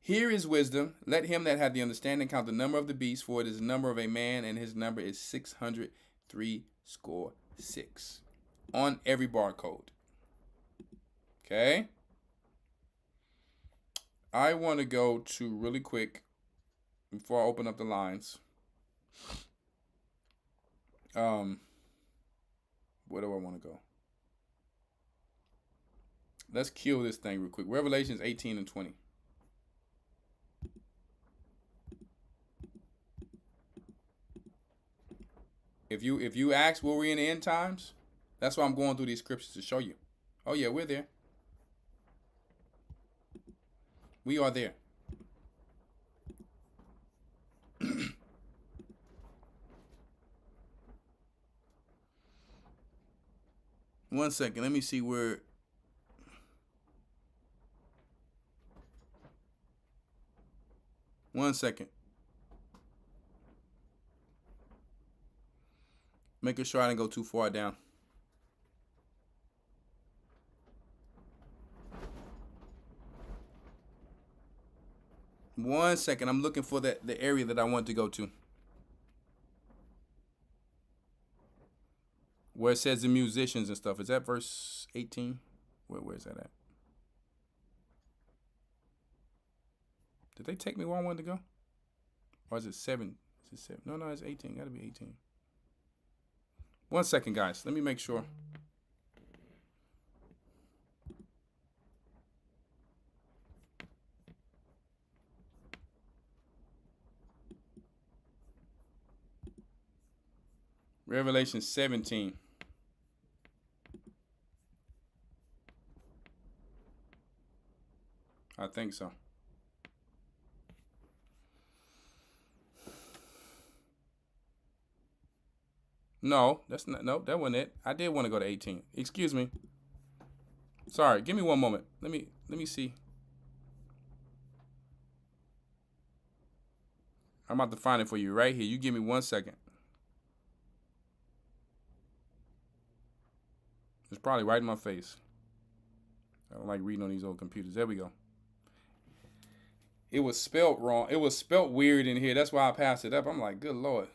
here is wisdom. Let him that hath the understanding count the number of the beast, for it is the number of a man, and his number is 666 on every barcode. Okay? I want to go to really quick before I open up the lines. Where do I want to go? Let's kill this thing real quick. Revelations 18 and 20. If you ask were we in the end times, that's why I'm going through these scriptures to show you. Oh yeah, we're there. We are there. One second, let me see where. One second. Making sure I didn't go too far down. One second. I'm looking for the area that I want to go to. Where it says the musicians and stuff. Is that verse 18? Where is that at? Did they take me where I wanted to go? Or is it 7? Is it 7? No, it's 18. Gotta be 18. One second, guys. Let me make sure. Revelation 17. I think so. No, that's not. Nope, that wasn't it. I did want to go to 18. Excuse me. Sorry, give me one moment. Let me see. I'm about to find it for you right here. You give me 1 second. It's probably right in my face. I don't like reading on these old computers. There we go. It was spelt wrong. It was spelt weird in here. That's why I passed it up. I'm like, good Lord.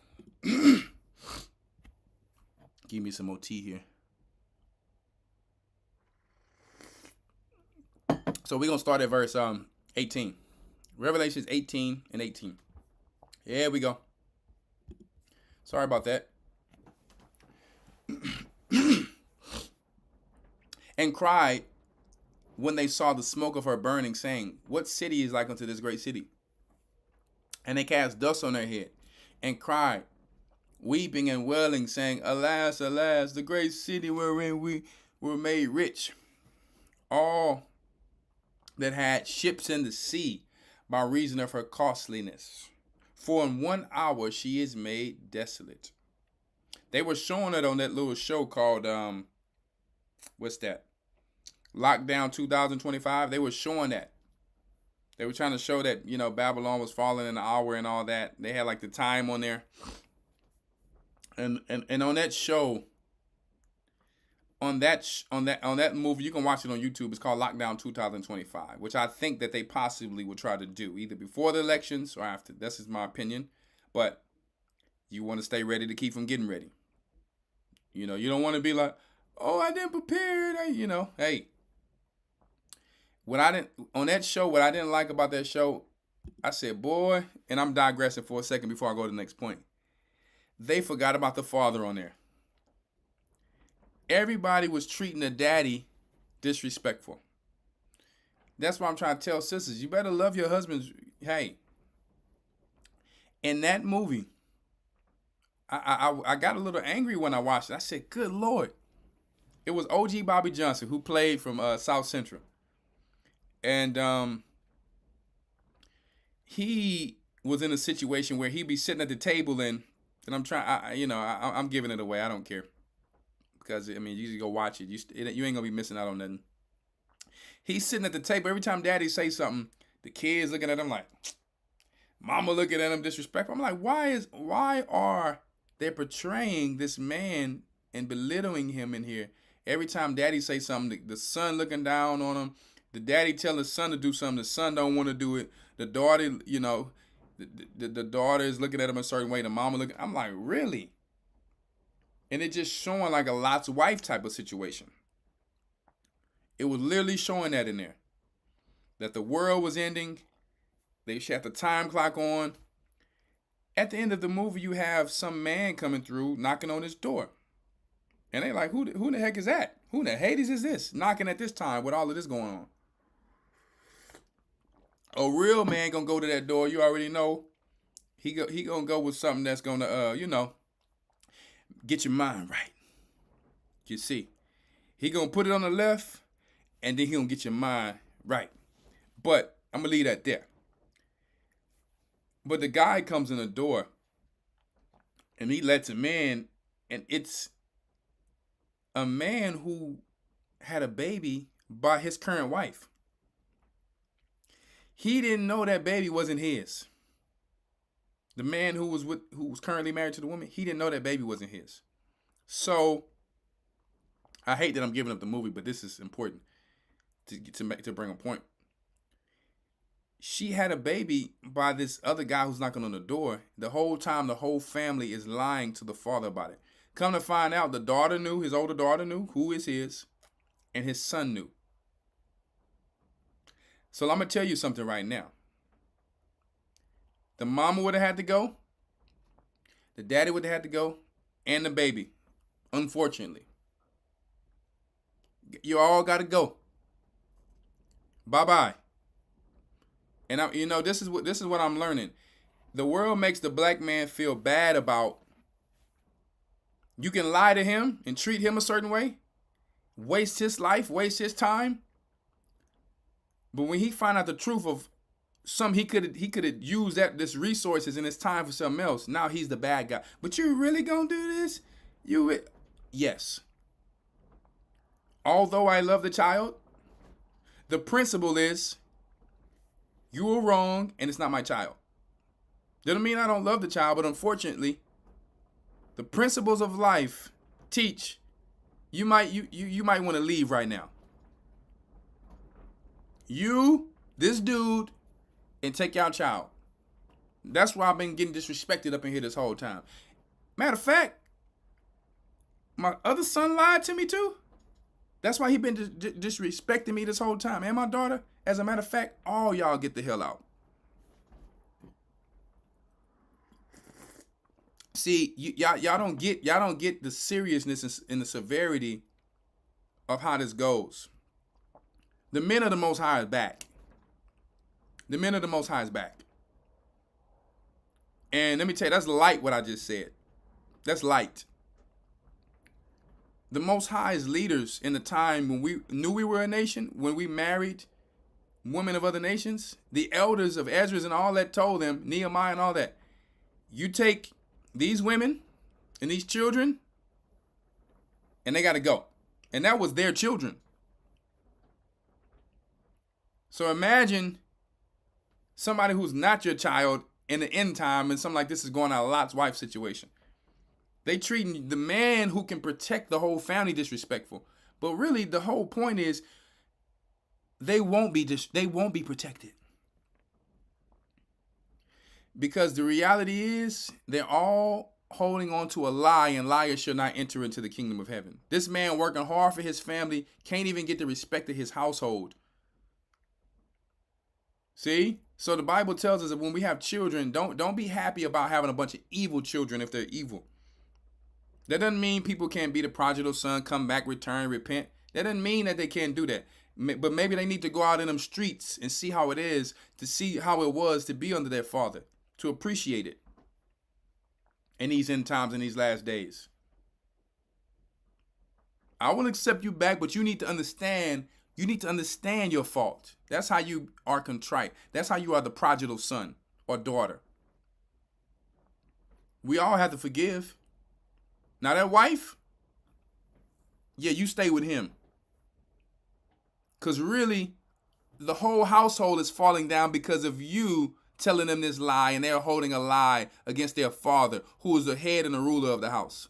Give me some more tea here. So we're going to start at verse 18. Revelations 18 and 18. Here we go. Sorry about that. And cried when they saw the smoke of her burning, saying, what city is like unto this great city? And they cast dust on their head and cried, weeping and wailing, saying, alas, alas, the great city wherein we were made rich, all that had ships in the sea, by reason of her costliness. For in 1 hour she is made desolate. They were showing it on that little show called, what's that? Lockdown 2025. They were showing that. They were trying to show that, you know, Babylon was falling in an hour and all that. They had like the time on there. And on that show, on that movie, you can watch it on YouTube. It's called Lockdown 2025, which I think that they possibly will try to do either before the elections or after. This is my opinion, but you want to stay ready to keep from getting ready. You know, you don't want to be like, oh, I didn't prepare it. You know, hey, what I didn't like about that show, I said, boy, and I'm digressing for a second before I go to the next point. They forgot about the father on there. Everybody was treating the daddy disrespectful. That's why I'm trying to tell sisters, you better love your husbands. Hey, in that movie, I got a little angry when I watched it. I said, good Lord. It was OG Bobby Johnson who played from South Central. And he was in a situation where he'd be sitting at the table and I'm trying, I'm giving it away. I don't care. Because, I mean, you just go watch it. You ain't going to be missing out on nothing. He's sitting at the table. Every time daddy say something, the kids looking at him like, mama looking at him disrespectful. I'm like, why are they portraying this man and belittling him in here? Every time daddy say something, the son looking down on him. The daddy tell the son to do something. The son don't want to do it. The daughter, you know, the daughter is looking at him a certain way. The mama looking. I'm like, really? And it just showing like a Lot's wife type of situation. It was literally showing that in there. That the world was ending. They had the time clock on. At the end of the movie, you have some man coming through, knocking on his door. And they like, who the heck is that? Who in the Hades is this? Knocking at this time with all of this going on. A real man gonna go to that door. You already know. He gonna go with something that's gonna, get your mind right. You see, he gonna put it on the left, and then he gonna get your mind right. But I'm gonna leave that there. But the guy comes in the door, and he lets him in, and it's a man who had a baby by his current wife. He didn't know that baby wasn't his. The man who was currently married to the woman, he didn't know that baby wasn't his. So, I hate that I'm giving up the movie, but this is important to bring a point. She had a baby by this other guy who's knocking on the door. The whole time, the whole family is lying to the father about it. Come to find out, the daughter knew, his older daughter knew who is his, and his son knew. So I'm going to tell you something right now. The mama would have had to go. The daddy would have had to go. And the baby. Unfortunately. You all got to go. Bye-bye. And this is what I'm learning. The world makes the black man feel bad about. You can lie to him and treat him a certain way. Waste his life, waste his time. But when he find out the truth of he could have used this resources and his time for something else. Now he's the bad guy. But you really gonna do this? Yes. Although I love the child, the principle is you were wrong and it's not my child. Doesn't mean I don't love the child, but unfortunately, the principles of life teach you might want to leave right now. This dude, and take your child. That's why I've been getting disrespected up in here this whole time. Matter of fact, my other son lied to me too. That's why he been disrespecting me this whole time. And my daughter, as a matter of fact, all y'all get the hell out. See, y'all don't get the seriousness and the severity of how this goes. The men of the Most High is back. The men of the Most High is back. And let me tell you, that's light what I just said. That's light. The Most High's leaders in the time when we knew we were a nation, when we married women of other nations, the elders of Ezra and all that told them, Nehemiah and all that, you take these women and these children and they got to go. And that was their children. So imagine somebody who's not your child in the end time and something like this is going on, a Lot's wife situation. They treating the man who can protect the whole family disrespectful. But really, the whole point is they won't be protected. Because the reality is they're all holding on to a lie, and liars shall not enter into the kingdom of heaven. This man working hard for his family can't even get the respect of his household. See? So the Bible tells us that when we have children, don't be happy about having a bunch of evil children if they're evil. That doesn't mean people can't be the prodigal son, come back, return, repent. That doesn't mean that they can't do that. But maybe they need to go out in them streets and see how it is, to see how it was to be under their father, to appreciate it in these end times, in these last days. I will accept you back, but you need to understand your fault. That's how you are contrite. That's how you are the prodigal son or daughter. We all have to forgive. Now that wife, yeah, you stay with him. Because really, the whole household is falling down because of you telling them this lie, and they're holding a lie against their father, who is the head and the ruler of the house.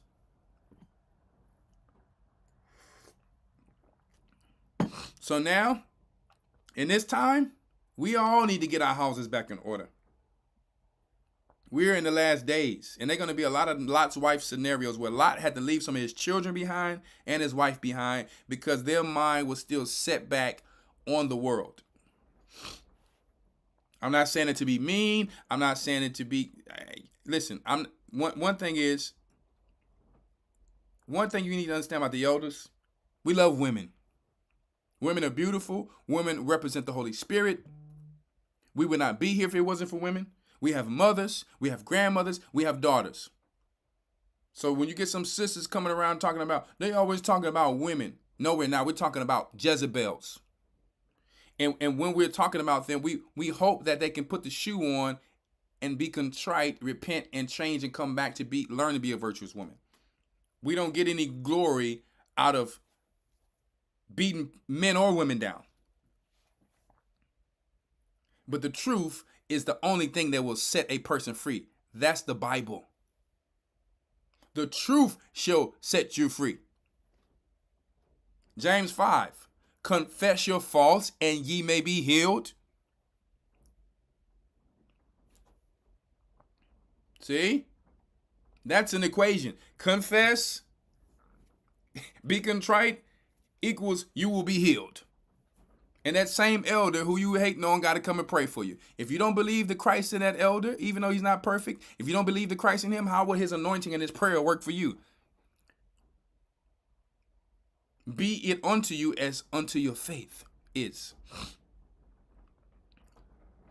So now, in this time, we all need to get our houses back in order. We're in the last days, and they're going to be a lot of Lot's wife scenarios where Lot had to leave some of his children behind and his wife behind because their mind was still set back on the world. I'm not saying it to be mean. I'm not saying it to be. Listen, one thing you need to understand about the elders. We love women. Women are beautiful. Women represent the Holy Spirit. We would not be here if it wasn't for women. We have mothers, we have grandmothers, we have daughters. So when you get some sisters coming around talking about, they always talking about women. No, we're not. We're talking about Jezebels. And when we're talking about them, we hope that they can put the shoe on and be contrite, repent, and change and come back to learn to be a virtuous woman. We don't get any glory out of beating men or women down. But the truth is the only thing that will set a person free. That's the Bible. The truth shall set you free. James 5. Confess your faults and ye may be healed. See? That's an equation. Confess, be contrite, equals you will be healed. And that same elder who you hating on got to come and pray for you. If you don't believe the Christ in that elder, even though he's not perfect, if you don't believe the Christ in him, how will his anointing and his prayer work for you? Be it unto you as unto your faith is.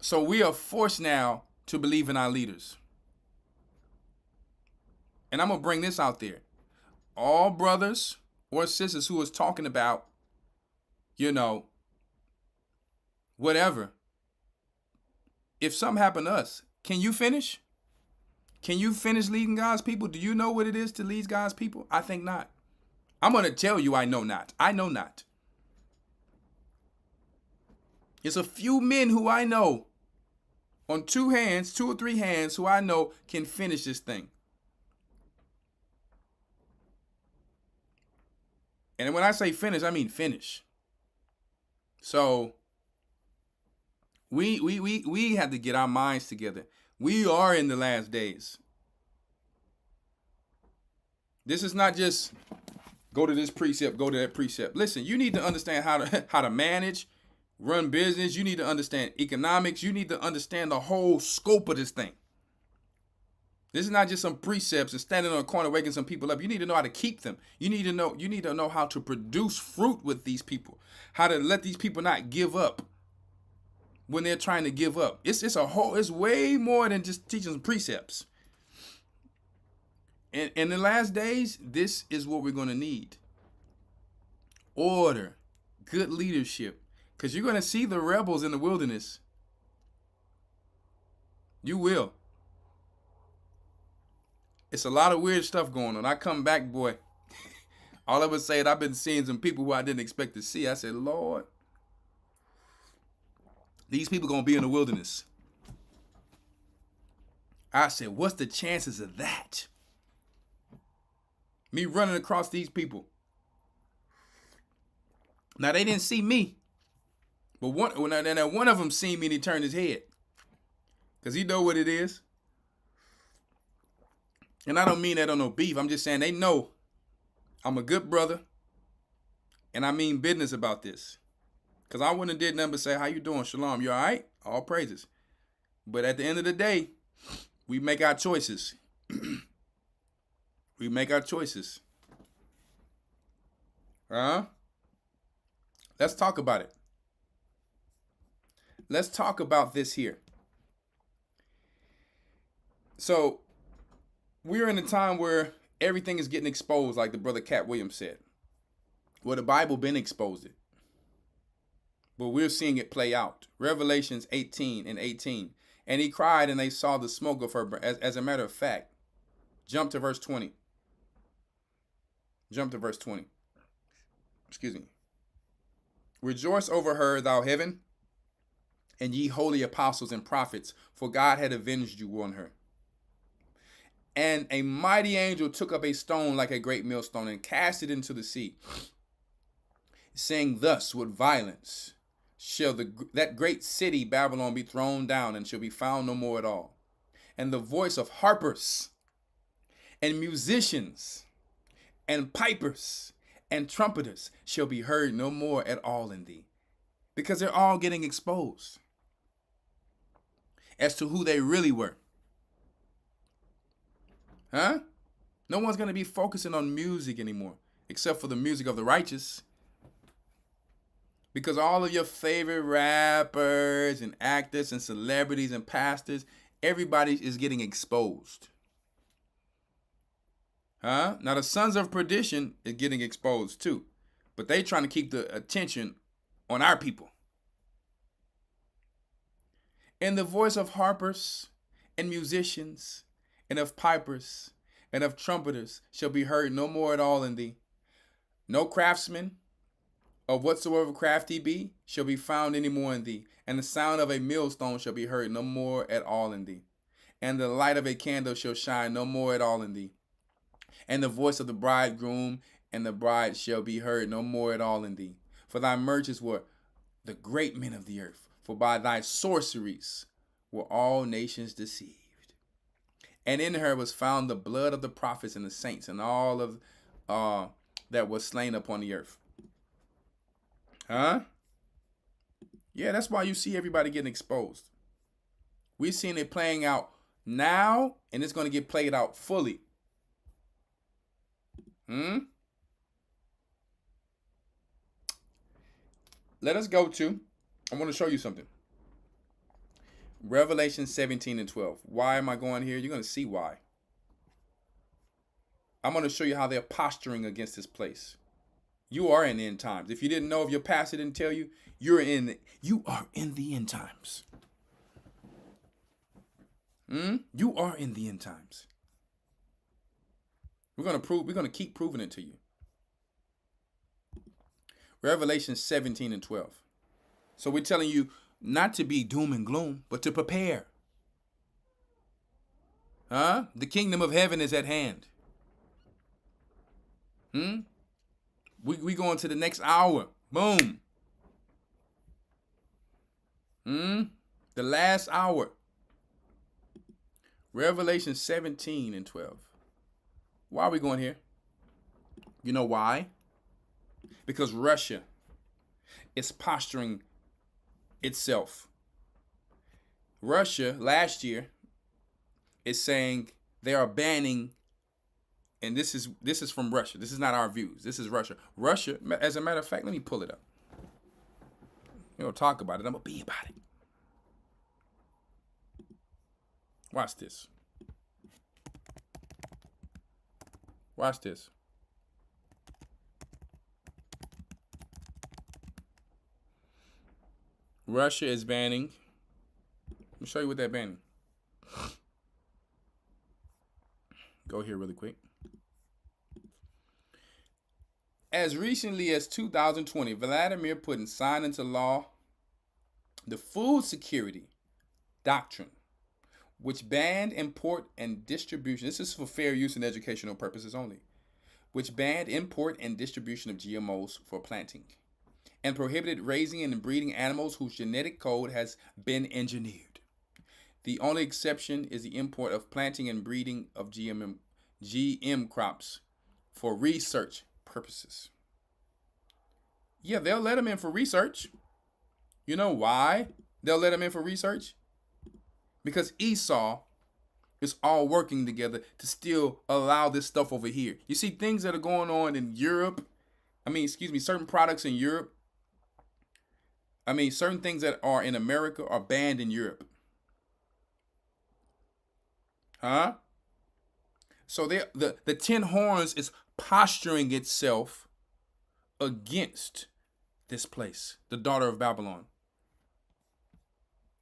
So we are forced now to believe in our leaders. And I'm going to bring this out there. All brothers or sisters who is talking about, whatever. If something happened to us, can you finish? Can you finish leading God's people? Do you know what it is to lead God's people? I think not. I'm going to tell you I know not. I know not. It's a few men who I know on 2 or 3 hands who I know can finish this thing. And when I say finish, I mean finish. So we have to get our minds together. We are in the last days. This is not just go to this precept, go to that precept. Listen, you need to understand how to manage, run business. You need to understand economics. You need to understand the whole scope of this thing. This is not just some precepts and standing on a corner waking some people up. You need to know how to keep them. You need to know how to produce fruit with these people. How to let these people not give up when they're trying to give up. It's way more than just teaching some precepts. In the last days, this is what we're going to need. Order, good leadership, because you're going to see the rebels in the wilderness. You will. It's a lot of weird stuff going on. I come back, boy. All I would say is I've been seeing some people who I didn't expect to see. I said, Lord, these people going to be in the wilderness. I said, what's the chances of that? Me running across these people. Now, they didn't see me. But one of them seen me and he turned his head. Because he know what it is. And I don't mean that on no beef. I'm just saying they know I'm a good brother. And I mean business about this. Because I wouldn't have did nothing but say, how you doing? Shalom, you all right? All praises. But at the end of the day, we make our choices. We make our choices. Let's talk about it. Let's talk about this here. So, we're in a time where everything is getting exposed, like the brother Cat Williams said. Well, the Bible been exposed it. But we're seeing it play out. Revelations 18:18. And he cried, and they saw the smoke of her. As a matter of fact, jump to verse 20. Jump to verse 20. Excuse me. Rejoice over her, thou heaven, and ye holy apostles and prophets, for God had avenged you on her. And a mighty angel took up a stone like a great millstone and cast it into the sea, saying thus with violence shall that great city Babylon be thrown down and shall be found no more at all. And the voice of harpers and musicians and pipers and trumpeters shall be heard no more at all in thee. Because they're all getting exposed as to who they really were. No one's going to be focusing on music anymore, except for the music of the righteous. Because all of your favorite rappers and actors and celebrities and pastors, everybody is getting exposed. Now the sons of perdition is getting exposed too. But they trying to keep the attention on our people. And the voice of harpers and musicians and of pipers and of trumpeters shall be heard no more at all in thee. No craftsman of whatsoever craft he be shall be found any more in thee. And the sound of a millstone shall be heard no more at all in thee. And the light of a candle shall shine no more at all in thee. And the voice of the bridegroom and the bride shall be heard no more at all in thee. For thy merchants were the great men of the earth. For by thy sorceries were all nations deceived. And in her was found the blood of the prophets and the saints and all of that was slain upon the earth. Yeah, that's why you see everybody getting exposed. We're seeing it playing out now, and it's going to get played out fully. Let us go to, I want to show you something. Revelation 17:12. Why am I going here? You're going to see why. I'm going to show you how they're posturing against this place. You are in the end times. If you didn't know, if your pastor didn't tell you, you are in the end times. You are in the end times. We're going to keep proving it to you. Revelation 17:12. So we're telling you not to be doom and gloom, but to prepare. The kingdom of heaven is at hand. We go into the next hour. Boom. The last hour. Revelation 17:12. Why are we going here? You know why? Because Russia is posturing itself. Russia last year is saying they are banning, and this is from Russia. This is not our views. This is Russia. Russia, as a matter of fact, let me pull it up. We're going to talk about it. I'm going to be about it. Watch this. Watch this. Russia is banning. Let me show you what they're banning. Go here really quick. As recently as 2020, Vladimir Putin signed into law the Food Security Doctrine, which banned import and distribution. This is for fair use and educational purposes only. Which banned import and distribution of GMOs for planting, and prohibited raising and breeding animals whose genetic code has been engineered. The only exception is the import of planting and breeding of GM crops for research purposes. Yeah, they'll let them in for research. You know why they'll let them in for research? Because Esau is all working together to still allow this stuff over here. You see things that are going on in Europe. Certain products in Europe. Certain things that are in America are banned in Europe. Huh? So the 10 horns is posturing itself against this place, the daughter of Babylon.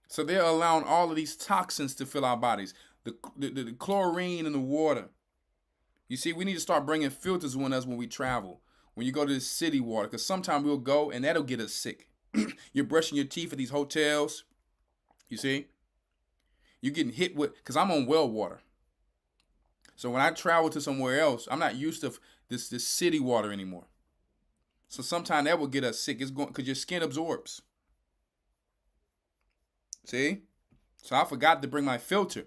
So they're allowing all of these toxins to fill our bodies. The chlorine in the water. You see, we need to start bringing filters with us when we travel. When you go to the city water, because sometimes we'll go and that'll get us sick. You're brushing your teeth at these hotels. You see? You're getting hit with, because I'm on well water. So when I travel to somewhere else, I'm not used to this city water anymore. So sometimes that will get us sick. It's going because your skin absorbs. See? So I forgot to bring my filter.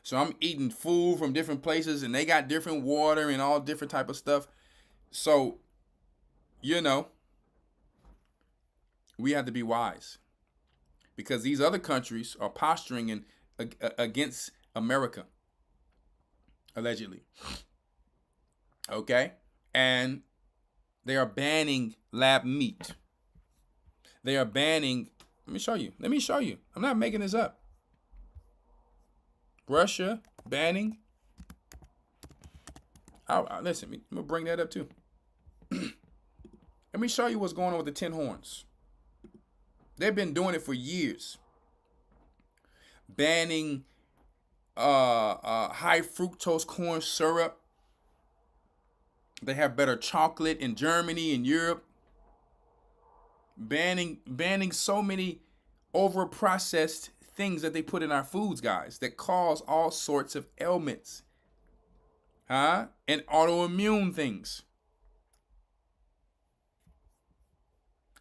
So I'm eating food from different places and they got different water and all different type of stuff. So, we have to be wise because these other countries are posturing against America, allegedly. Okay? And they are banning lab meat. They are banning, let me show you. I'm not making this up. Russia banning. Listen, I'm going to bring that up too. Let me show you what's going on with the 10 horns. They've been doing it for years. Banning high fructose corn syrup. They have better chocolate in Germany and Europe. Banning so many over-processed things that they put in our foods, guys, that cause all sorts of ailments. And autoimmune things.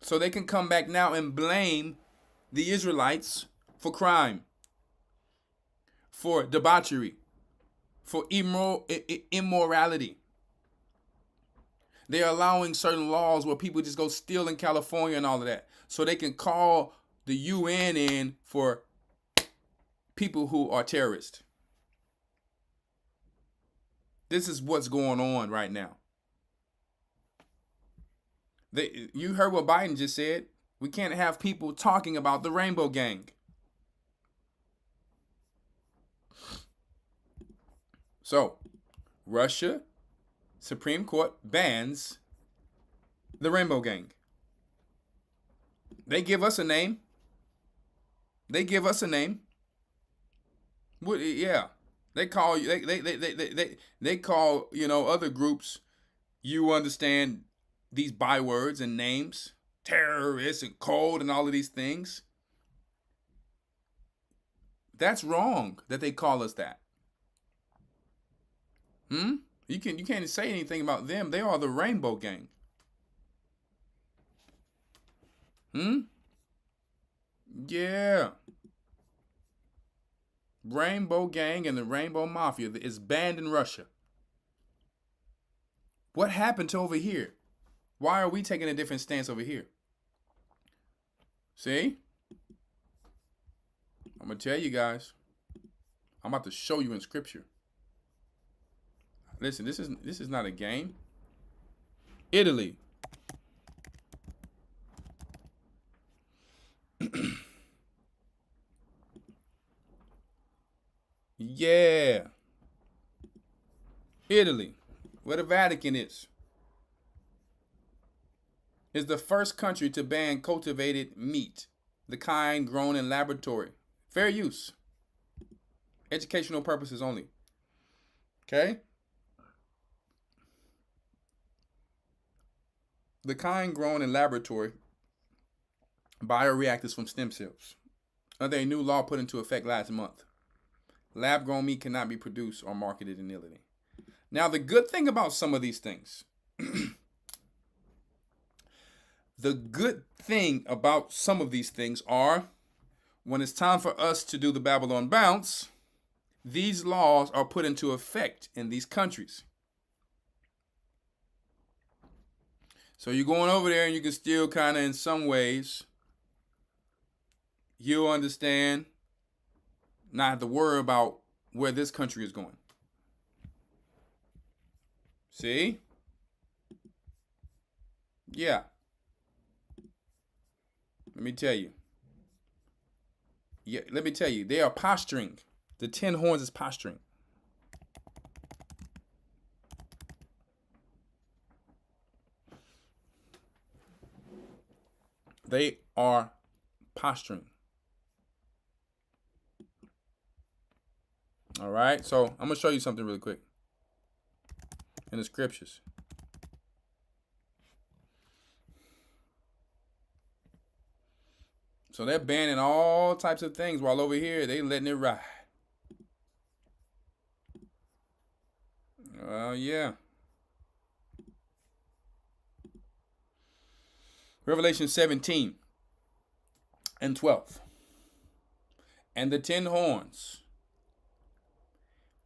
So they can come back now and blame the Israelites for crime, for debauchery, for immorality. They're allowing certain laws where people just go steal in California and all of that. So they can call the UN in for people who are terrorists. This is what's going on right now. You heard what Biden just said. We can't have people talking about the Rainbow Gang. So, Russia Supreme Court bans the Rainbow Gang. They give us a name. They call you. They call other groups. You understand these bywords and names, terrorists and cold and all of these things. That's wrong that they call us that. You can't say anything about them. They are the Rainbow Gang. Yeah. Rainbow Gang and the Rainbow Mafia is banned in Russia. What happened to over here? Why are we taking a different stance over here? See? I'm going to tell you guys. I'm about to show you in scripture. Listen, this is not a game. Italy. Yeah. Italy, where the Vatican is the first country to ban cultivated meat, the kind grown in laboratory. Fair use. Educational purposes only. Okay? The kind grown in laboratory bioreactors from stem cells. Under a new law put into effect last month, lab-grown meat cannot be produced or marketed in Italy. Now, the good thing about some of these things, the good thing about some of these things are, when it's time for us to do the Babylon bounce, these laws are put into effect in these countries. So you're going over there and you can still kind of, in some ways, you'll understand, not have to worry about where this country is going. See? Yeah. Let me tell you. Yeah, let me tell you. They are posturing. The 10 horns is posturing. They are posturing. All right. So I'm going to show you something really quick in the scriptures. So they're banning all types of things while over here they letting it ride. Yeah. Revelation 17 and 12. And the 10 horns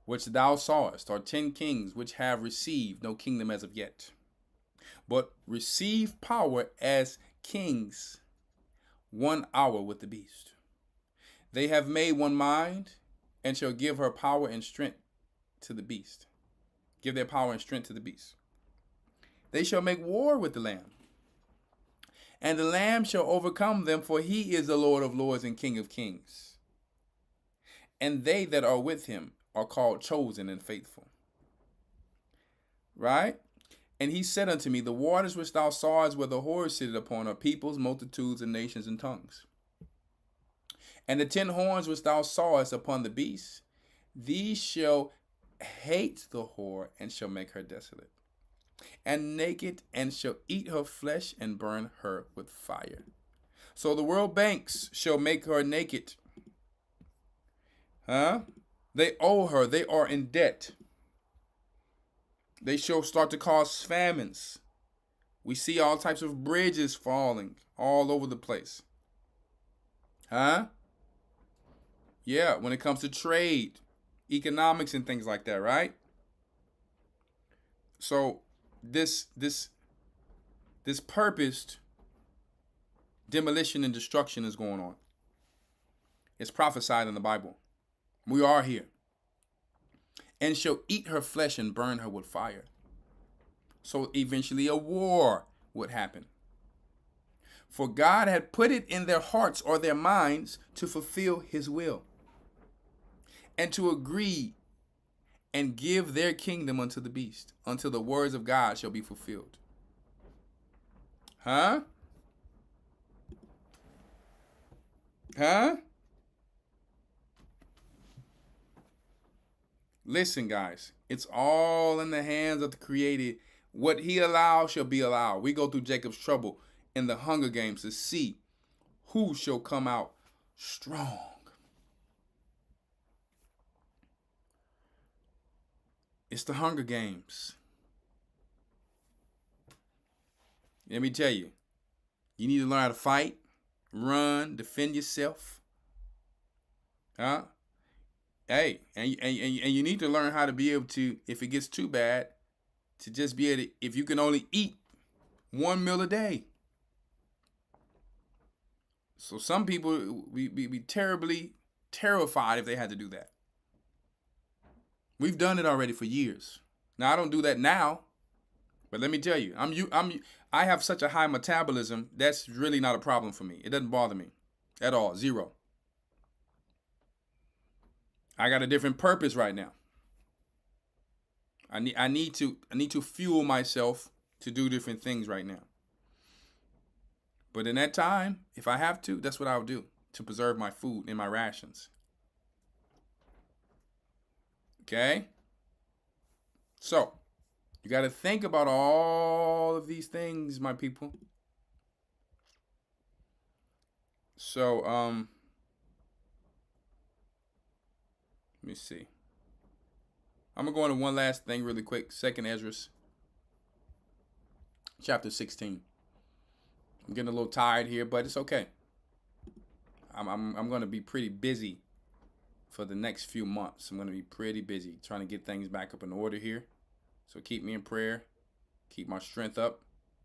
which thou sawest are 10 kings which have received no kingdom as of yet, but receive power as kings 1 hour with the beast. They have made one mind and shall give her power and strength to the beast. Give their power and strength to the beast. They shall make war with the Lamb, and the Lamb shall overcome them, for he is the Lord of lords and King of kings. And they that are with him are called chosen and faithful. Right? And he said unto me, the waters which thou sawest where the whore sitteth upon are peoples, multitudes, and nations, and tongues. And the 10 horns which thou sawest upon the beast, these shall hate the whore, and shall make her desolate, and naked, and shall eat her flesh, and burn her with fire. So the world banks shall make her naked. They owe her. They are in debt. They shall start to cause famines. We see all types of bridges falling all over the place. Yeah, when it comes to trade, economics, and things like that, right? So this purposed demolition and destruction is going on. It's prophesied in the Bible. We are here. And shall eat her flesh and burn her with fire. So eventually a war would happen. For God had put it in their hearts or their minds to fulfill his will, and to agree and give their kingdom unto the beast, until the words of God shall be fulfilled. Listen, guys, it's all in the hands of the Creator. What he allows shall be allowed. We go through Jacob's trouble in the Hunger Games to see who shall come out strong. It's the Hunger Games. Let me tell you, you need to learn how to fight, run, defend yourself. Hey, and you need to learn how to be able to, if it gets too bad, to just be able to, if you can only eat 1 meal a day. So some people be terribly terrified if they had to do that. We've done it already for years. Now, I don't do that now, but let me tell you, I have such a high metabolism, that's really not a problem for me. It doesn't bother me at all, zero. I got a different purpose right now. I need to fuel myself to do different things right now. But in that time, if I have to, that's what I'll do to preserve my food and my rations. Okay? So, you got to think about all of these things, my people. So, let me see. I'm going to go into one last thing really quick. 2nd Ezra, chapter 16. I'm getting a little tired here, but it's okay. I'm going to be pretty busy for the next few months. I'm going to be pretty busy trying to get things back up in order here. So keep me in prayer. Keep my strength up,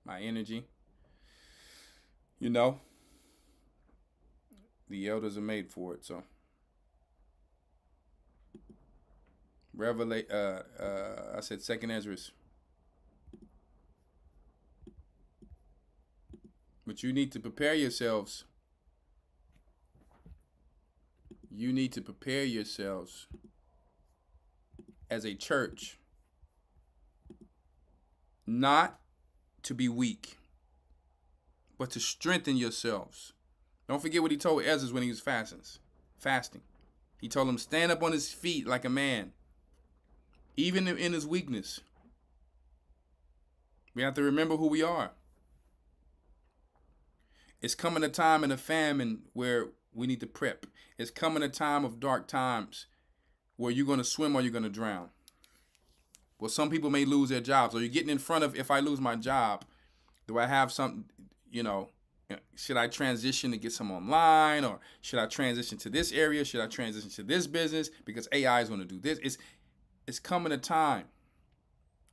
my energy. You know, the elders are made for it, so. I said 2nd Ezra. But you need to prepare yourselves. You need to prepare yourselves as a church, not to be weak, but to strengthen yourselves. Don't forget what he told Ezra when he was fasting. He told him, stand up on his feet like a man, even in his weakness. We have to remember who we are. It's coming a time in a famine where we need to prep. It's coming a time of dark times where you're going to swim or you're going to drown. Well, some people may lose their jobs. Or you're getting in front of, if I lose my job, do I have something, should I transition to get some online? Or should I transition to this area? Should I transition to this business? Because AI is going to do this. It's coming a time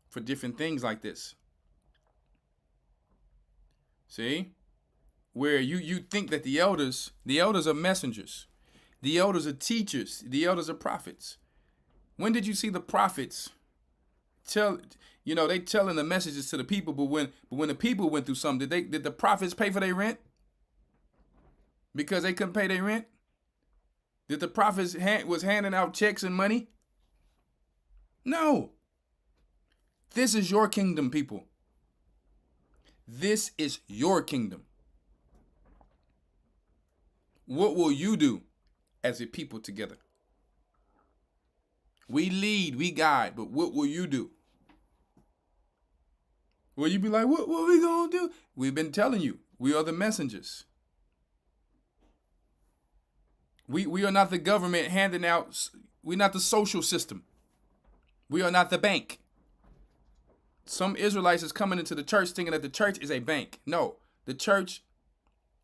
for different things like this. See? Where you think that the elders are messengers. The elders are teachers. The elders are prophets. When did you see the prophets they telling the messages to the people, but when the people went through something, did the prophets pay for their rent? Because they couldn't pay their rent? Did the prophets was handing out checks and money? No. This is your kingdom, people. This is your kingdom. What will you do as a people together? We lead, we guide, but what will you do? Will you be like, what are we going to do? We've been telling you, we are the messengers. We are not the government handing out, we're not the social system. We are not the bank. Some Israelites is coming into the church thinking that the church is a bank. No, the church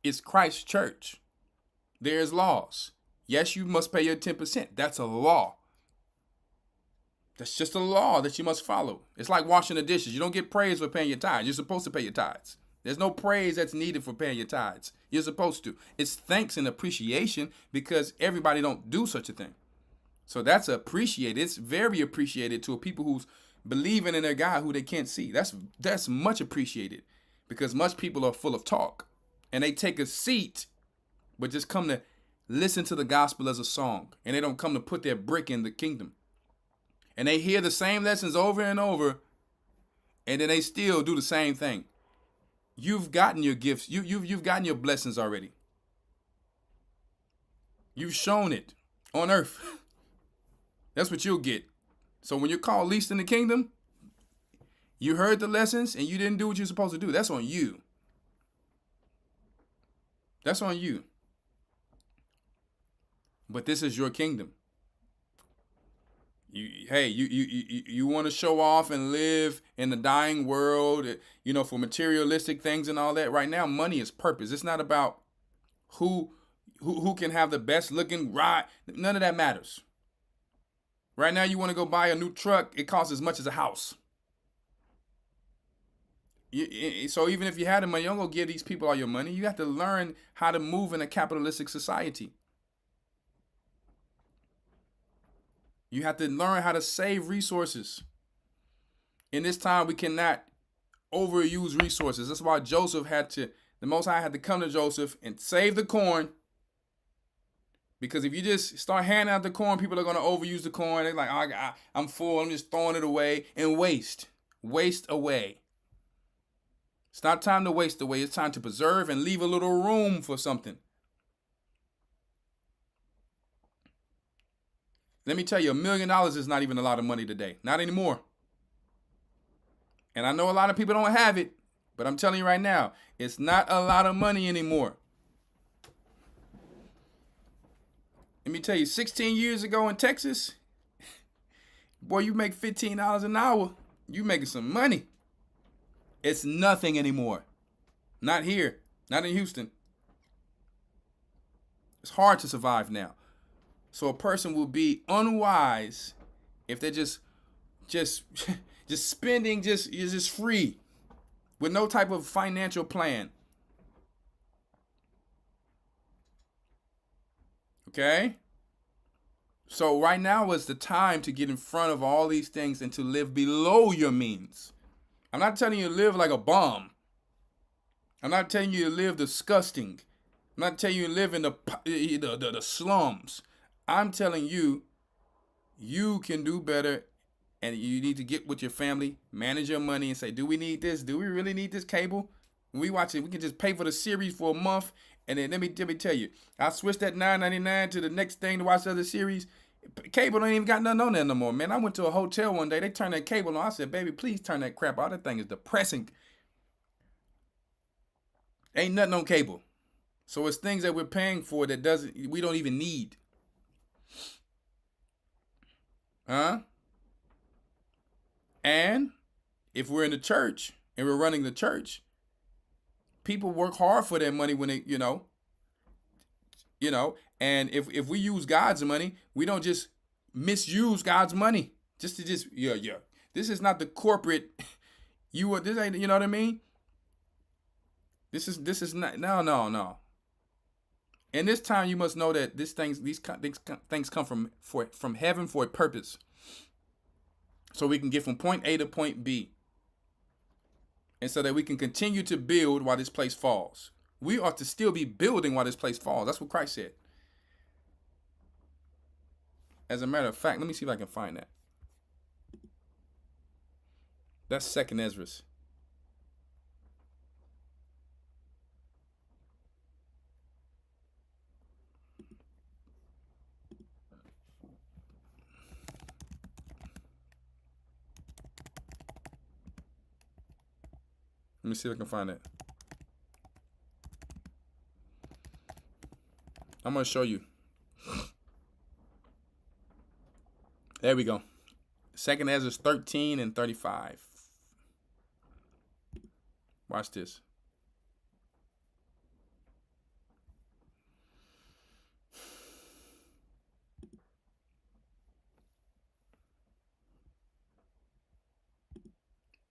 is Christ's church. There's laws. Yes, you must pay your 10%. That's a law. That's just a law that you must follow. It's like washing the dishes. You don't get praise for paying your tithes. You're supposed to pay your tithes. There's no praise that's needed for paying your tithes. You're supposed to. It's thanks and appreciation because everybody don't do such a thing. So that's appreciated. It's very appreciated to people who's believing in their God who they can't see. That's much appreciated because much people are full of talk and they take a seat but just come to listen to the gospel as a song. And they don't come to put their brick in the kingdom. And they hear the same lessons over and over. And then they still do the same thing. You've gotten your gifts. You've gotten your blessings already. You've shown it on earth. That's what you'll get. So when you're called least in the kingdom, you heard the lessons and you didn't do what you're supposed to do. That's on you. That's on you. But this is your kingdom. You want to show off and live in the dying world, for materialistic things and all that. Right now, money is purpose. It's not about who can have the best looking ride. None of that matters. Right now, you want to go buy a new truck. It costs as much as a house. So even if you had the money, you don't go give these people all your money. You have to learn how to move in a capitalistic society. You have to learn how to save resources. In this time, we cannot overuse resources. That's why the Most High had to come to Joseph and save the corn. Because if you just start handing out the corn, people are going to overuse the corn. They're like, I'm full, I'm just throwing it away, and waste away. It's not time to waste away. It's time to preserve and leave a little room for something. Let me tell you, $1 million is not even a lot of money today. Not anymore. And I know a lot of people don't have it, but I'm telling you right now, it's not a lot of money anymore. Let me tell you, 16 years ago in Texas, boy, you make $15 an hour. You making some money. It's nothing anymore. Not here. Not in Houston. It's hard to survive now. So a person will be unwise if they're just spending just free with no type of financial plan. Okay? So right now is the time to get in front of all these things and to live below your means. I'm not telling you to live like a bum. I'm not telling you to live disgusting. I'm not telling you to live in the slums. I'm telling you, you can do better, and you need to get with your family, manage your money, and say, do we need this? Do we really need this cable? When we watch it, we can just pay for the series for a month, and then let me tell you, I switched that $9.99 to the next thing to watch the other series. Cable don't even got nothing on there no more, man. I went to a hotel one day. They turned that cable on. I said, baby, please turn that crap out. That thing is depressing. Ain't nothing on cable. So it's things that we're paying for that we don't even need. Huh? And if we're in the church and we're running the church, people work hard for their money when they, and if we use God's money, we don't just misuse God's money this is not the corporate, this ain't, you know what I mean? This is not, no. And this time you must know that these things come from heaven for a purpose. So we can get from point A to point B. And so that we can continue to build while this place falls. We ought to still be building while this place falls. That's what Christ said. As a matter of fact, let me see if I can find that. That's 2nd Ezra. Let me see if I can find it. I'm going to show you. There we go. 2nd Ezra 13 and 35. Watch this.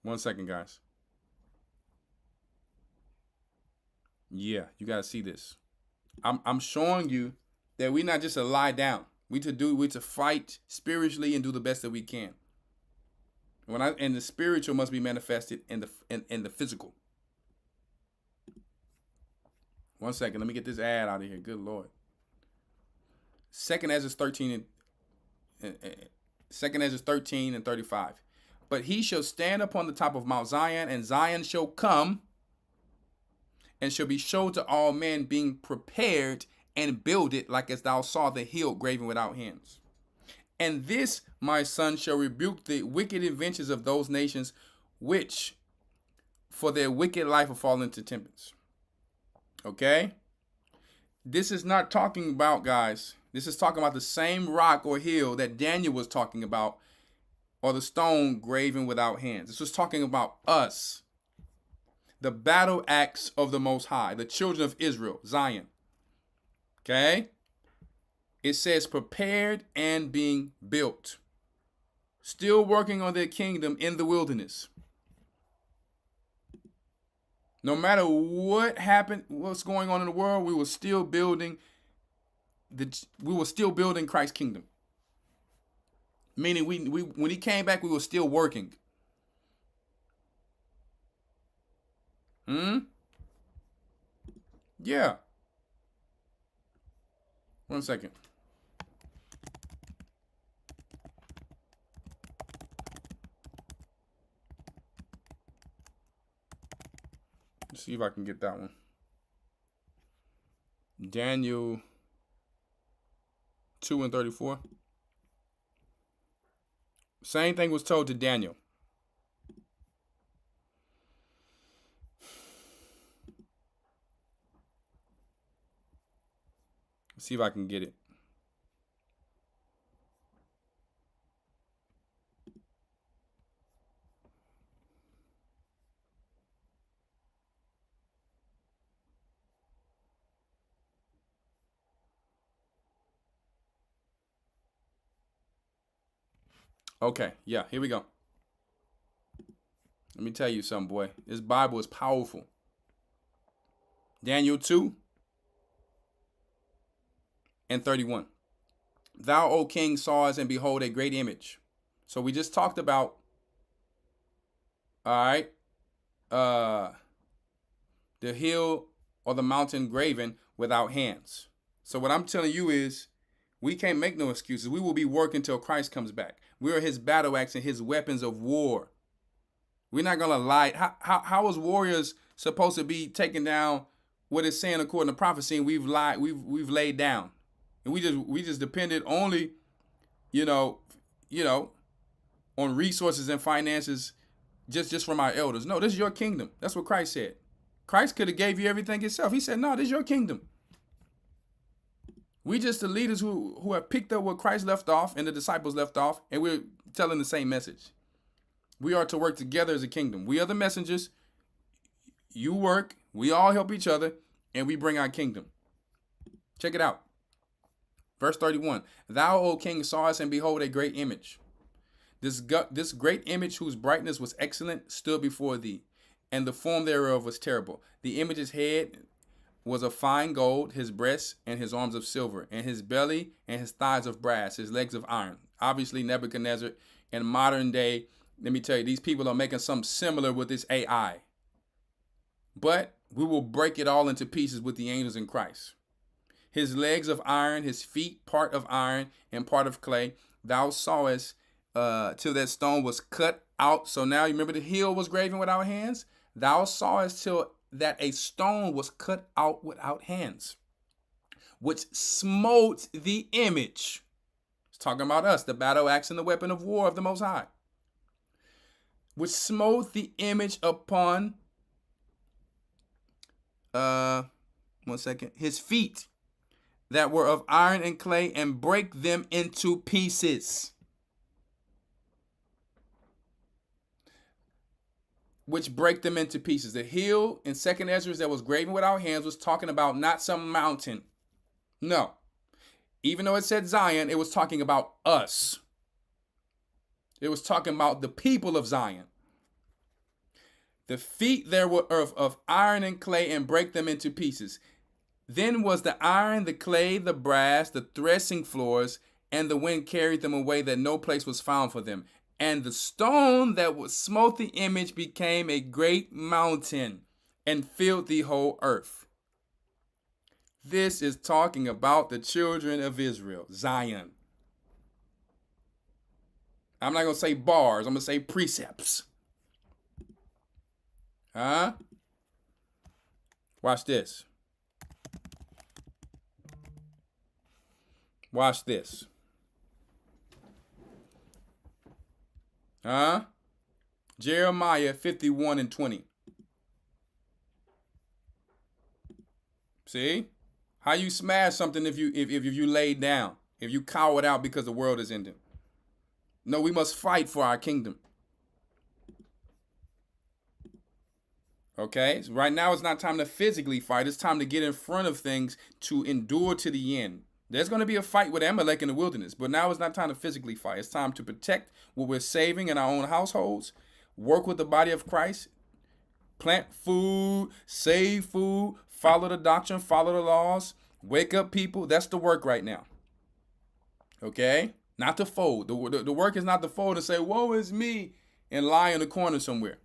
One second, guys. Yeah, you got to see this. I'm showing you that we're not just to lie down. We to fight spiritually and do the best that we can. And the spiritual must be manifested in the physical. One second, let me get this ad out of here. Good Lord. 2nd Ezra 13 and 35. But he shall stand upon the top of Mount Zion, and Zion shall come and shall be showed to all men, being prepared and builded like as thou saw the hill graven without hands. And this, my son, shall rebuke the wicked inventions of those nations which for their wicked life are fallen into tempest. Okay? This is not talking about, guys, this is talking about the same rock or hill that Daniel was talking about, or the stone graven without hands. This was talking about us. The battle axe of the Most High, the children of Israel, Zion. Okay? It says prepared and being built. Still working on their kingdom in the wilderness. No matter what happened, what's going on in the world, we were still building Christ's kingdom. Meaning we when he came back, we were still working. Yeah. 1 second. Let's see if I can get that one. Daniel 2:34. Same thing was told to Daniel. Let's see if I can get it. Okay, yeah, here we go. Let me tell you something, boy. This Bible is powerful. Daniel 2:31. Thou, O king, sawest and behold a great image. So we just talked about, all right, the hill or the mountain graven without hands. So what I'm telling you is, we can't make no excuses. We will be working till Christ comes back. We are his battle axe and his weapons of war. We're not gonna lie. How is warriors supposed to be taking down what it's saying according to prophecy? And we've lied. We've laid down, and we just depended only, on resources and finances, just from our elders. No, this is your kingdom. That's what Christ said. Christ could have gave you everything himself. He said, no, this is your kingdom. We just the leaders who have picked up what Christ left off and the disciples left off, and we're telling the same message. We are to work together as a kingdom. We are the messengers. You work. We all help each other, and we bring our kingdom. Check it out. Verse 31. Thou, O king, sawest and behold a great image. This great image, whose brightness was excellent, stood before thee, and the form thereof was terrible. The image's head was of fine gold, his breasts and his arms of silver, and his belly and his thighs of brass, his legs of iron. Obviously, Nebuchadnezzar in modern day, let me tell you, these people are making something similar with this AI. But we will break it all into pieces with the angels in Christ. His legs of iron, his feet part of iron and part of clay. Thou sawest till that stone was cut out. So now you remember the heel was graven without hands? Thou sawest till that a stone was cut out without hands, which smote the image. It's talking about us, the battle axe and the weapon of war of the Most High. Which smote the image upon, 1 second, his feet that were of iron and clay, and break them into pieces. Which break them into pieces. The hill in 2nd Ezra that was graven without hands was talking about not some mountain. No. Even though it said Zion, it was talking about us. It was talking about the people of Zion. The feet there were of iron and clay, and break them into pieces. Then was the iron, the clay, the brass, the threshing floors, and the wind carried them away, that no place was found for them. And the stone that was smote the image became a great mountain and filled the whole earth. This is talking about the children of Israel, Zion. I'm not going to say bars. I'm going to say precepts. Huh? Watch this. Watch this. Jeremiah 51:20. See? How you smash something if you lay down, if you cower it out because the world is ending. No, we must fight for our kingdom. Okay? So right now it's not time to physically fight. It's time to get in front of things to endure to the end. There's going to be a fight with Amalek in the wilderness, but now it's not time to physically fight. It's time to protect what we're saving in our own households, work with the body of Christ, plant food, save food, follow the doctrine, follow the laws, wake up people. That's the work right now. Okay? not to fold. The work is not to fold and say, woe is me, and lie in the corner somewhere.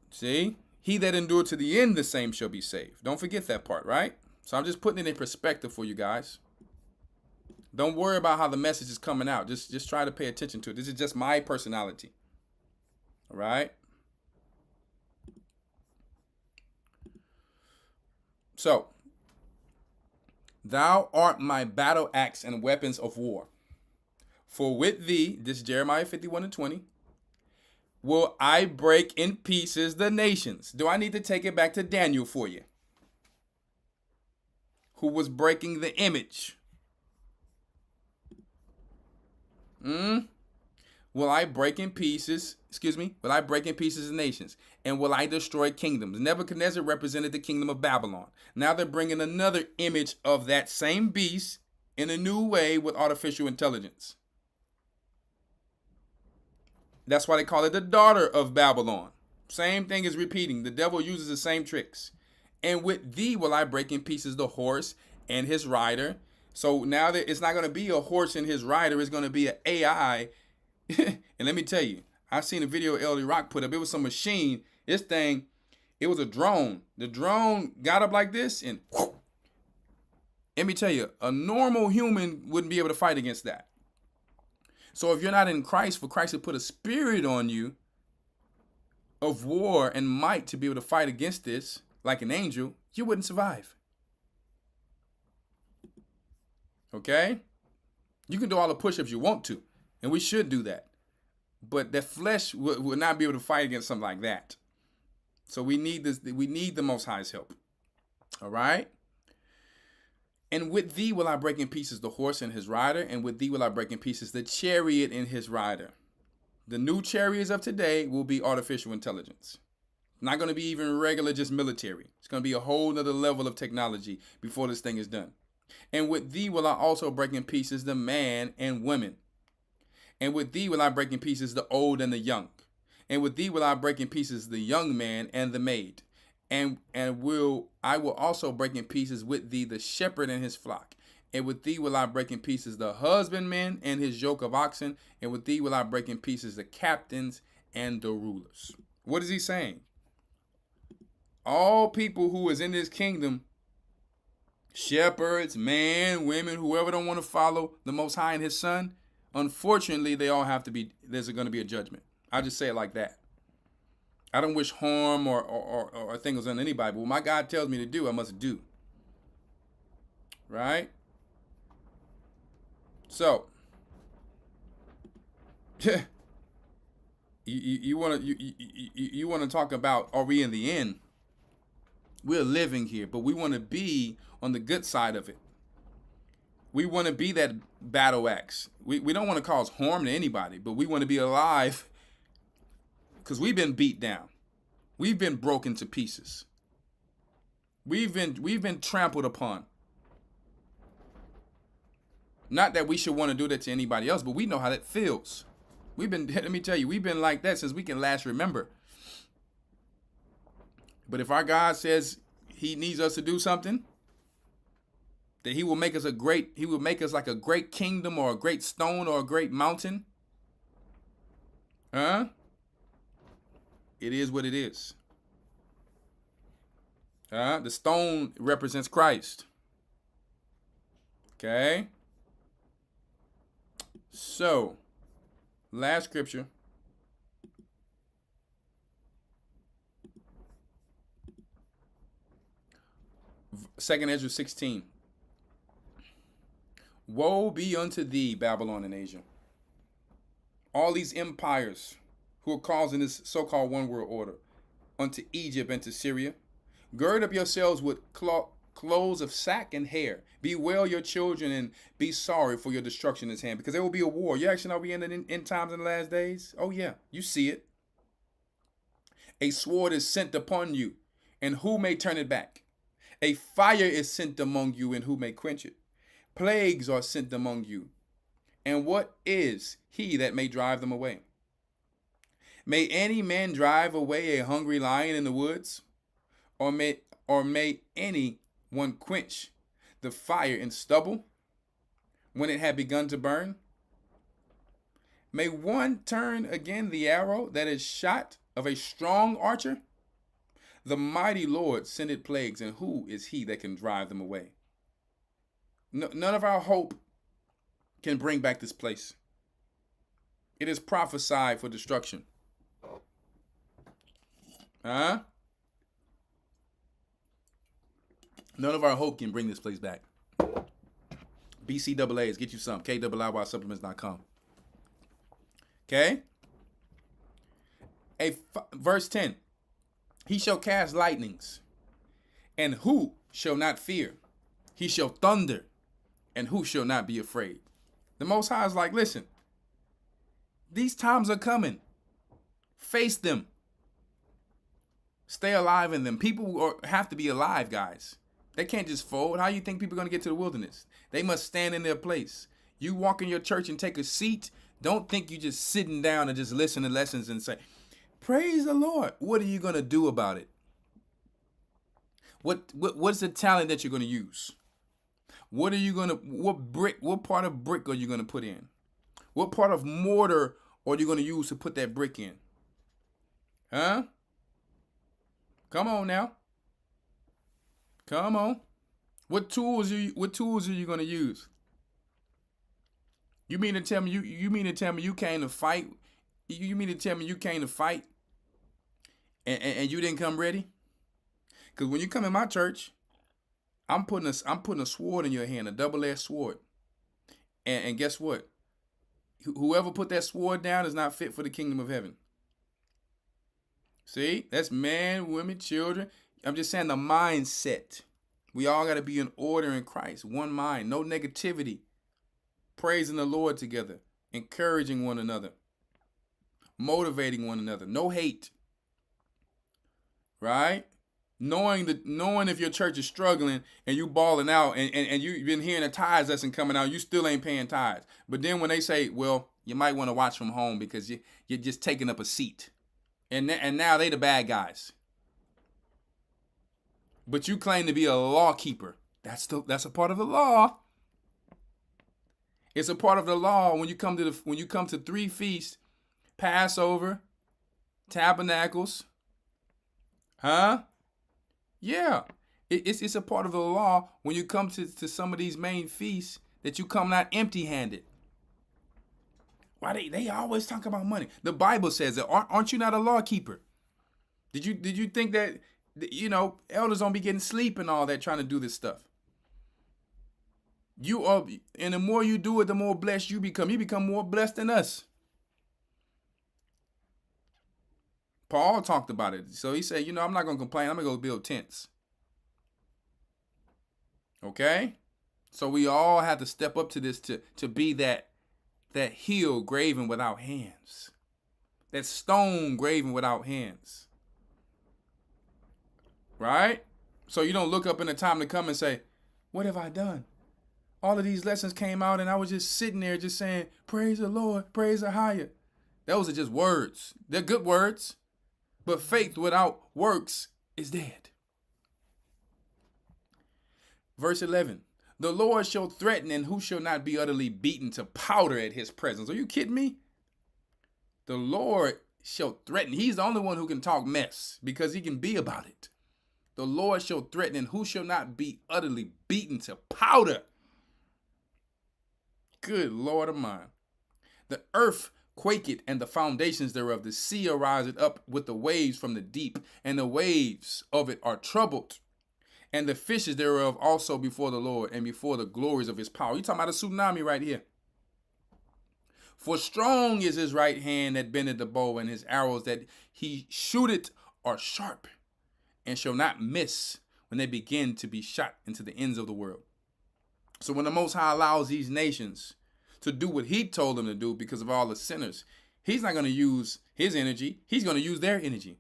See? He that endured to the end, the same shall be saved. Don't forget that part, right? So I'm just putting it in perspective for you guys. Don't worry about how the message is coming out. Just try to pay attention to it. This is just my personality. All right? So, thou art my battle axe and weapons of war. For with thee, this is Jeremiah 51:20, will I break in pieces the nations. Do I need to take it back to Daniel for you? Who was breaking the image? Will I break in pieces, will I break in pieces the nations? And will I destroy kingdoms? Nebuchadnezzar represented the kingdom of Babylon. Now they're bringing another image of that same beast in a new way with artificial intelligence. That's why they call it the daughter of Babylon. Same thing is repeating. The devil uses the same tricks. And with thee will I break in pieces the horse and his rider. So now that it's not going to be a horse and his rider, it's going to be an AI. And let me tell you, I've seen a video Elder Rock put up. It was some machine. This thing, it was a drone. The drone got up like this and whoosh. Let me tell you, a normal human wouldn't be able to fight against that. So if you're not in Christ, for Christ to put a spirit on you of war and might to be able to fight against this like an angel, you wouldn't survive. Okay? You can do all the push-ups you want to, and we should do that. But the flesh would not be able to fight against something like that. So we need this. We need the Most High's help. All right? And with thee will I break in pieces the horse and his rider, and with thee will I break in pieces the chariot and his rider. The new chariots of today will be artificial intelligence. Not going to be even regular, just military. It's going to be a whole nother level of technology before this thing is done. And with thee will I also break in pieces the man and women. And with thee will I break in pieces the old and the young. And with thee will I break in pieces the young man and the maid. And I will also break in pieces with thee the shepherd and his flock. And with thee will I break in pieces the husbandman and his yoke of oxen. And with thee will I break in pieces the captains and the rulers. What is he saying? All people who is in this kingdom, shepherds, man, women, whoever don't want to follow the Most High and his son, unfortunately, they all have to be, there's going to be a judgment. I'll just say it like that. I don't wish harm or things on anybody, but what my God tells me to do, I must do. Right? So, you want to talk about, are we in the end? We're living here, but we want to be on the good side of it. We want to be that battle axe. We don't want to cause harm to anybody, but we want to be alive because we've been beat down. We've been broken to pieces. We've been trampled upon. Not that we should want to do that to anybody else, but we know how that feels. Let me tell you, we've been like that since we can last remember. But if our God says he needs us to do something, that he will make us like a great kingdom or a great stone or a great mountain. It is what it is. The stone represents Christ. Okay. So, last scripture. Second Ezra 16. Woe be unto thee, Babylon and Asia. All these empires who are causing this so-called one world order, unto Egypt and to Syria. Gird up yourselves with clothes of sack and hair. Bewail your children and be sorry for your destruction is hand, because there will be a war. You actually know we in the end times in the last days? Oh yeah, you see it. A sword is sent upon you, and who may turn it back? A fire is sent among you, and who may quench it? Plagues are sent among you, and what is he that may drive them away? May any man drive away a hungry lion in the woods? Or may any one quench the fire in stubble? when it had begun to burn? May one turn again the arrow that is shot of a strong archer? The mighty Lord sendeth plagues, and who is he that can drive them away? None of our hope can bring back this place. It is prophesied for destruction. Huh? None of our hope can bring this place back. BCAAs, get you some. KIIYsupplements.com. Okay? Verse 10. He shall cast lightnings, and who shall not fear? He shall thunder, and who shall not be afraid? The Most High is like, listen, these times are coming. Face them. Stay alive in them. People have to be alive, guys. They can't just fold. How do you think people are going to get to the wilderness? They must stand in their place. You walk in your church and take a seat. Don't think you just sitting down and just listen to lessons and say, praise the Lord. What are you going to do about it? What's the talent that you're going to use? What part of brick are you going to put in? What part of mortar are you going to use to put that brick in? Huh? Come on now. Come on. What tools are you going to use? You mean to tell me you came to fight? You mean to tell me you came to fight and you didn't come ready? Because when you come in my church, I'm putting a sword in your hand, a double-edged sword. And guess what? Whoever put that sword down is not fit for the kingdom of heaven. See? That's men, women, children. I'm just saying the mindset. We all got to be in order in Christ. One mind. No negativity. Praising the Lord together. Encouraging one another. Motivating one another. No hate. Right? Knowing if your church is struggling and you balling out and you've been hearing a tithes lesson coming out, you still ain't paying tithes. But then when they say, well, you might want to watch from home because you're just taking up a seat. And now they the bad guys. But you claim to be a law keeper. That's a part of the law. It's a part of the law when you come to 3 feasts, Passover, Tabernacles. Huh? Yeah. It's a part of the law when you come to some of these main feasts that you come not empty-handed. Why they always talk about money? The Bible says that. Aren't you not a law keeper? Did you think that, elders don't be getting sleep and all that trying to do this stuff? You are, and the more you do it, the more blessed you become. You become more blessed than us. Paul talked about it. So he said, I'm not going to complain. I'm going to go build tents. Okay? So we all have to step up to this to be that hill graven without hands. That stone graven without hands. Right? So you don't look up in the time to come and say, what have I done? All of these lessons came out and I was just sitting there just saying, praise the Lord, praise the higher. Those are just words. They're good words. But faith without works is dead. Verse 11. The Lord shall threaten, and who shall not be utterly beaten to powder at his presence? Are you kidding me? The Lord shall threaten. He's the only one who can talk mess because he can be about it. The Lord shall threaten, and who shall not be utterly beaten to powder? Good Lord of mine. The earth quaketh, and the foundations thereof. The sea ariseth up with the waves from the deep, and the waves of it are troubled. And the fishes thereof also before the Lord, and before the glories of his power. You're talking about a tsunami right here. For strong is his right hand that bendeth the bow, and his arrows that he shooteth are sharp, and shall not miss when they begin to be shot into the ends of the world. So when the Most High allows these nations to do what he told them to do because of all the sinners, he's not going to use his energy. He's going to use their energy.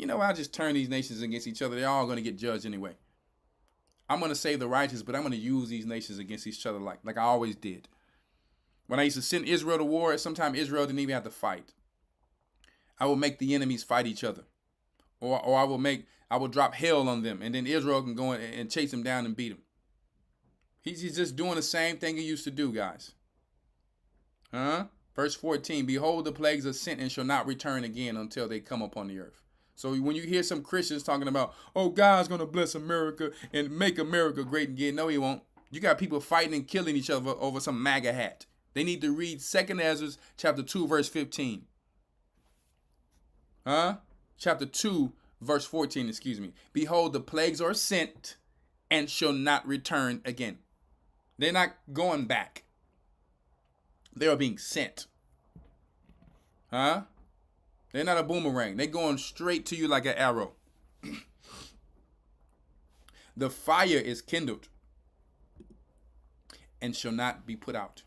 I'll just turn these nations against each other. They're all going to get judged anyway. I'm going to save the righteous, but I'm going to use these nations against each other like I always did. When I used to send Israel to war, sometimes Israel didn't even have to fight. I would make the enemies fight each other. Or I will drop hell on them, and then Israel can go and chase them down and beat them. He's just doing the same thing he used to do, guys. Huh? Verse 14, behold, the plagues are sent and shall not return again until they come upon the earth. So when you hear some Christians talking about, oh, God's going to bless America and make America great again. No, he won't. You got people fighting and killing each other over some MAGA hat. They need to read 2 Ezra chapter 2, verse 15. Huh? Chapter 2, verse 14, excuse me. Behold, the plagues are sent and shall not return again. They're not going back. They are being sent. Huh? They're not a boomerang. They're going straight to you like an arrow. The fire is kindled and shall not be put out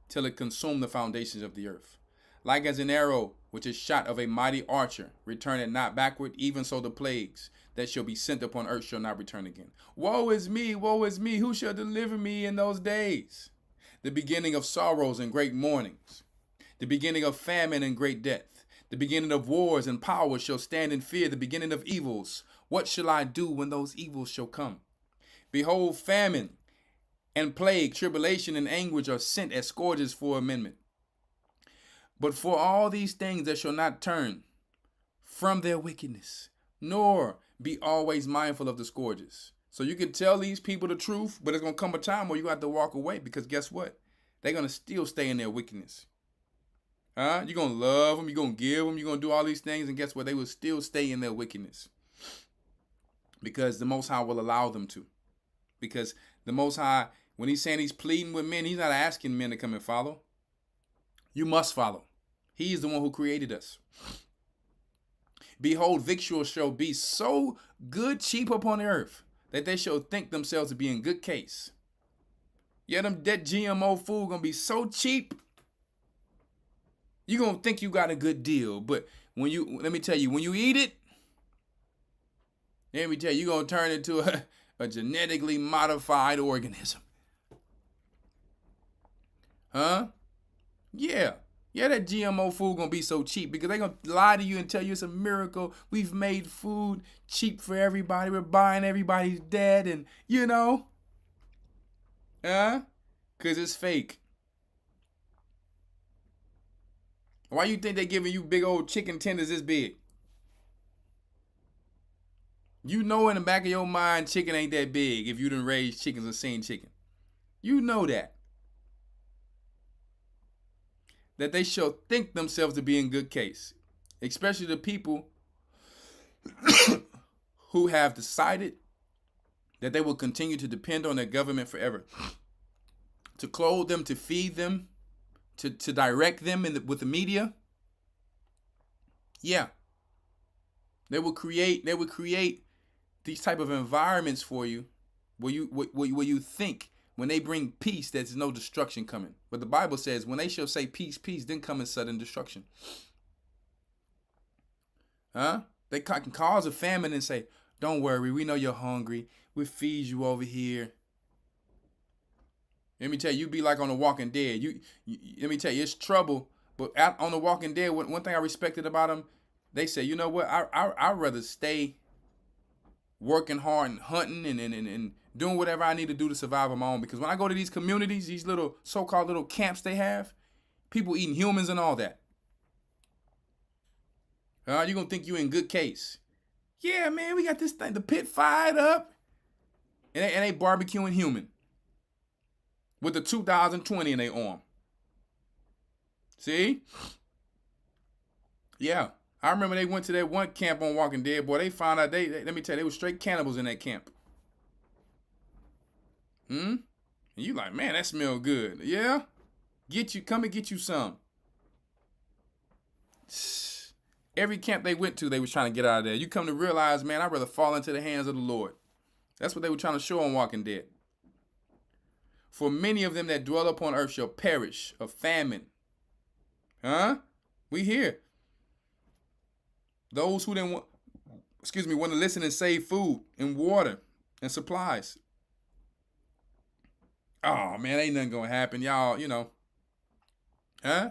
till it consume the foundations of the earth. Like as an arrow which is shot of a mighty archer, return it not backward, even so the plagues that shall be sent upon earth shall not return again. Woe is me, who shall deliver me in those days? The beginning of sorrows and great mournings, the beginning of famine and great death. The beginning of wars and powers shall stand in fear, the beginning of evils. What shall I do when those evils shall come? Behold, famine and plague, tribulation and anguish are sent as scourges for amendment. But for all these things they shall not turn from their wickedness, nor be always mindful of the scourges. So you can tell these people the truth, but it's going to come a time where you have to walk away, because guess what? They're going to still stay in their wickedness. Huh? You're going to love them. You're going to give them. You're going to do all these things. And guess what? They will still stay in their wickedness. Because the Most High will allow them to. Because the Most High, when he's saying he's pleading with men, he's not asking men to come and follow. You must follow. He is the one who created us. Behold, victuals shall be so good cheap upon the earth that they shall think themselves to be in good case. Yeah, that GMO food going to be so cheap. You're going to think you got a good deal, but let me tell you, when you eat it, you're going to turn into a genetically modified organism. Huh? Yeah. Yeah, that GMO food going to be so cheap because they're going to lie to you and tell you it's a miracle. We've made food cheap for everybody. We're buying everybody's dead and, huh? Because it's fake. Why you think they giving you big old chicken tenders this big? You know in the back of your mind chicken ain't that big if you done raised chickens or seen chicken. You know that. That they shall think themselves to be in good case. Especially the people who have decided that they will continue to depend on their government forever. To clothe them, to feed them, to direct them with the media. Yeah. They will create these type of environments for you where you think when they bring peace there's no destruction coming. But the Bible says when they shall say peace, peace, then come in sudden destruction. Huh? They can cause a famine and say, don't worry, we know you're hungry. We'll feed you over here. Let me tell you, you be like on The Walking Dead. Let me tell you, it's trouble. But on The Walking Dead, one thing I respected about them, they say, you know what? I'd rather stay working hard and hunting and doing whatever I need to do to survive on my own. Because when I go to these communities, these little so-called little camps they have, people eating humans and all that. You're going to think you're in good case. Yeah, man, we got this thing, the pit fired up. And they barbecuing human. With the 2020 in their arm. See? Yeah. I remember they went to that one camp on Walking Dead. Boy, they found out, let me tell you, they were straight cannibals in that camp. And you like, man, that smell good. Yeah? Come and get you some. Every camp they went to, they was trying to get out of there. You come to realize, man, I'd rather fall into the hands of the Lord. That's what they were trying to show on Walking Dead. For many of them that dwell upon earth shall perish of famine. Huh? We hear. Those who want to listen and save food and water and supplies. Oh, man, ain't nothing going to happen. Y'all, Huh?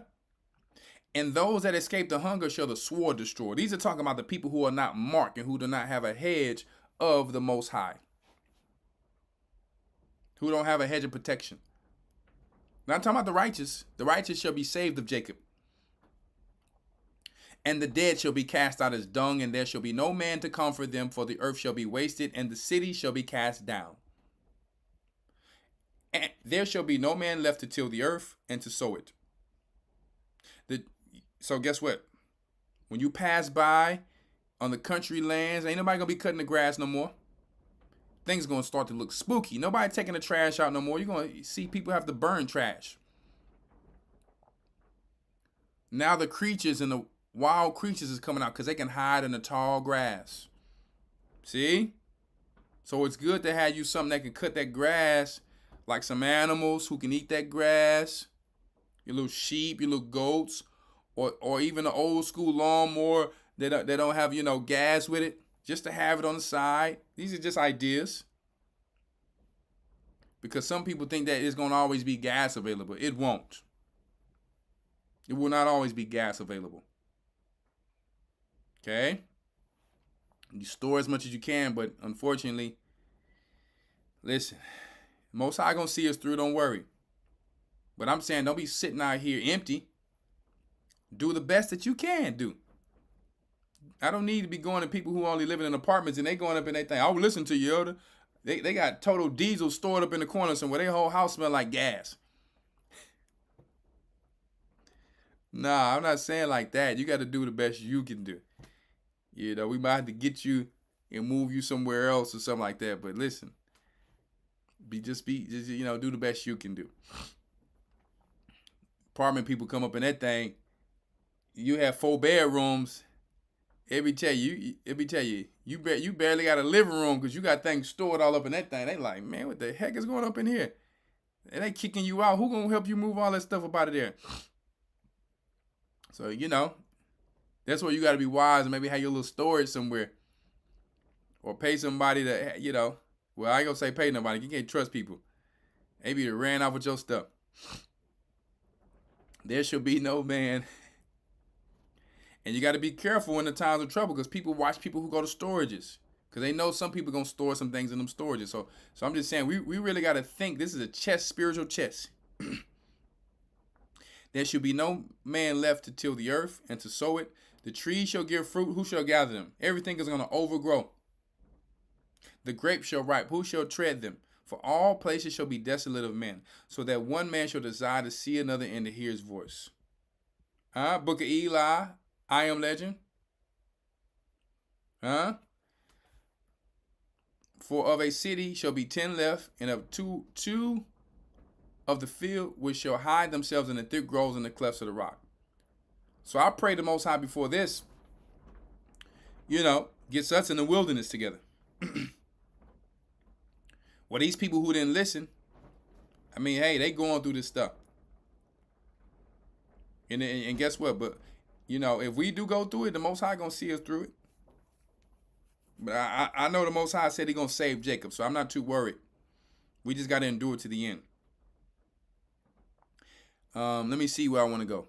And those that escape the hunger shall the sword destroy. These are talking about the people who are not marked and who do not have a hedge of the Most High. who don't have a hedge of protection. Now I'm talking about the righteous. The righteous shall be saved of Jacob. And the dead shall be cast out as dung, and there shall be no man to comfort them, for the earth shall be wasted, and the city shall be cast down. And there shall be no man left to till the earth and to sow it. So guess what? When you pass by on the country lands, ain't nobody gonna be cutting the grass no more. Things gonna start to look spooky. Nobody taking the trash out no more. You're gonna see people have to burn trash. Now the creatures and the wild creatures is coming out because they can hide in the tall grass. See? So it's good to have you something that can cut that grass, like some animals who can eat that grass, your little sheep, your little goats, or even an old school lawnmower that don't have, gas with it, just to have it on the side. These are just ideas. Because some people think that it's going to always be gas available. It won't. It will not always be gas available. Okay? You store as much as you can, but unfortunately, listen, Most High gonna see us through, don't worry. But I'm saying don't be sitting out here empty. Do the best that you can do. I don't need to be going to people who only living in apartments and they going up and they think, I'll listen to you, Elder. They got total diesel stored up in the corner somewhere. Their whole house smell like gas. Nah, I'm not saying like that. You got to do the best you can do. We might have to get you and move you somewhere else or something like that. But listen, just do the best you can do. Apartment people come up in that thing. You have 4 bedrooms. You barely got a living room because you got things stored all up in that thing. They like, man, what the heck is going up in here? And they kicking you out. Who gonna help you move all that stuff up out of there? So, that's where you got to be wise and maybe have your little storage somewhere. Or pay somebody to, well, I ain't gonna say pay nobody. You can't trust people. Maybe they ran off with your stuff. There shall be no man. And you got to be careful in the times of trouble because people watch people who go to storages because they know some people going to store some things in them storages. So I'm just saying we really got to think this is a chess, spiritual chess. There shall be no man left to till the earth and to sow it. The trees shall give fruit. Who shall gather them? Everything is going to overgrow. The grapes shall ripe. Who shall tread them? For all places shall be desolate of men, so that one man shall desire to see another and to hear his voice. Book of Eli. I Am Legend. For of a city shall be 10 left, and of two of the field which shall hide themselves in the thick groves and the clefts of the rock. So I pray the Most High before this, gets us in the wilderness together. Well, these people who didn't listen, hey, they going through this stuff. And guess what? But if we do go through it, the Most High gonna see us through it. But I know the Most High said He gonna save Jacob, so I'm not too worried. We just gotta endure to the end. Let me see where I want to go,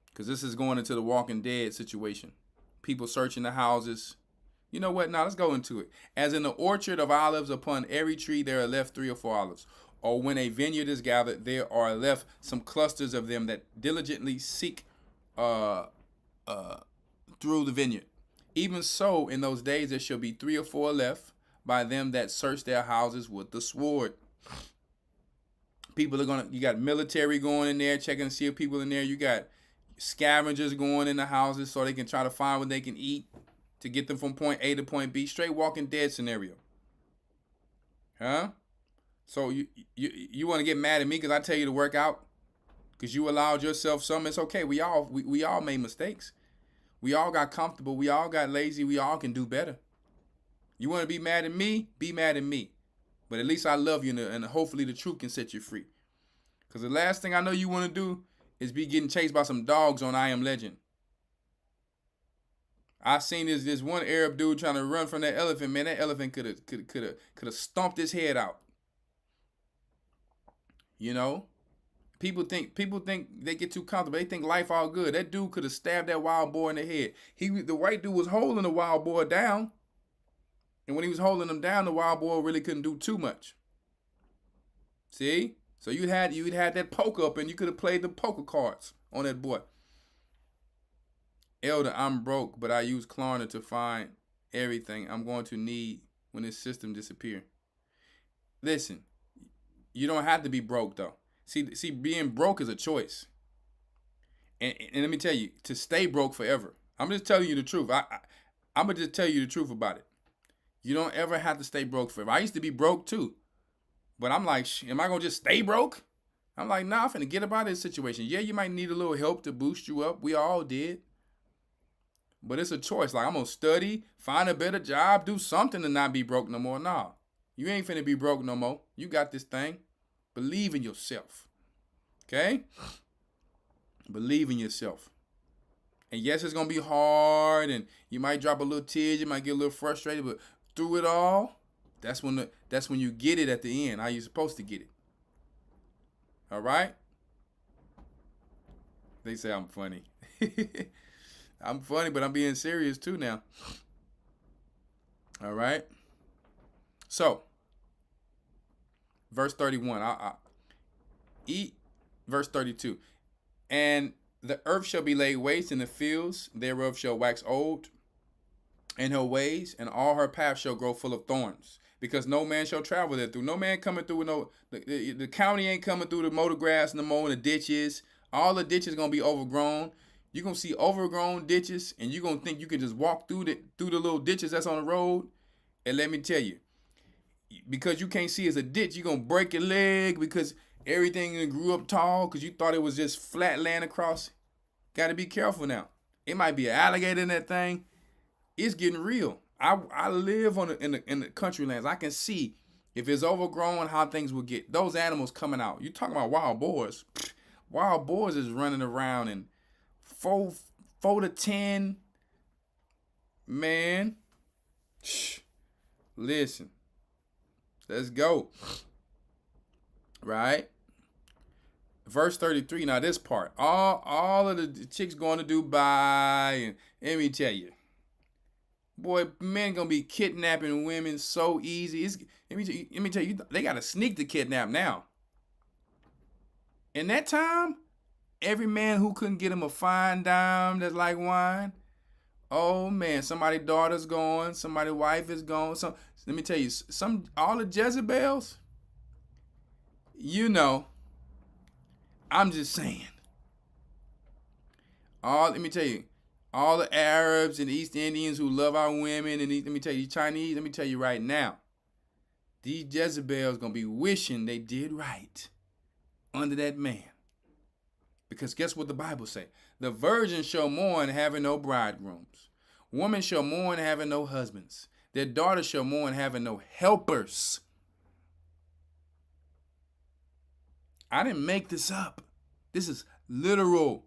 because this is going into the Walking Dead situation. People searching the houses. You know what? Now let's go into it. As in the orchard of olives, upon every tree there are left 3 or 4 olives. Or when a vineyard is gathered, there are left some clusters of them that diligently seek through the vineyard. Even so, in those days there shall be 3 or 4 left by them that search their houses with the sword. People are you got military going in there, checking to see if people in there. You got scavengers going in the houses so they can try to find what they can eat to get them from point A to point B. Straight Walking Dead scenario. So you want to get mad at me because I tell you to work out because you allowed yourself something? It's okay. We all made mistakes. We all got comfortable. We all got lazy. We all can do better. You want to be mad at me? Be mad at me. But at least I love you, and hopefully the truth can set you free. Because the last thing I know you want to do is be getting chased by some dogs on I Am Legend. I seen this one Arab dude trying to run from that elephant. Man, that elephant could have stomped his head out. People think they get too comfortable. They think life all good. That dude could have stabbed that wild boar in the head. The white dude was holding the wild boar down. And when he was holding them down, the wild boar really couldn't do too much. See? So you'd had that poker up, and you could have played the poker cards on that boy. Elder, I'm broke, but I use Klarna to find everything I'm going to need when this system disappears. Listen, you don't have to be broke though. See, being broke is a choice. And let me tell you, to stay broke forever. I'm just telling you the truth. I'm gonna just tell you the truth about it. You don't ever have to stay broke forever. I used to be broke too, but I'm like, am I gonna just stay broke? I'm like, nah, I'm finna get up out of this situation. Yeah, you might need a little help to boost you up. We all did. But it's a choice. Like, I'm gonna study, find a better job, do something to not be broke no more. Nah, you ain't finna be broke no more. You got this thing. Believe in yourself. Okay? Believe in yourself. And yes, it's gonna be hard, and you might drop a little tears, you might get a little frustrated, but through it all, that's when you get it at the end, how you're supposed to get it. All right? They say I'm funny. I'm funny, but I'm being serious too now. All right? So, verse 31. Verse 32. And the earth shall be laid waste, and the fields thereof shall wax old, and her ways, and all her paths shall grow full of thorns, because no man shall travel there through. No man coming through, the county ain't coming through the motor grass no more, and the ditches. All the ditches gonna be overgrown. You're gonna see overgrown ditches, and you're gonna think you can just walk through the little ditches that's on the road. And let me tell you, because you can't see it's a ditch, you're gonna break your leg because everything grew up tall because you thought it was just flat land across. Got to be careful now. It might be an alligator in that thing. It's getting real. I live in the country lands. I can see if it's overgrown how things will get. Those animals coming out. You talking about wild boars? Wild boars is running around in 4 to 10. Man, listen. Let's go. Right? Verse 33, now this part, all of the chicks going to Dubai, and let me tell you, boy, men gonna be kidnapping women so easy. Let me tell you, they got to sneak the kidnap now. In that time, every man who couldn't get him a fine dime that's like wine, oh man, somebody's daughter's gone, somebody's wife is gone. So let me tell you, all the Jezebels, you know. I'm just saying. Let me tell you, all the Arabs and the East Indians who love our women, and let me tell you, Chinese, let me tell you right now, these Jezebels gonna be wishing they did right under that man. Because guess what the Bible say? The virgin shall mourn having no bridegrooms. Woman shall mourn having no husbands. Their daughter shall mourn having no helpers. I didn't make this up. This is literal.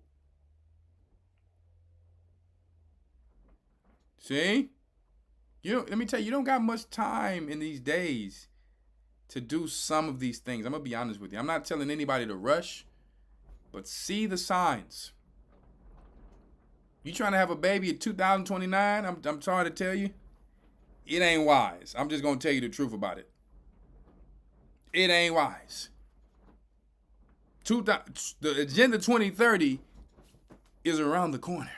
See? Let me tell you, you don't got much time in these days to do some of these things. I'm going to be honest with you. I'm not telling anybody to rush, but see the signs. You trying to have a baby in 2029? I'm sorry to tell you, it ain't wise. I'm just going to tell you the truth about it. It ain't wise. The Agenda 2030 is around the corner.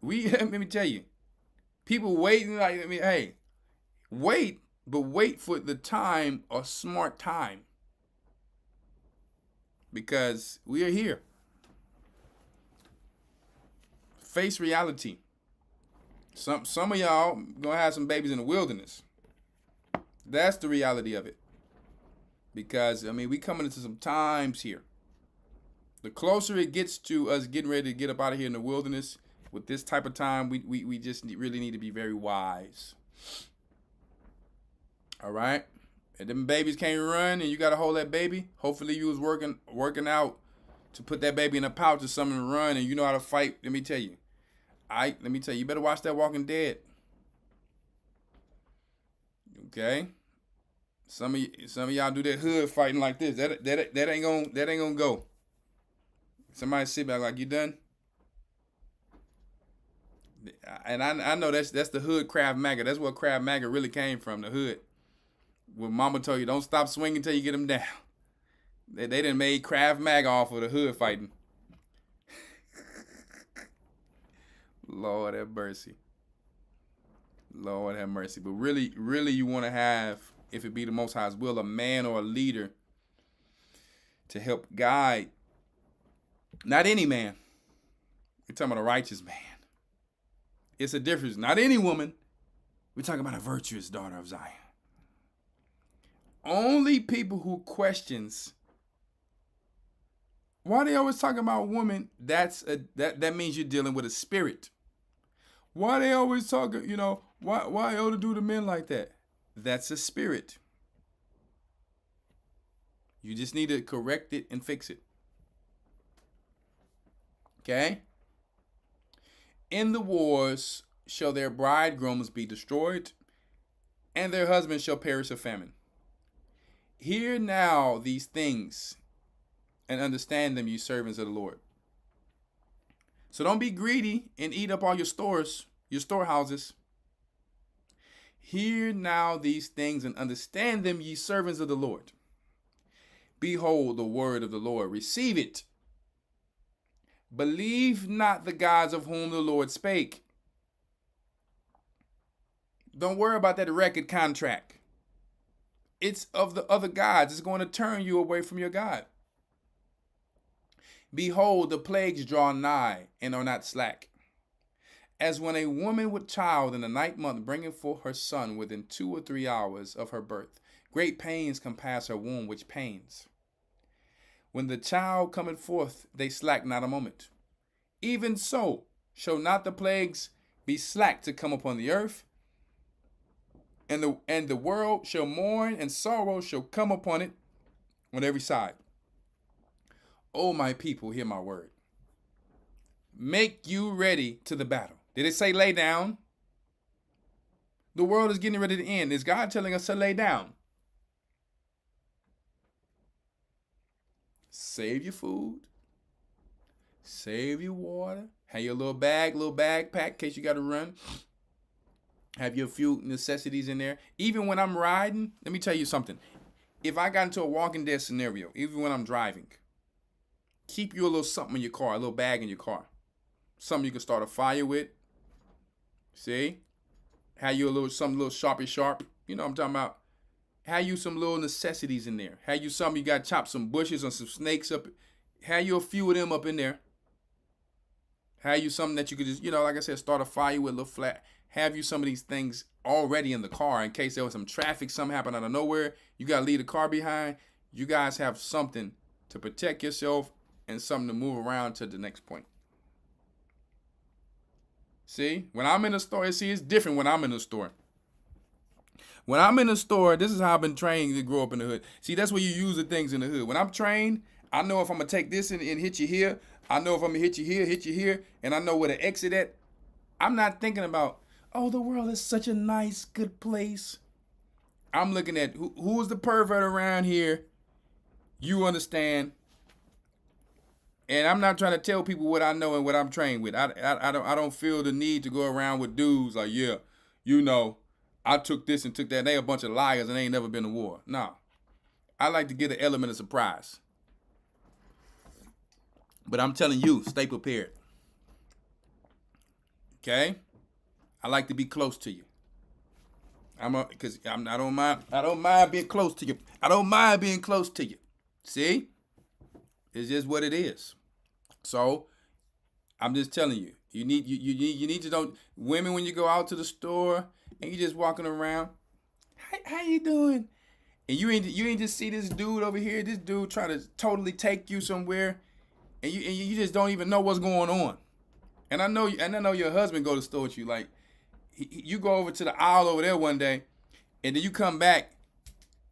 Let me tell you, people waiting hey, wait, but wait for the time, a smart time, because we are here. Face reality. Some of y'all gonna have some babies in the wilderness. That's the reality of it. Because, we coming into some times here. The closer it gets to us getting ready to get up out of here in the wilderness, with this type of time, we just really need to be very wise. All right? If them babies can't run and you got to hold that baby, hopefully you was working out to put that baby in a pouch or something to run, and you know how to fight. Let me tell you, you better watch that Walking Dead. Okay? Some of y'all do that hood fighting like this. That ain't gonna go. Somebody sit back like, you done? And I know that's the hood Krav Maga. That's where Krav Maga really came from, the hood. When mama told you, don't stop swinging till you get them down. They done made Krav Maga off of the hood fighting. Lord have mercy. Lord have mercy. But really, really you want to have, if it be the Most High's will, a man or a leader to help guide. Not any man. We're talking about a righteous man. It's a difference. Not any woman. We're talking about a virtuous daughter of Zion. Only people who questions why they always talking about women, that means you're dealing with a spirit. Why they always talking, why Elder do the men like that? That's a spirit. You just need to correct it and fix it. Okay? In the wars shall their bridegrooms be destroyed, and their husbands shall perish of famine. Hear now these things, and understand them, you servants of the Lord. So don't be greedy and eat up all your stores, your storehouses. Hear now these things, and understand them, ye servants of the Lord. Behold the word of the Lord, receive it. Believe not the gods of whom the Lord spake. Don't worry about that record contract. It's of the other gods. It's going to turn you away from your God. Behold, the plagues draw nigh and are not slack. As when a woman with child in the 9th month bringeth forth her son within 2 or 3 hours of her birth, great pains compass her womb, which pains. When the child cometh forth, they slack not a moment. Even so shall not the plagues be slack to come upon the earth, and the world shall mourn, and sorrow shall come upon it on every side. O my people, hear my word. Make you ready to the battle. Did it say lay down? The world is getting ready to end. Is God telling us to lay down? Save your food. Save your water. Have your little backpack in case you got to run. Have your few necessities in there. Even when I'm riding, let me tell you something. If I got into a walking dead scenario, even when I'm driving, keep you a little something in your car, a little bag in your car. Something you can start a fire with. See? Have you something a little sharp. You know what I'm talking about? Have you some little necessities in there. Have you something, you got to chop some bushes or some snakes up. Have you a few of them up in there. Have you something that you could just, like I said, start a fire with a little flat. Have you some of these things already in the car in case there was some traffic, something happened out of nowhere. You got to leave the car behind. You guys have something to protect yourself and something to move around to the next point. See, when I'm in a store, it's different when I'm in a store. When I'm in a store, this is how I've been trained to grow up in the hood. See, that's where you use the things in the hood. When I'm trained, I know if I'm going to take this and hit you here. I know if I'm going to hit you here, and I know where to exit at. I'm not thinking about, oh, the world is such a nice, good place. I'm looking at who's the pervert around here. You understand. And I'm not trying to tell people what I know and what I'm trained with. I don't feel the need to go around with dudes like, yeah, I took this and took that. They a bunch of liars and they ain't never been to war. No. I like to get an element of surprise. But I'm telling you, stay prepared. Okay? I like to be close to you. I don't mind being close to you. I don't mind being close to you. See? It's just what it is. So, I'm just telling you. You need to don't women when you go out to the store and you just walking around. How you doing? And you ain't just see this dude over here. This dude trying to totally take you somewhere, and you just don't even know what's going on. And I know your husband go to the store with you. Like you go over to the aisle over there one day, and then you come back,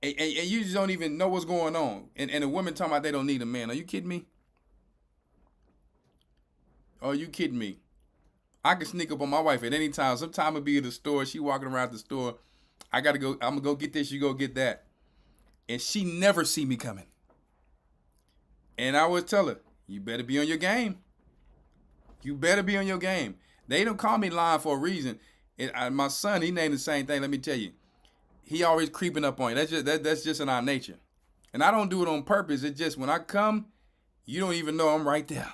and you just don't even know what's going on. And the women talking about they don't need a man. Are you kidding me? Are you kidding me? I can sneak up on my wife at any time. Sometime I'll be at the store. She walking around the store. I'm gonna go get this. You go get that. And she never see me coming. And I always tell her, you better be on your game. You better be on your game. They don't call me lying for a reason. My son, he named the same thing. Let me tell you, he always creeping up on you. That's just in our nature, and I don't do it on purpose. It's just when I come, you don't even know I'm right there.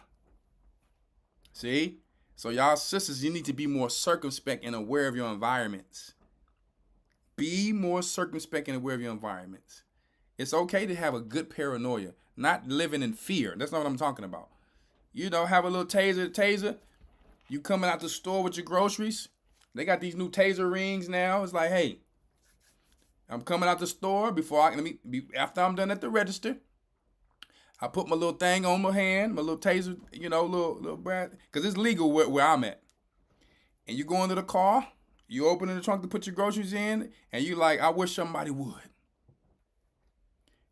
See? So y'all sisters, you need to be more circumspect and aware of your environments. Be more circumspect and aware of your environments. It's okay to have a good paranoia, not living in fear. That's not what I'm talking about. You know, have a little taser. You coming out the store with your groceries. They got these new taser rings now. It's like, hey, I'm coming out the store after I'm done at the register. I put my little thing on my hand, my little taser, you know, little brand, because it's legal where I'm at. And you go into the car, you open in the trunk to put your groceries in, and you like, I wish somebody would.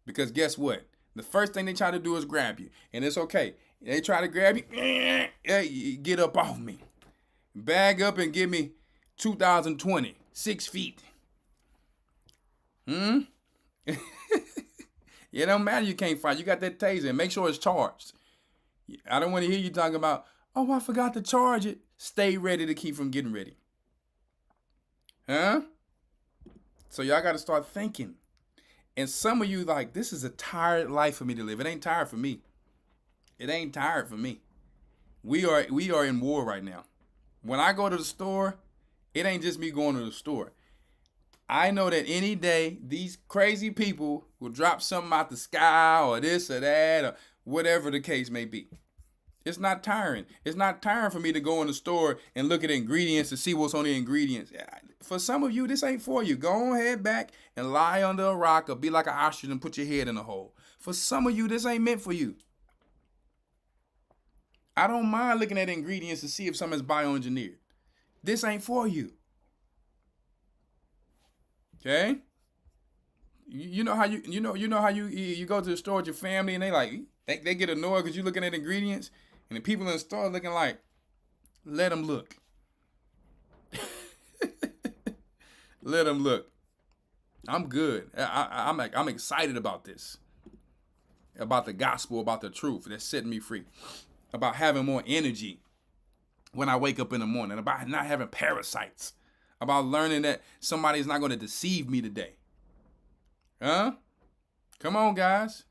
Because guess what? The first thing they try to do is grab you. And it's okay. They try to grab you, hey, get up off me. Bag up and give me 2020, 6 feet. It don't matter, you can't fight. You got that taser, and make sure it's charged. I don't want to hear you talking about, oh, I forgot to charge it. Stay ready to keep from getting ready. Huh? So y'all got to start thinking. And some of you like, this is a tired life for me to live. It ain't tired for me. It ain't tired for me. We are in war right now. When I go to the store, it ain't just me going to the store. I know that any day these crazy people will drop something out the sky or this or that or whatever the case may be. It's not tiring. It's not tiring for me to go in the store and look at the ingredients to see what's on the ingredients. For some of you, this ain't for you. Go ahead back and lie under a rock or be like an ostrich and put your head in a hole. For some of you, this ain't meant for you. I don't mind looking at ingredients to see if something's bioengineered. This ain't for you. Okay? You know how you go to the store with your family and they get annoyed because you're looking at ingredients and the people in the store looking like, let them look. Let them look. I'm good. I'm excited about this. About the gospel, about the truth that's setting me free. About having more energy when I wake up in the morning. About not having parasites. About learning that somebody's not going to deceive me today. Huh? Come on, guys.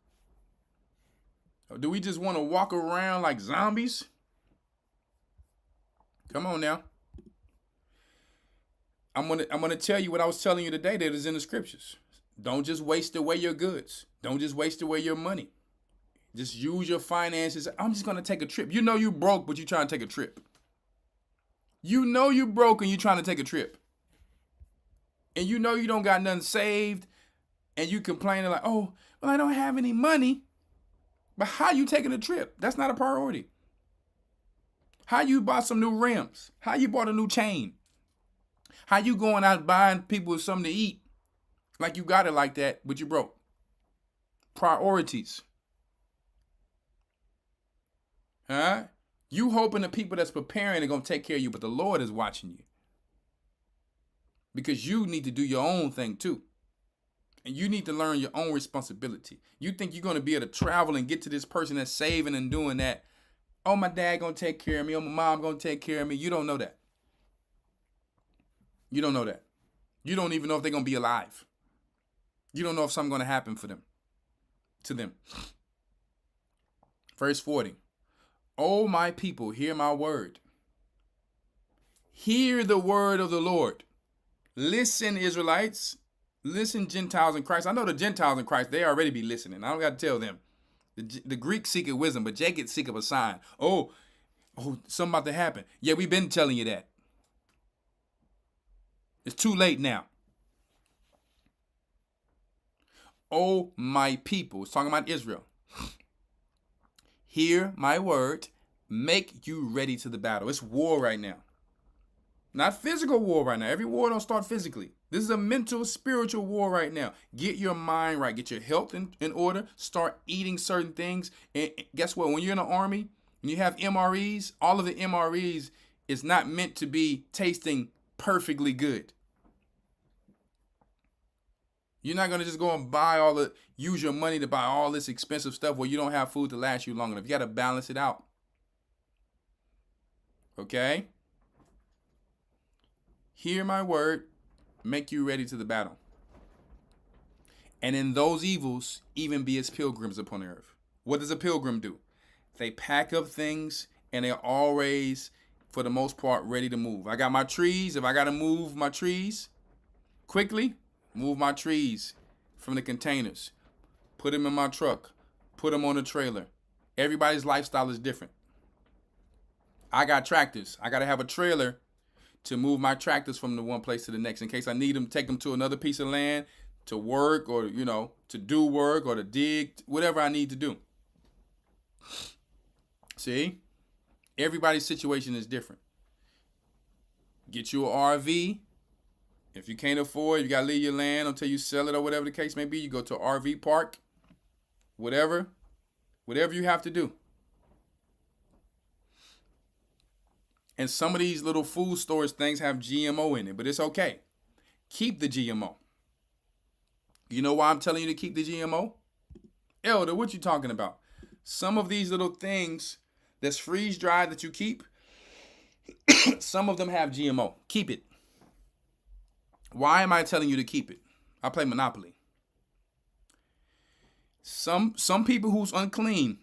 Do we just want to walk around like zombies? Come on now. I'm gonna tell you what I was telling you today that is in the scriptures. Don't just waste away your goods. Don't just waste away your money. Just use your finances. I'm just gonna take a trip. You know you broke, but you're trying to take a trip. You know you broke and you're trying to take a trip. And you know you don't got nothing saved. And you complaining like, oh, well, I don't have any money. But how you taking a trip? That's not a priority. How you bought some new rims? How you bought a new chain? How you going out buying people something to eat? Like you got it like that, but you broke. Priorities. Huh? You hoping the people that's preparing are going to take care of you, but the Lord is watching you. Because you need to do your own thing too. And you need to learn your own responsibility. You think you're going to be able to travel and get to this person that's saving and doing that. Oh, my dad going to take care of me. Oh, my mom going to take care of me. You don't know that. You don't know that. You don't even know if they're going to be alive. You don't know if something's going to happen for them. To them. Verse 40. Oh, my people, hear my word. Hear the word of the Lord. Listen, Israelites. Listen, Gentiles in Christ. I know the Gentiles in Christ, they already be listening. I don't got to tell them. The Greeks seeketh wisdom, but Jacob seeketh a sign. Oh, something about to happen. Yeah, we've been telling you that. It's too late now. Oh, my people. It's talking about Israel. Hear my word. Make you ready to the battle. It's war right now. Not physical war right now. Every war don't start physically. This is a mental, spiritual war right now. Get your mind right. Get your health in order. Start eating certain things. And guess what? When you're in the army, when you have MREs, all of the MREs is not meant to be tasting perfectly good. You're not going to just go and use your money to buy all this expensive stuff where you don't have food to last you long enough. You got to balance it out. Okay? hear my word, make you ready to the battle. And in those evils, even be as pilgrims upon the earth. What does a pilgrim do? They pack up things and they're always, for the most part, ready to move. I got my trees. If I got to move my trees quickly, move my trees from the containers. Put them in my truck. Put them on the trailer. Everybody's lifestyle is different. I got tractors. I got to have a trailer to move my tractors from the one place to the next in case I need them, take them to another piece of land to work or, to do work or to dig, whatever I need to do. See? Everybody's situation is different. Get you an RV. If you can't afford, you got to leave your land until you sell it or whatever the case may be. You go to an RV park, whatever you have to do. And some of these little food storage things have GMO in it, but it's okay. Keep the GMO. You know why I'm telling you to keep the GMO? Elder, what you talking about? Some of these little things that's freeze-dried that you keep, some of them have GMO. Keep it. Why am I telling you to keep it? I play Monopoly. Some people who's unclean,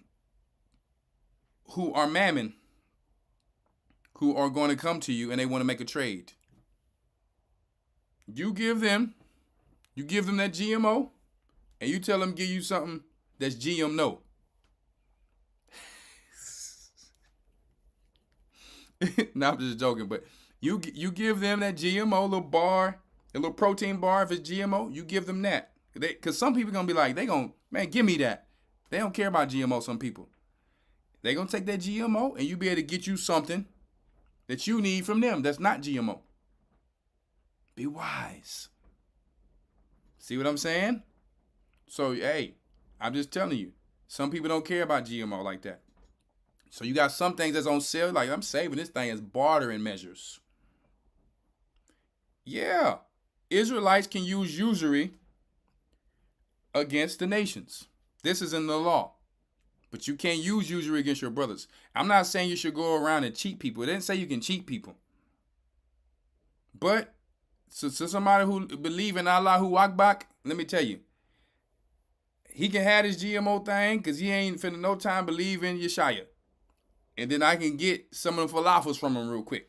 who are mammon, who are going to come to you and they want to make a trade. You give them that GMO and you tell them give you something that's GMO. No, I'm just joking, but you give them that GMO little bar, a little protein bar if it's GMO, you give them that. Because some people going to be like, man, give me that. They don't care about GMO, some people. They going to take that GMO and you be able to get you something that you need from them that's not GMO. Be wise. See what I'm saying? So, hey, I'm just telling you, some people don't care about GMO like that. So you got some things that's on sale, like I'm saving this thing as bartering measures. Yeah, Israelites can use usury against the nations. This is in the law. But you can't use usury against your brothers. I'm not saying you should go around and cheat people. It didn't say you can cheat people. But so somebody who believe in Allahu Akbar, let me tell you, he can have his GMO thing because he ain't finna no time believe in Yeshaya. And then I can get some of the falafels from him real quick.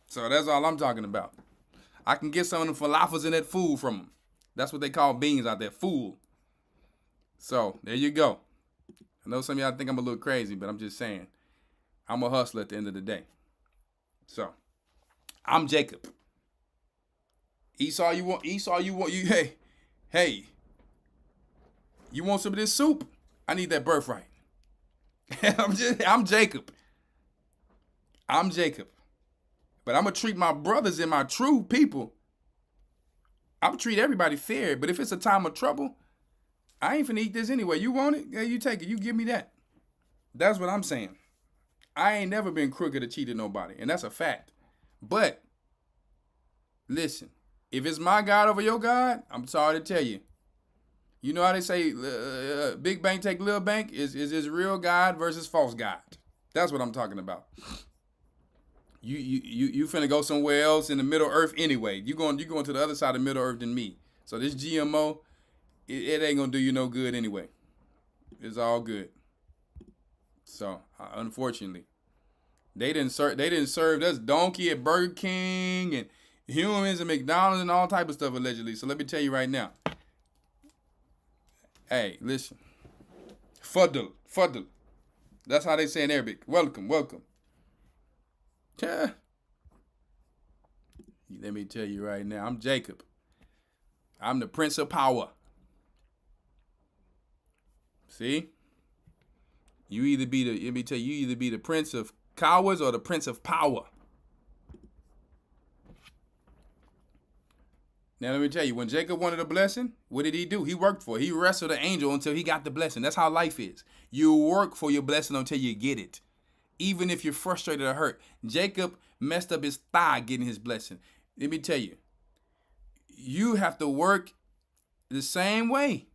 So that's all I'm talking about. I can get some of the falafels and that food from him. That's what they call beans out there, fool. So there you go. I know some of y'all think I'm a little crazy, but I'm just saying. I'm a hustler at the end of the day. So, I'm Jacob. Esau, you want, hey. You want some of this soup? I need that birthright. I'm Jacob. I'm Jacob. But I'm going to treat my brothers and my true people. I'm going to treat everybody fair. But if it's a time of trouble, I ain't finna eat this anyway. You want it? Yeah, you take it. You give me that. That's what I'm saying. I ain't never been crooked or cheated nobody. And that's a fact. But, listen. If it's my God over your God, I'm sorry to tell you. You know how they say big bank take little bank? Is real God versus false God. That's what I'm talking about. You finna go somewhere else in the Middle Earth anyway. You going to the other side of Middle Earth than me. So this GMO, it ain't gonna do you no good anyway. It's all good. So unfortunately, they didn't serve us donkey at Burger King and humans at McDonald's and all type of stuff allegedly. So let me tell you right now. Hey, listen. Fuddle. That's how they say in Arabic. Welcome. Yeah. Let me tell you right now. I'm Jacob. I'm the Prince of Power. See? Let me tell you, you either be the Prince of Cowards or the Prince of Power. Now, let me tell you, when Jacob wanted a blessing, what did he do? He worked for it. He wrestled an angel until he got the blessing. That's how life is. You work for your blessing until you get it. Even if you're frustrated or hurt. Jacob messed up his thigh getting his blessing. Let me tell you, you have to work the same way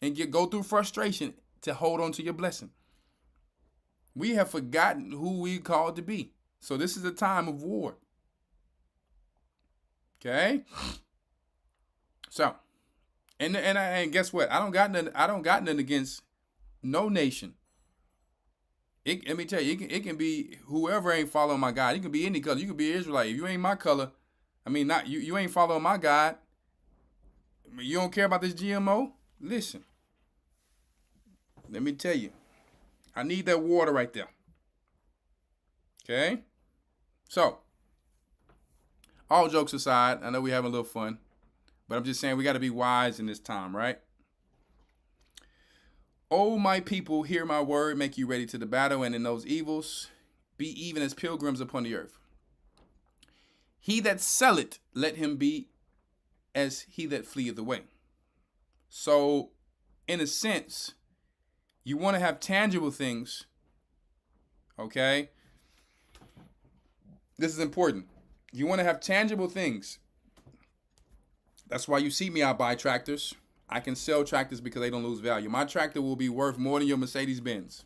and go through frustration to hold on to your blessing. We have forgotten who we called to be. So this is a time of war. Okay. So, and guess what? I don't got nothing against no nation. Let me tell you, it can be whoever ain't following my God. You can be any color. You can be Israelite. If you ain't my color, I mean, not you ain't following my God. I mean, you don't care about this GMO? Listen. Let me tell you. I need that water right there. Okay? So, all jokes aside, I know we're having a little fun, but I'm just saying we got to be wise in this time, right? O my people, hear my word, make you ready to the battle, and in those evils, be even as pilgrims upon the earth. He that selleth, let him be as he that fleeth away. So, in a sense, you want to have tangible things, okay? This is important. You want to have tangible things. That's why you see me out buy tractors. I can sell tractors because they don't lose value. My tractor will be worth more than your Mercedes-Benz.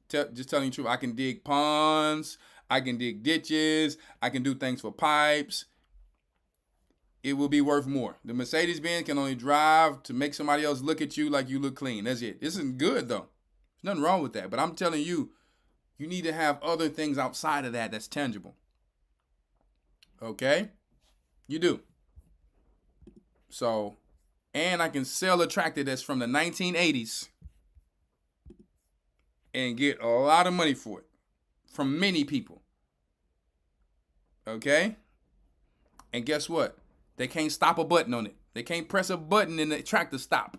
Just telling you the truth. I can dig ponds. I can dig ditches. I can do things for pipes. It will be worth more. The Mercedes-Benz can only drive to make somebody else look at you like you look clean. That's it. This isn't good, though. There's nothing wrong with that. But I'm telling you, you need to have other things outside of that that's tangible. Okay? You do. So, and I can sell a tractor that's from the 1980s and get a lot of money for it from many people. Okay? And guess what? They can't stop a button on it. They can't press a button and the tractor stop.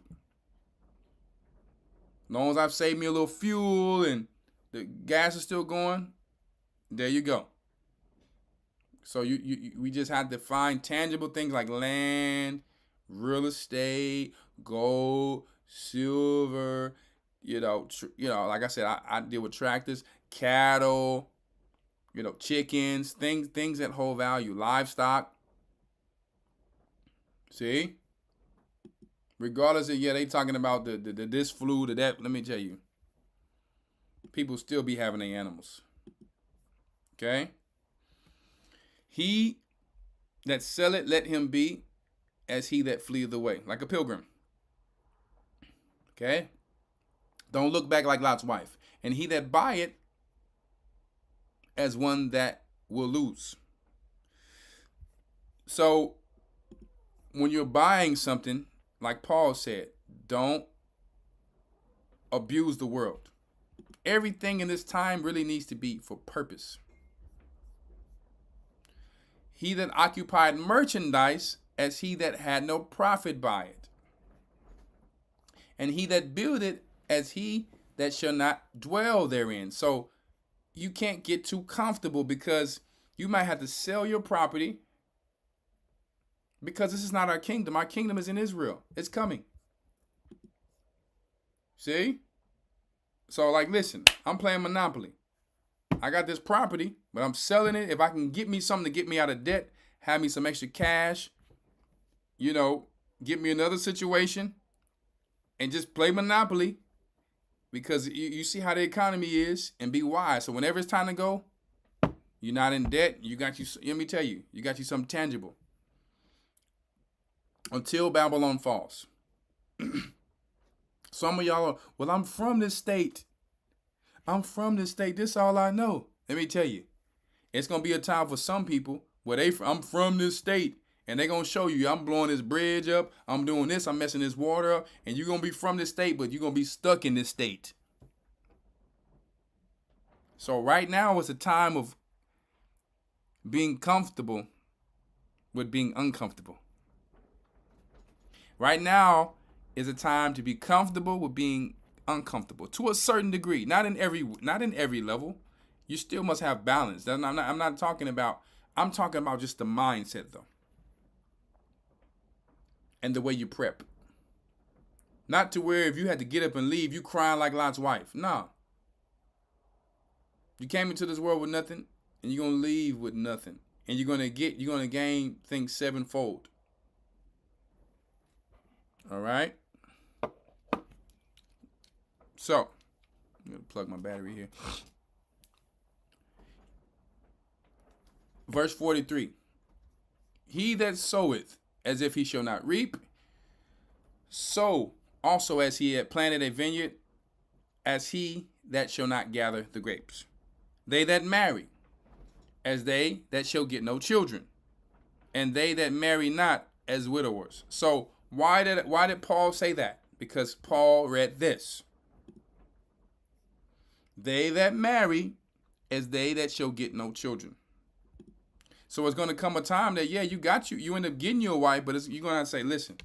As long as I've saved me a little fuel and the gas is still going, there you go. So we just have to find tangible things like land, real estate, gold, silver, like I said, I deal with tractors, cattle, chickens, things that hold value, livestock. See? Regardless of, they talking about the this flu, the that, let me tell you. People still be having their animals. Okay? He that selleth, let him be as he that fleeth away, like a pilgrim. Okay? Don't look back like Lot's wife. And he that buyeth as one that will lose. So, when you're buying something, like Paul said, don't abuse the world. Everything in this time really needs to be for purpose. He that occupied merchandise as he that had no profit by it. And he that builded as he that shall not dwell therein. So you can't get too comfortable because you might have to sell your property because this is not our kingdom. Our kingdom is in Israel. It's coming. See? So listen, I'm playing Monopoly. I got this property, but I'm selling it. If I can get me something to get me out of debt, have me some extra cash, get me another situation, and just play Monopoly because you see how the economy is and be wise. So whenever it's time to go, you're not in debt. Let me tell you, you got you something tangible. Until Babylon falls. Some of y'all are, well, I'm from this state. This is all I know. Let me tell you, it's going to be a time for some people where I'm from this state. And they're going to show you, I'm blowing this bridge up. I'm doing this. I'm messing this water up. And you're going to be from this state, but you're going to be stuck in this state. So right now is a time of being comfortable with being uncomfortable. Right now is a time to be comfortable with being uncomfortable to a certain degree. Not in every level. You still must have balance. I'm not talking about. I'm talking about just the mindset though. And the way you prep. Not to where if you had to get up and leave, you crying like Lot's wife. No. You came into this world with nothing, and you're gonna leave with nothing. And you're gonna gain things sevenfold. All right. So, I'm gonna plug my battery here. Verse 43. He that soweth as if he shall not reap, so also as he had planted a vineyard, as he that shall not gather the grapes. They that marry, as they that shall get no children, and they that marry not as widowers. So why did Paul say that? Because Paul read this. They that marry, as they that shall get no children. So it's going to come a time that, yeah, you end up getting you a wife, but you're going to have to say, listen,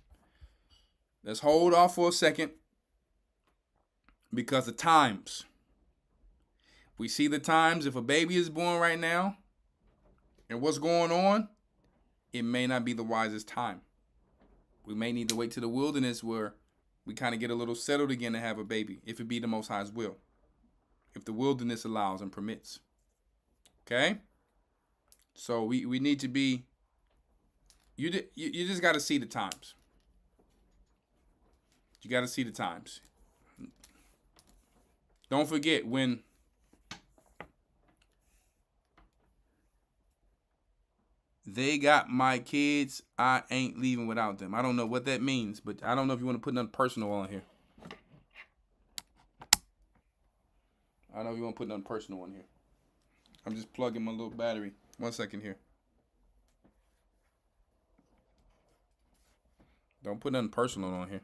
let's hold off for a second because the times. We see the times. If a baby is born right now and what's going on, it may not be the wisest time. We may need to wait to the wilderness where we kind of get a little settled again to have a baby, if it be the Most High's will. If the wilderness allows and permits. Okay? So we need to be, you just got to see the times. You got to see the times. Don't forget, when they got my kids, I ain't leaving without them. I don't know what that means, but I don't know if you want to put nothing personal on here. I don't know if you want to put nothing personal on here. I'm just plugging my little battery. 1 second here. Don't put nothing personal on here.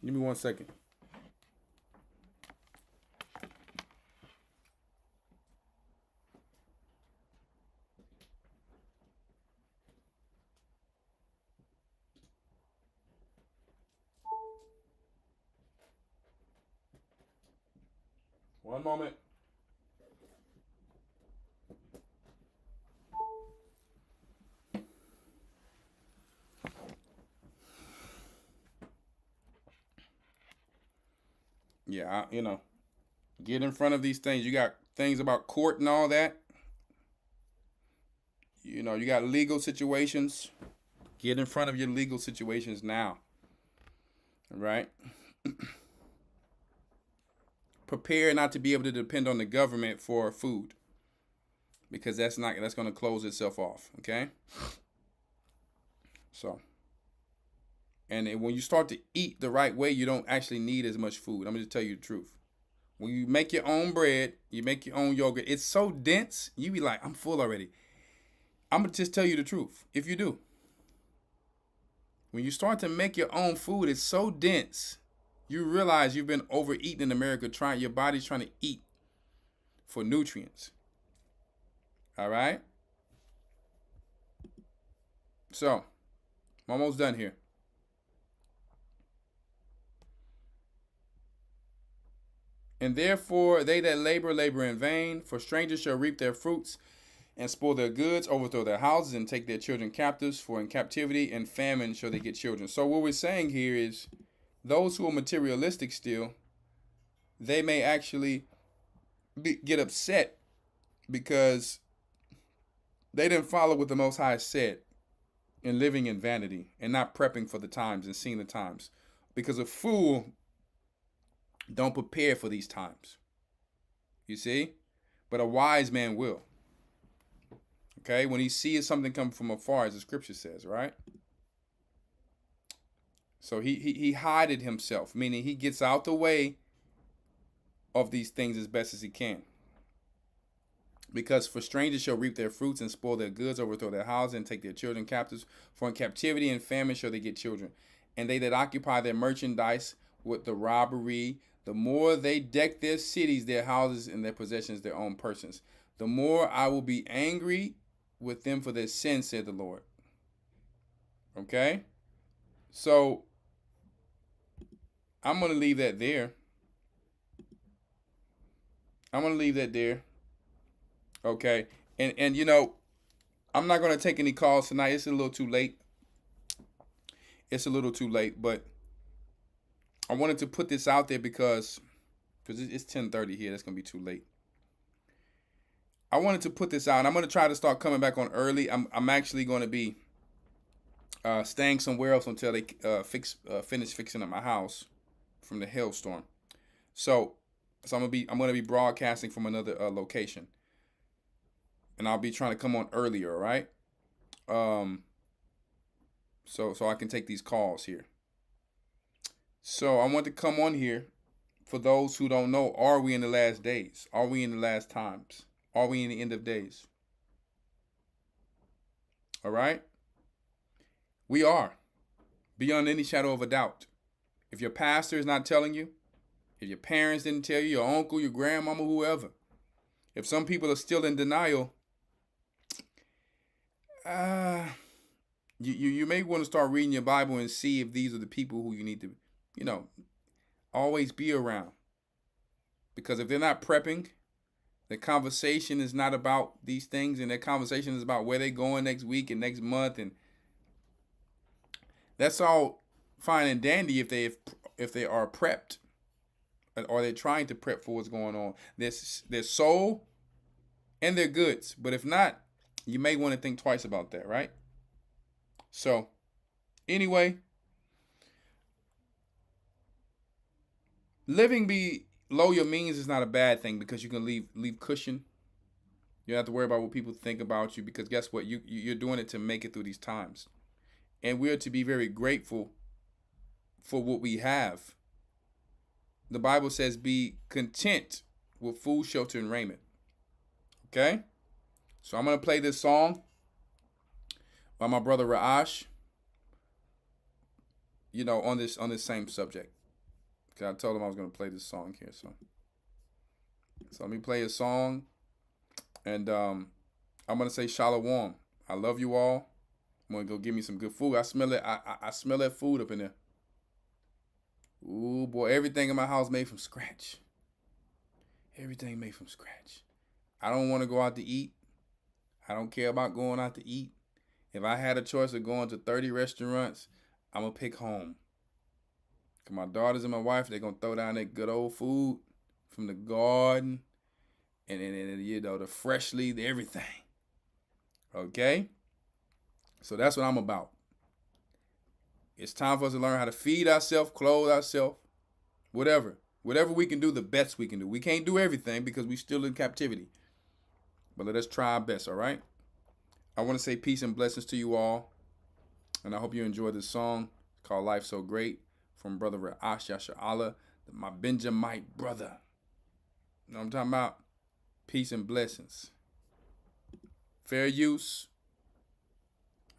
Give me 1 second. One moment. Yeah, get in front of these things. You got things about court and all that. You got legal situations. Get in front of your legal situations now. All right? Prepare not to be able to depend on the government for food, because that's going to close itself off. Okay. So, and when you start to eat the right way, you don't actually need as much food. I'm going to tell you the truth. When you make your own bread, you make your own yogurt, it's so dense, you be like, I'm full already. I'm going to just tell you the truth. If you do, when you start to make your own food, it's so dense. You realize you've been overeating in America, your body's trying to eat for nutrients. All right? So, I'm almost done here. And therefore, they that labor in vain, for strangers shall reap their fruits and spoil their goods, overthrow their houses, and take their children captives, for in captivity and famine shall they get children. So what we're saying here is, those who are materialistic still, they may actually get upset because they didn't follow what the Most High said in living in vanity and not prepping for the times and seeing the times. Because a fool don't prepare for these times. You see? But a wise man will. Okay? When he sees something come from afar, as the scripture says, right? So he hided himself, meaning he gets out the way of these things as best as he can. Because for strangers shall reap their fruits and spoil their goods, overthrow their houses, and take their children captives. For in captivity and famine shall they get children. And they that occupy their merchandise with the robbery, the more they deck their cities, their houses, and their possessions, their own persons, the more I will be angry with them for their sins, said the Lord. Okay? So, I'm going to leave that there. Okay. And I'm not going to take any calls tonight. It's a little too late. But I wanted to put this out there because it's 10:30 here. That's going to be too late. I wanted to put this out. And I'm going to try to start coming back on early. I'm actually going to be staying somewhere else until they finish fixing up my house from the hailstorm. So I'm gonna be broadcasting from another location. and I'll be trying to come on earlier, all right? So I can take these calls here. So I want to come on here for those who don't know, are we in the last days? Are we in the last times? Are we in the end of days? All right? We are, beyond any shadow of a doubt. If your pastor is not telling you, if your parents didn't tell you, your uncle, your grandmama, whoever, if some people are still in denial, you may want to start reading your Bible and see if these are the people who you need to, always be around. Because if they're not prepping, the conversation is not about these things, and their conversation is about where they're going next week and next month, and that's all fine and dandy if they are prepped, or they're trying to prep for what's going on. Their soul and their goods. But if not, you may want to think twice about that, right? So, anyway, living below your means is not a bad thing, because you can leave cushion. You don't have to worry about what people think about you, because guess what? You're doing it to make it through these times. And we're to be very grateful for what we have. The Bible says, be content with food, shelter, and raiment. Okay? So I'm going to play this song by my brother Ra'ash, on this same subject. I told him I was going to play this song here. So let me play a song, and I'm going to say Shalom. I love you all. I'm going to go get me some good food. I smell it. I smell that food up in there. Ooh, boy, everything in my house made from scratch. Everything made from scratch. I don't want to go out to eat. I don't care about going out to eat. If I had a choice of going to 30 restaurants, I'm going to pick home. Because my daughters and my wife, they're going to throw down that good old food from the garden. And the freshly, the everything. Okay? So that's what I'm about. It's time for us to learn how to feed ourselves, clothe ourselves, whatever. Whatever we can do, the best we can do. We can't do everything because we're still in captivity. But let us try our best, all right? I want to say peace and blessings to you all. And I hope you enjoyed this song called Life So Great from Brother Ra'ash Yasha'Allah, my Benjamite brother. You know what I'm talking about? Peace and blessings. Fair use.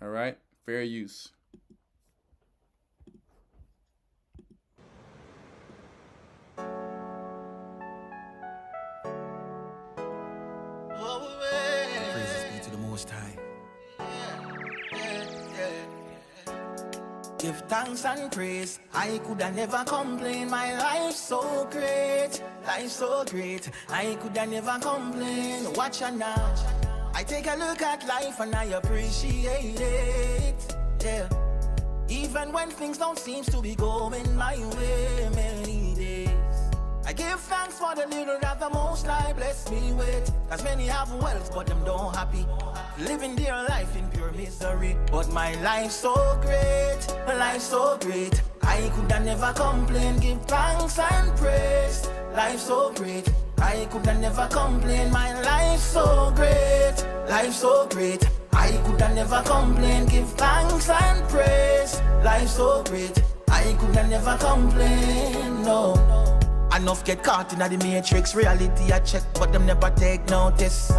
All right? Fair use. Praises be to the Most High. Give thanks and praise. I coulda never complain. My life so great. Life so great. I coulda never complain. Watch out now. I take a look at life and I appreciate it. Yeah. Even when things don't seem to be going my way many days. I give thanks for the little that the Most High bless me with. Cause many have wealth but them don't happy. Living their life in pure misery. But my life so great. Life so great. I coulda never complain. Give thanks and praise. Life so great. I coulda never complain. My life so great. Life so great. I coulda never complain. Give thanks and praise. Life so great. I coulda never complain. No. Enough get caught in the matrix. Reality I check, but them never take notice.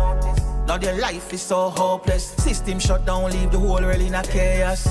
Now their life is so hopeless. System shut down, leave the whole world in a chaos.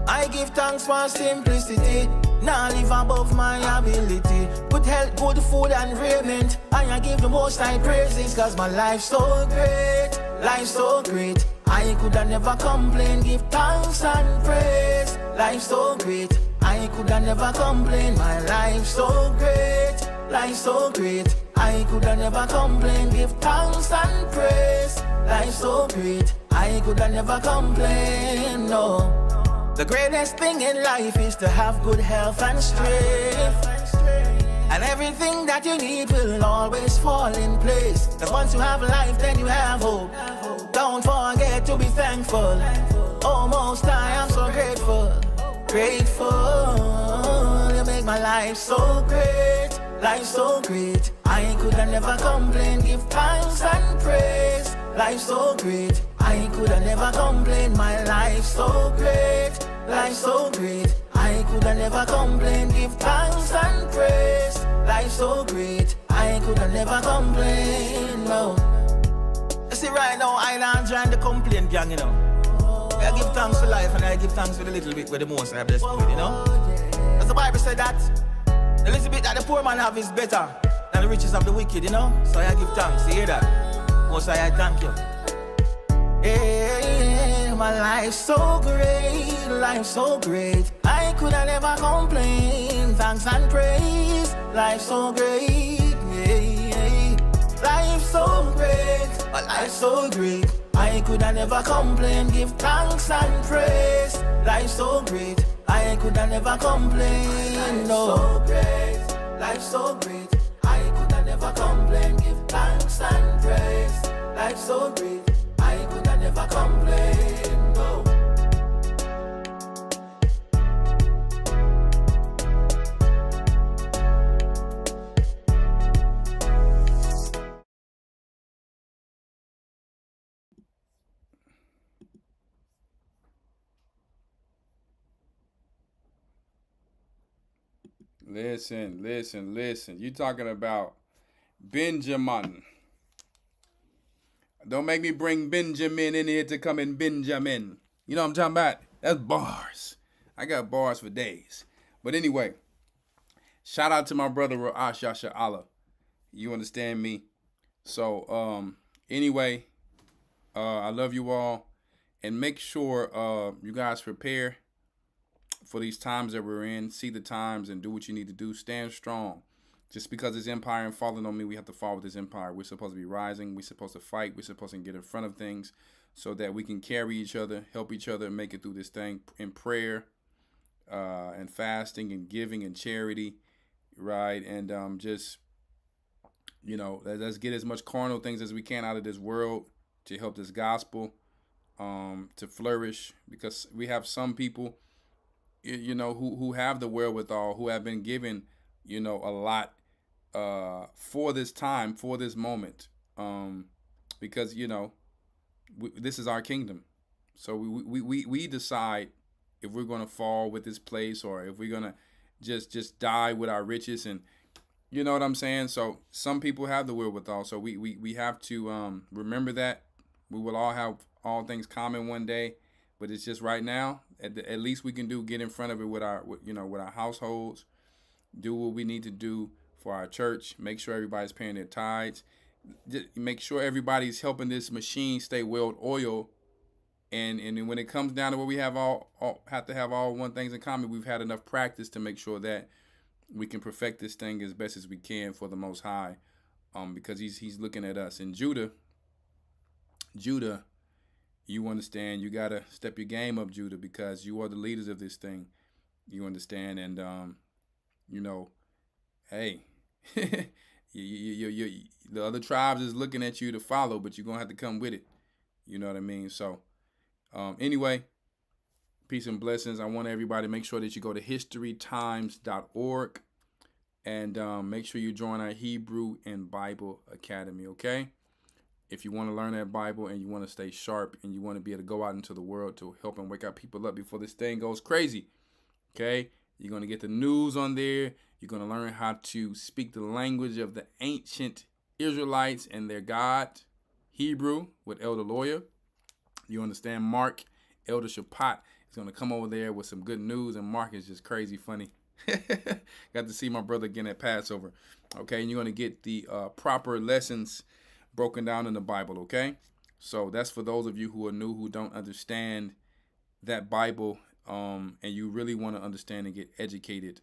I give thanks for simplicity. Now live above my ability. Good health, good food and raiment. I give the Most High praises. Cause my life so great. Life so great. I coulda never complain. Give thanks and praise. Life so great. I coulda never complain. My life so great. Life so great. I coulda never complain. Give thanks and praise. Life so great. I coulda never complain. No. The greatest thing in life is to have good health and strength. And everything that you need will always fall in place. Cause once you have life, then you have hope. Don't forget to be thankful. Oh, Most High, I'm so grateful. Grateful. You make my life so great. Life so great. I coulda never complain. Give thanks and praise. life so great. I coulda never complain, my life so great, life so great. I coulda never complain, give thanks and praise. Life so great, I coulda never complain, no. You see right now, I don't join the complaint gang, you know. I give thanks for life and I give thanks for the little bit where the most I blessed me with, you know. As the Bible said that, the little bit that the poor man have is better than the riches of the wicked, you know. So I give thanks, you hear that? Most I thank you. Hey, my life so great, life so great. I coulda never complain, thanks and praise. Life so great, yeah. Life so great, life so great. I coulda never complain, give thanks and praise. Life so great, I coulda never complain, no. Life so great, life so great. I coulda never complain, give thanks and praise. Life so great, I coulda never complain, no. Listen. You talking about Benjamin. Don't make me bring Benjamin in here to come in Benjamin. You know what I'm talking about? That's bars. I got bars for days. But anyway, shout out to my brother Ra'ash Yasha Allah. You understand me? So, anyway, I love you all. And make sure you guys prepare for these times that we're in. See the times and do what you need to do. Stand strong. Just because this empire and falling on me, we have to fall with this empire. We're supposed to be rising. We're supposed to fight. We're supposed to get in front of things so that we can carry each other, help each other, and make it through this thing in prayer and fasting and giving and charity, right? And just, you know, let's get as much carnal things as we can out of this world to help this gospel to flourish, because we have some people, you know, who have the wherewithal, who have been given, you know, a lot for this time, for this moment, because, you know, this is our kingdom. So we decide if we're going to fall with this place or if we're going to just die with our riches, and you know what I'm saying? So some people have the wherewithal. So we have to remember that we will all have all things common one day, but it's just right now, at least we can do, get in front of it with our households, do what we need to do for our church, make sure everybody's paying their tithes, make sure everybody's helping this machine stay well oiled. And when it comes down to where we have have to have all one things in common, we've had enough practice to make sure that we can perfect this thing as best as we can for the Most High, because he's looking at us. And Judah, you understand, you gotta step your game up, Judah, because you are the leaders of this thing. You understand, and you know, hey, you the other tribes is looking at you to follow, but you're gonna have to come with it. You know what I mean? So, anyway, peace and blessings. I want everybody to make sure that you go to historytimes.org and make sure you join our Hebrew and Bible Academy, okay? If you want to learn that Bible and you want to stay sharp and you want to be able to go out into the world to help and wake up people up before this thing goes crazy, okay? You're going to get the news on there. You're going to learn how to speak the language of the ancient Israelites and their God, Hebrew, with Elder Lawyer. You understand? Mark, Elder Shapat, is going to come over there with some good news, and Mark is just crazy funny. Got to see my brother again at Passover. Okay, and you're going to get the proper lessons broken down in the Bible, okay? So that's for those of you who are new, who don't understand that Bible, and you really want to understand and get educated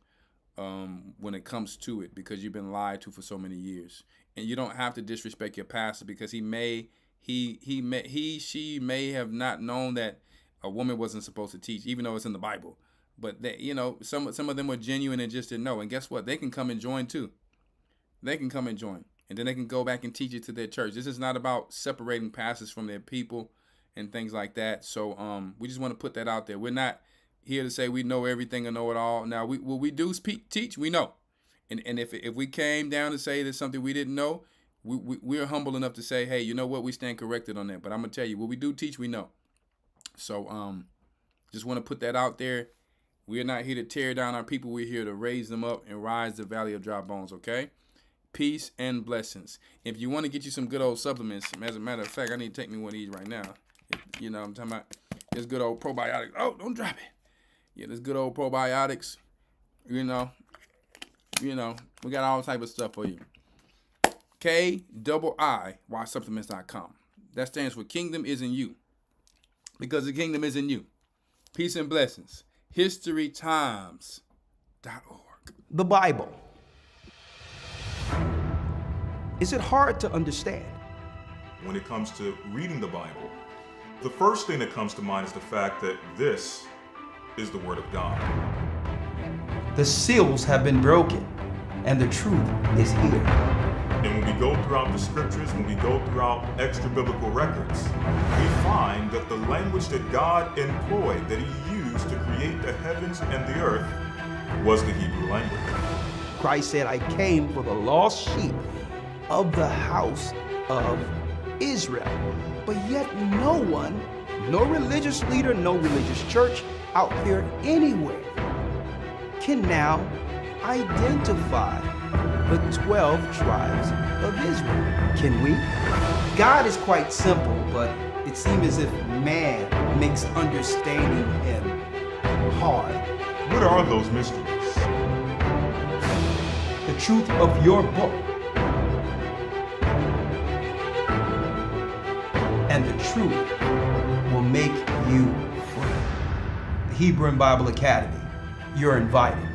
when it comes to it, because you've been lied to for so many years. And you don't have to disrespect your pastor, because she may have not known that a woman wasn't supposed to teach, even though it's in the Bible. But they, you know, some of them were genuine and just didn't know. And guess what? They can come and join too. They can come and join. And then they can go back and teach it to their church. This is not about separating pastors from their people and things like that. So we just want to put that out there. We're not here to say we know everything and know it all. Now, we do teach, we know. And if we came down to say there's something we didn't know, We are humble enough to say, hey, you know what, we stand corrected on that. But I'm gonna tell you, what we do teach, we know. So just want to put that out there. We are not here to tear down our people. We're here to raise them up and rise the valley of dry bones. Okay. Peace and blessings. If you want to get you some good old supplements, as a matter of fact, I need to take me one of these right now. You know what I'm talking about? This good old probiotics. Oh, don't drop it. Yeah, this good old probiotics. You know, we got all type of stuff for you. KIIYsupplements.com. That stands for Kingdom is in You. Because the kingdom is in you. Peace and blessings. HistoryTimes.org. The Bible. Is it hard to understand? When it comes to reading the Bible, the first thing that comes to mind is the fact that this is the Word of God. The seals have been broken, and the truth is here. And when we go throughout the scriptures, when we go throughout extra biblical records, we find that the language that God employed, that He used to create the heavens and the earth, was the Hebrew language. Christ said, I came for the lost sheep of the house of Israel. But yet no one, no religious leader, no religious church out there anywhere can now identify the 12 tribes of Israel. Can we? God is quite simple, but it seems as if man makes understanding Him hard. What are those mysteries? The truth of your book and the truth will make you free. The Hebrew and Bible Academy, you're invited.